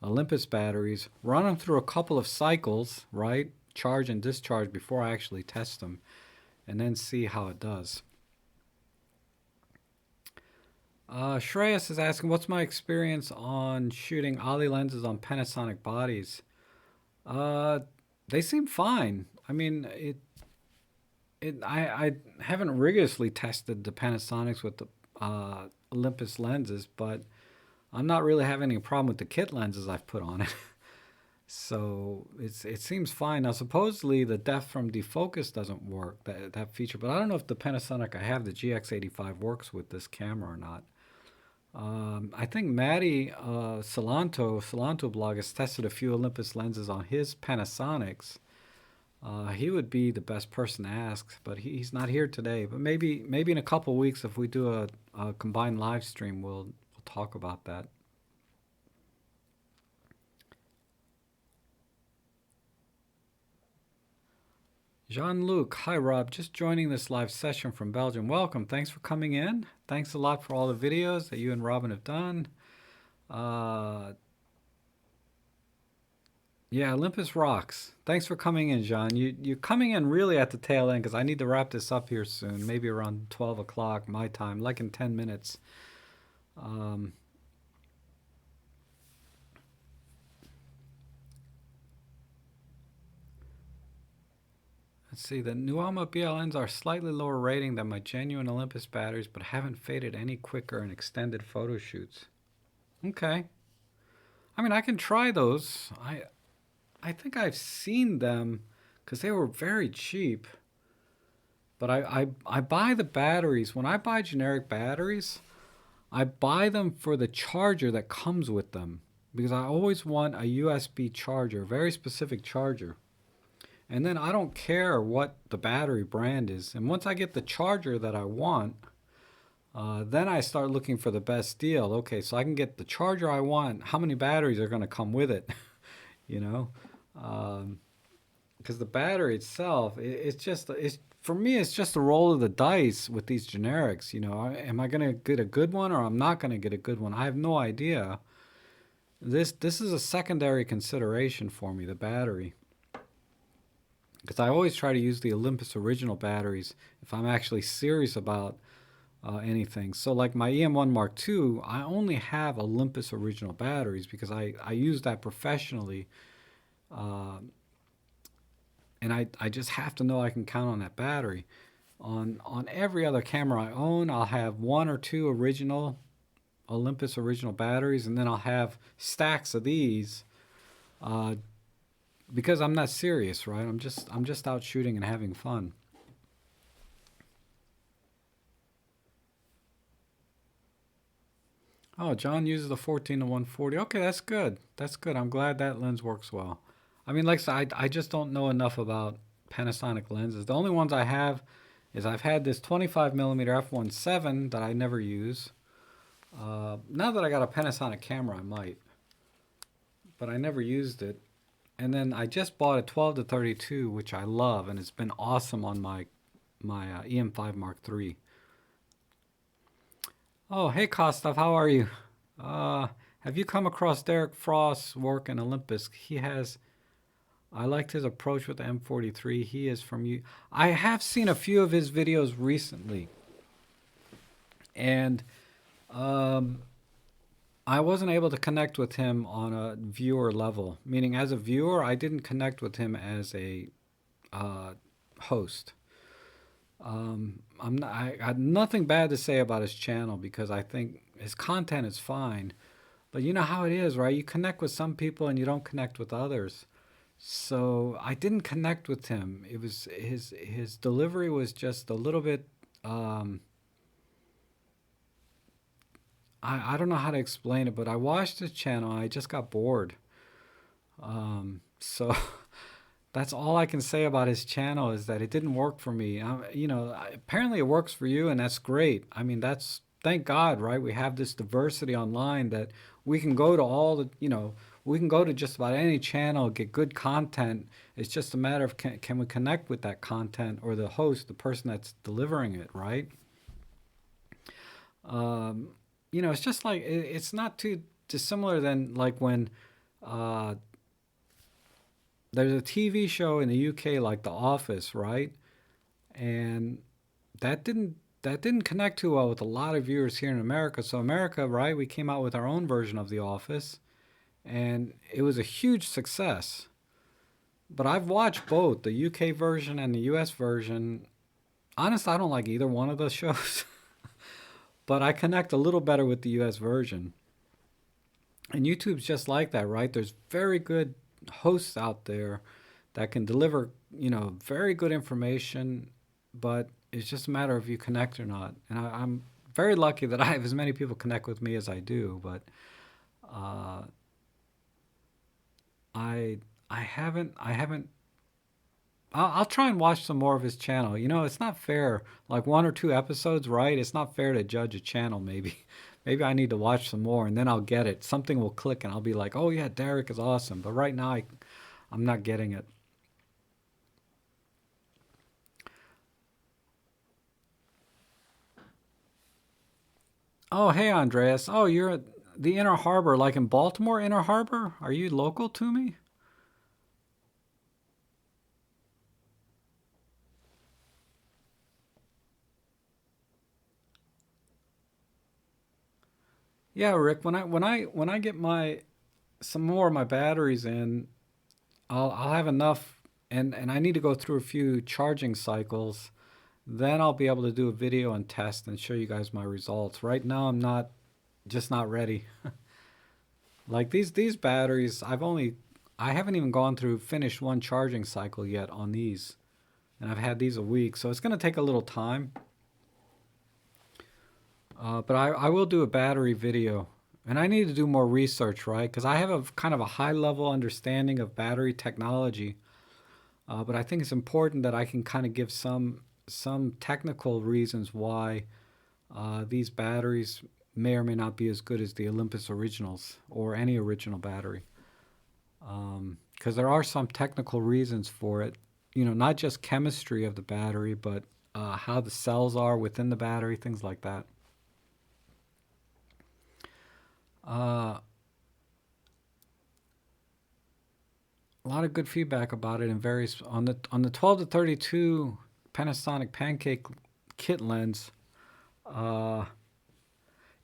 Olympus batteries, run them through a couple of cycles, right? Charge and discharge before I actually test them, and then see how it does. Shreyas is asking, what's my experience on shooting Ollie lenses on Panasonic bodies? Uh, they seem fine. I mean, I haven't rigorously tested the Panasonics with the Olympus lenses, but I'm not really having any problem with the kit lenses I've put on it. So it seems fine. Now, supposedly the depth from defocus doesn't work, that feature, but I don't know if the Panasonic I have, the GX85, works with this camera or not. I think Matty Salanto blog has tested a few Olympus lenses on his Panasonics. He would be the best person to ask, but he's not here today. But maybe in a couple of weeks, if we do a combined live stream, we'll talk about that. Jean-Luc, hi Rob, just joining this live session from Belgium. Welcome, thanks for coming in. Thanks a lot for all the videos that you and Robin have done. Uh, Yeah, Olympus rocks. Thanks for coming in, John. You're coming in really at the tail end because I need to wrap this up here soon, maybe around 12 o'clock my time, like in 10 minutes. Um, let's see. The Nuama BLNs are slightly lower rating than my genuine Olympus batteries, but haven't faded any quicker in extended photo shoots. Okay. I mean, I can try those. I think I've seen them because they were very cheap. But I buy the batteries. When I buy generic batteries, I buy them for the charger that comes with them because I always want a USB charger, a very specific charger. And then I don't care what the battery brand is. And once I get the charger that I want, then I start looking for the best deal. Okay, so I can get the charger I want. How many batteries are going to come with it? you know, because the battery itself, it's just it's for me, it's just a roll of the dice with these generics. Am I going to get a good one or I'm not going to get a good one? I have no idea. This is a secondary consideration for me, the battery, because I always try to use the Olympus original batteries if I'm actually serious about anything. So like my EM1 Mark II, I only have Olympus original batteries because I use that professionally. Uh, and I just have to know I can count on that battery. On every other camera I own, I'll have one or two original Olympus original batteries, and then I'll have stacks of these uh, because I'm not serious, right? I'm just out shooting and having fun. Oh, John uses the 14 to 140. Okay, that's good. That's good. I'm glad that lens works well. I mean, like I said, I just don't know enough about Panasonic lenses. The only ones I have is I've had this 25 millimeter f1.7 that I never use. Now that I got a Panasonic camera, I might, but I never used it. And then I just bought a 12 to 32, which I love, and it's been awesome on my EM5 Mark III. Oh, hey Kostov, how are you? Have you come across Derek Frost's work in Olympus? I liked his approach with the M43. He is from you. I have seen a few of his videos recently, and um, I wasn't able to connect with him on a viewer level. Meaning, as a viewer, I didn't connect with him as a uh, host. I got nothing bad to say about his channel because I think his content is fine. But you know how it is, right? You connect with some people and you don't connect with others. So I didn't connect with him. It was his delivery was just a little bit. Um, I don't know how to explain it, but I watched his channel. And I just got bored. So that's all I can say about his channel is that it didn't work for me. Apparently it works for you, and that's great. I mean, that's thank God, right? We have this diversity online that we can go to we can go to just about any channel, get good content. It's just a matter of can we connect with that content or the host, the person that's delivering it, right? Um, it's just like it's not too dissimilar than like when uh, there's a TV show in the UK like The Office, right? And that didn't connect too well with a lot of viewers here in America. So America, right? We came out with our own version of The Office, and it was a huge success. But I've watched both the UK version and the US version. Honestly, I don't like either one of those shows, but I connect a little better with the US version. And YouTube's just like that, right? There's very good hosts out there that can deliver, very good information, but it's just a matter of you connect or not. And I'm very lucky that I have as many people connect with me as I do, but uh, I I haven't. I'll try and watch some more of his channel. It's not fair. Like one or two episodes, right? It's not fair to judge a channel. Maybe, maybe I need to watch some more, and then I'll get it. Something will click, and I'll be like, "Oh yeah, Derek is awesome." But right now, I'm not getting it. Oh hey, Andreas. Oh, you're at the Inner Harbor, like in Baltimore, Inner Harbor. Are you local to me? Yeah, Rick. When I get my some more of my batteries in, I'll have enough, and I need to go through a few charging cycles. Then I'll be able to do a video and test and show you guys my results. Right now, I'm not just not ready. Like these batteries, I haven't even gone through finished one charging cycle yet on these, and I've had these a week, so it's going to take a little time. But I will do a battery video, and I need to do more research, right? Because I have a kind of a high level understanding of battery technology, but I think it's important that I can kind of give some technical reasons why these batteries may or may not be as good as the Olympus originals or any original battery. Because there are some technical reasons for it. You know, not just chemistry of the battery, but how the cells are within the battery, things like that. Uh, a lot of good feedback about it in various on the 12 to 32 Panasonic Pancake kit lens. Uh,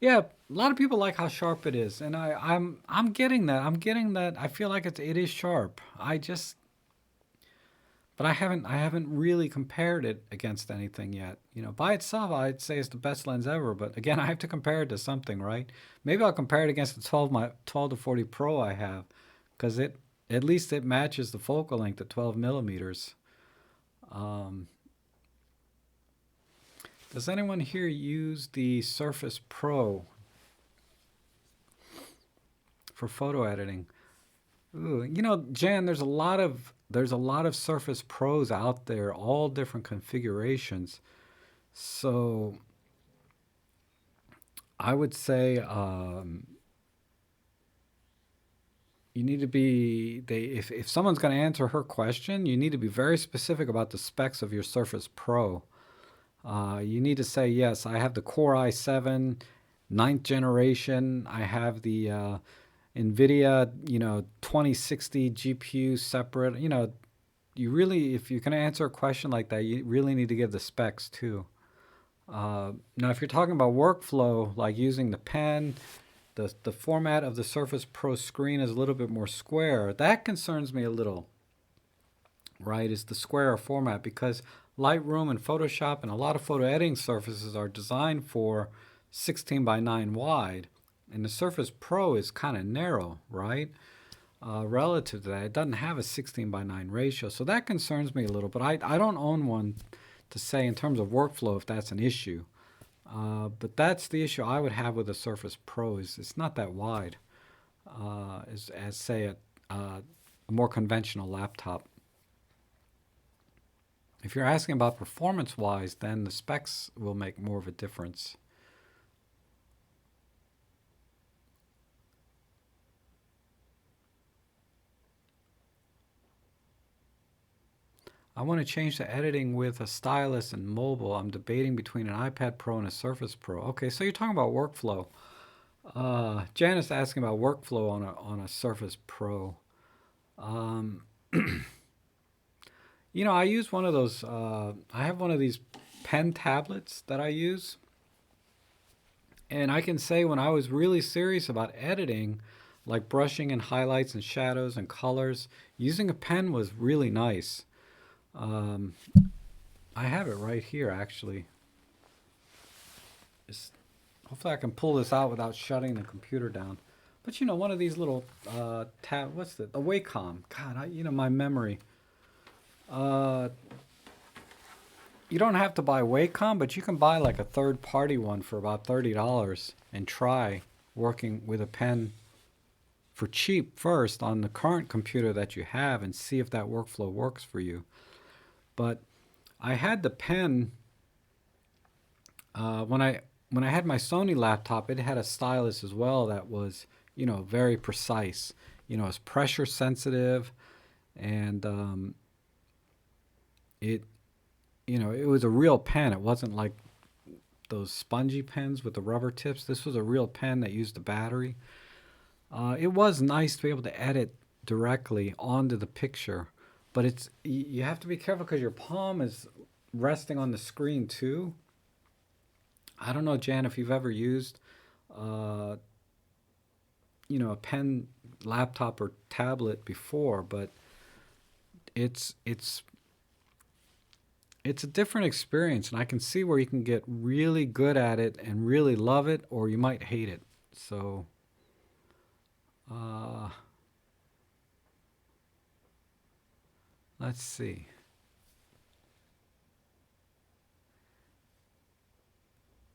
yeah, a lot of people like how sharp it is, and I'm getting that. I'm getting that. I feel like it is sharp. But I haven't really compared it against anything yet. You know, by itself, I'd say it's the best lens ever. But again, I have to compare it to something, right? Maybe I'll compare it against the 12 to 40 Pro I have, because it at least it matches the focal length at 12 millimeters. Um, does anyone here use the Surface Pro for photo editing? Ooh, you know, Jan, there's a lot of Surface Pros out there, all different configurations. So I would say you need to be if someone's going to answer her question, you need to be very specific about the specs of your Surface Pro. You need to say yes. I have the Core i7, ninth generation. I have the NVIDIA, 2060 GPU separate. You know, you really, if you're going to answer a question like that, you really need to give the specs too. Now, if you're talking about workflow, like using the pen, the format of the Surface Pro screen is a little bit more square. That concerns me a little, right? Is the square format because Lightroom and Photoshop and a lot of photo editing surfaces are designed for 16 by 9 wide, and the Surface Pro is kind of narrow, right? Relative to that, it doesn't have a 16 by 9 ratio, so that concerns me a little. But I don't own one to say in terms of workflow if that's an issue. But that's the issue I would have with the Surface Pro is it's not that wide as say a more conventional laptop. If you're asking about performance wise, then the specs will make more of a difference. I want to change to editing with a stylus and mobile. I'm debating between an iPad Pro and a Surface Pro. Okay, so you're talking about workflow. Janice asking about workflow on a Surface Pro. Um, I use one of those. I have one of these pen tablets that I use, and I can say when I was really serious about editing, like brushing and highlights and shadows and colors, using a pen was really nice. Um, I have it right here actually. Just, hopefully I can pull this out without shutting the computer down. But one of these little what's the Wacom? God, my memory. Uh, you don't have to buy Wacom, but you can buy like a third party one for about $30 and try working with a pen for cheap first on the current computer that you have and see if that workflow works for you. But I had the pen when I had my Sony laptop. It had a stylus as well that was very precise. It's pressure sensitive, and it it was a real pen. It wasn't like those spongy pens with the rubber tips. This was a real pen that used a battery. It was nice to be able to edit directly onto the picture, but you have to be careful because your palm is resting on the screen too. I don't know, Jan, if you've ever used uh, a pen laptop or tablet before, but it's it's it's a different experience, and I can see where you can get really good at it and really love it, or you might hate it. So, uh, let's see.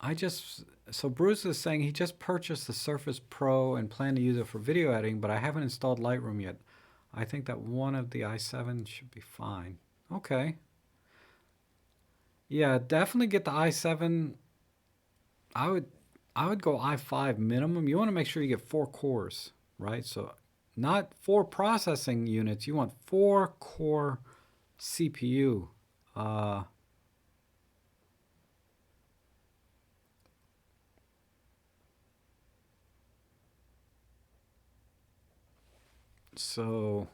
I just so Bruce is saying he just purchased the Surface Pro and plan to use it for video editing, but I haven't installed Lightroom yet. I think that one of the i7 should be fine. Okay. Yeah, definitely get the i7. I would I would go i5 minimum. You want to make sure you get 4 cores, right? So not 4 processing units. You want 4 core CPU. Uh, so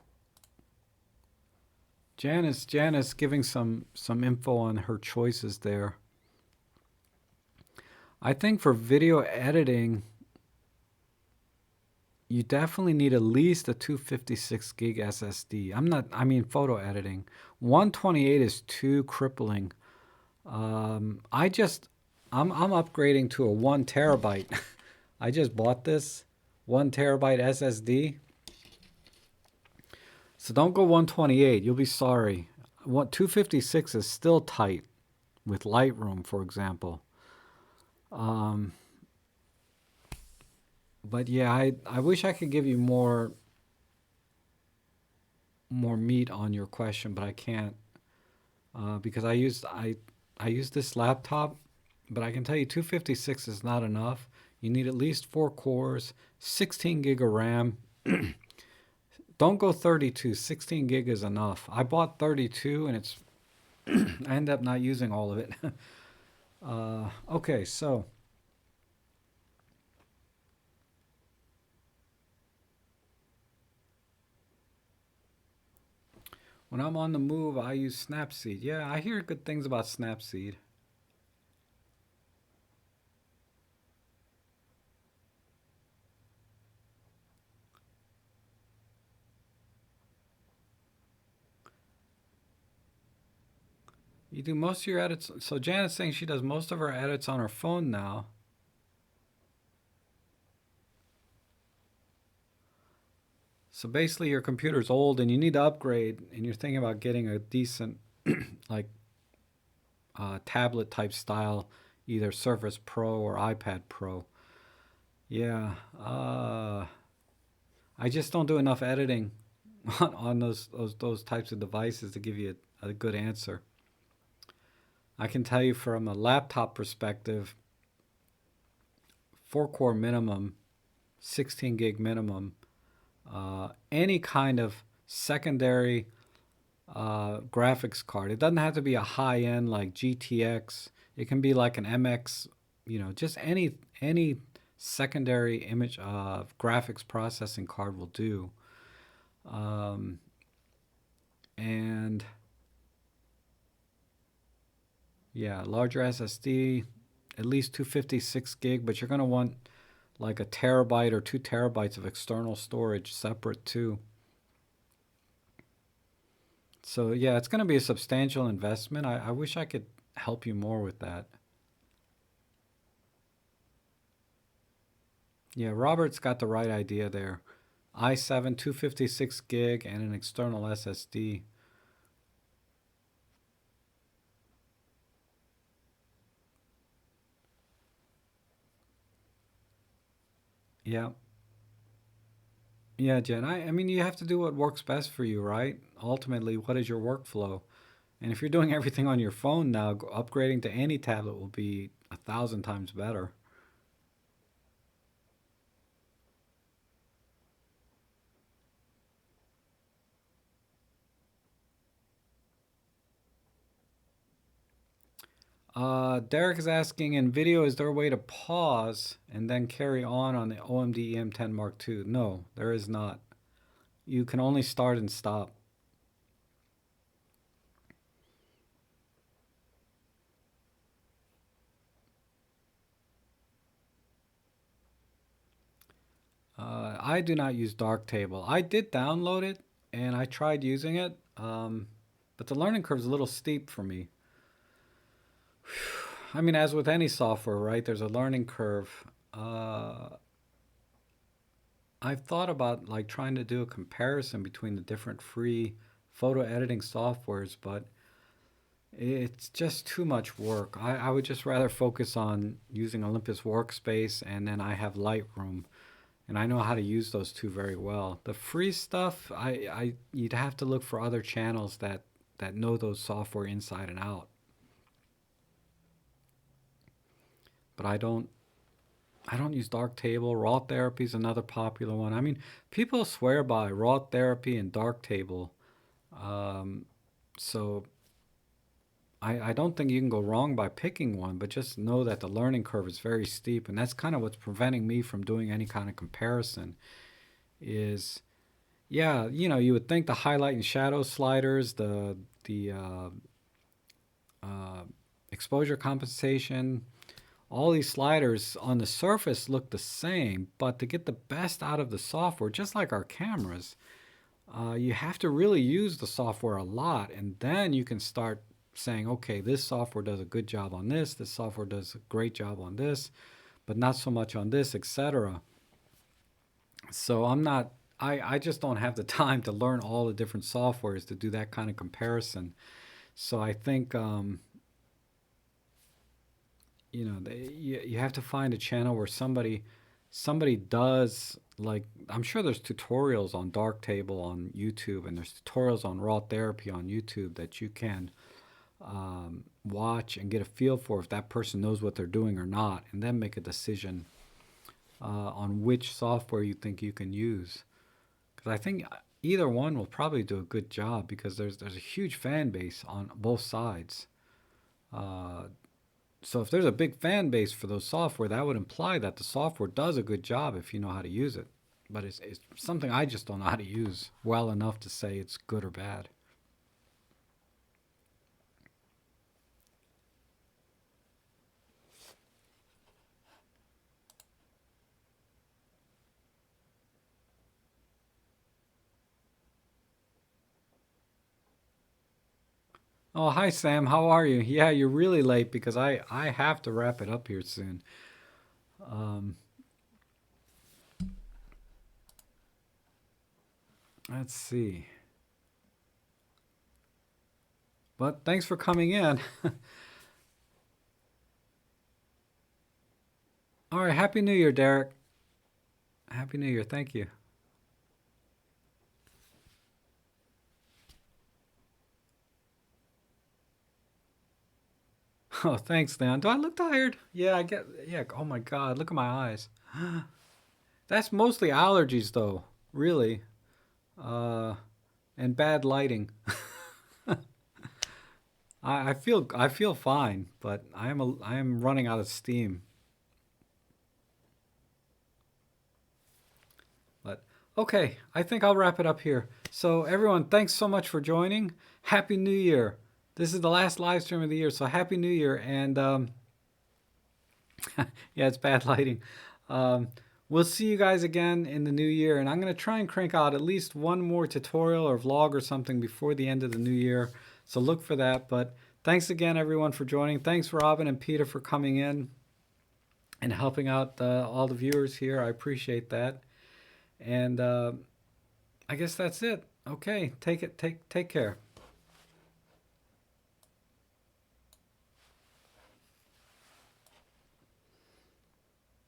Janice giving some info on her choices there. I think for video editing, you definitely need at least a 256 gig SSD. I mean, photo editing. 128 is too crippling. Um, I just, I'm upgrading to a 1 terabyte. I just bought this 1 terabyte SSD. So don't go 128. You'll be sorry. 256 is still tight with Lightroom, for example. Um, but yeah, I wish I could give you more meat on your question, but I can't because I used this laptop, but I can tell you 256 is not enough. You need at least 4 cores, 16 gig of RAM. Don't go 32. 16 gig is enough. I bought 32, and it's I end up not using all of it. Okay, so when I'm on the move, I use Snapseed. Yeah, I hear good things about Snapseed. You do most of your edits. So Janet's saying she does most of her edits on her phone now. So basically, your computer's old and you need to upgrade, and you're thinking about getting a decent, like, tablet type style, either Surface Pro or iPad Pro. Yeah, I just don't do enough editing on those types of devices to give you a good answer. I can tell you from a laptop perspective, 4 core minimum, 16 gig minimum, any kind of secondary graphics card. It doesn't have to be a high end like GTX. It can be like an MX. Just any secondary image graphics processing card will do. Um, and yeah, larger SSD, at least 256 gig, but you're gonna want like a terabyte or 2 terabytes of external storage separate too. So yeah, it's gonna be a substantial investment. I wish I could help you more with that. Yeah, Robert's got the right idea there. i7 256 gig and an external SSD. Yeah. Yeah, Jen. I mean, you have to do what works best for you, right? Ultimately, what is your workflow? And if you're doing everything on your phone now, upgrading to any tablet will be 1,000 times better. Derek is asking, in video, is there a way to pause and then carry on the OMD EM10 Mark II? No, there is not. You can only start and stop. I do not use Darktable. I did download it and I tried using it, but the learning curve is a little steep for me. I mean, as with any software, right? There's a learning curve. I've thought about like trying to do a comparison between the different free photo editing softwares, but it's just too much work. I would just rather focus on using Olympus Workspace, and then I have Lightroom, and I know how to use those two very well. The free stuff, you'd have to look for other channels that know those software inside and out. But I don't use Darktable. Raw Therapy is another popular one. I mean, people swear by Raw Therapy and Darktable. Um, so I don't think you can go wrong by picking one, but just know that the learning curve is very steep, and that's kind of what's preventing me from doing any kind of comparison. Is yeah, you would think the highlight and shadow sliders, the uh, exposure compensation, all these sliders on the surface look the same, but to get the best out of the software, just like our cameras, you have to really use the software a lot, and then you can start saying, okay, this software does a good job on this software does a great job on this, but not so much on this, etc. So I just don't have the time to learn all the different softwares to do that kind of comparison. So I think you have to find a channel where somebody does, like, I'm sure there's tutorials on Darktable on YouTube, and there's tutorials on Raw Therapy on YouTube that you can watch and get a feel for if that person knows what they're doing or not, and then make a decision on which software you think you can use. Because I think either one will probably do a good job, because there's a huge fan base on both sides. Uh, so if there's a big fan base for those software, that would imply that the software does a good job if you know how to use it. But it's something I just don't know how to use well enough to say it's good or bad. Oh, hi Sam, how are you? Yeah, you're really late because I have to wrap it up here soon. Um, let's see. But thanks for coming in. All right, Happy New Year, Derek. Happy New Year. Thank you. Oh, thanks, Leon. Do I look tired? Yeah, I get. Yeah. Oh my God, look at my eyes. That's mostly allergies, though. Really. Uh, and bad lighting. I feel fine, but I am running out of steam. But okay, I think I'll wrap it up here. So everyone, thanks so much for joining. Happy New Year. This is the last live stream of the year, so Happy New Year. And yeah, it's bad lighting. Um, we'll see you guys again in the new year, and I'm gonna try and crank out at least one more tutorial or vlog or something before the end of the new year. So look for that. But thanks again, everyone, for joining. Thanks, Robin and Peter, for coming in and helping out all the viewers here. I appreciate that. And I guess that's it. Okay, take care.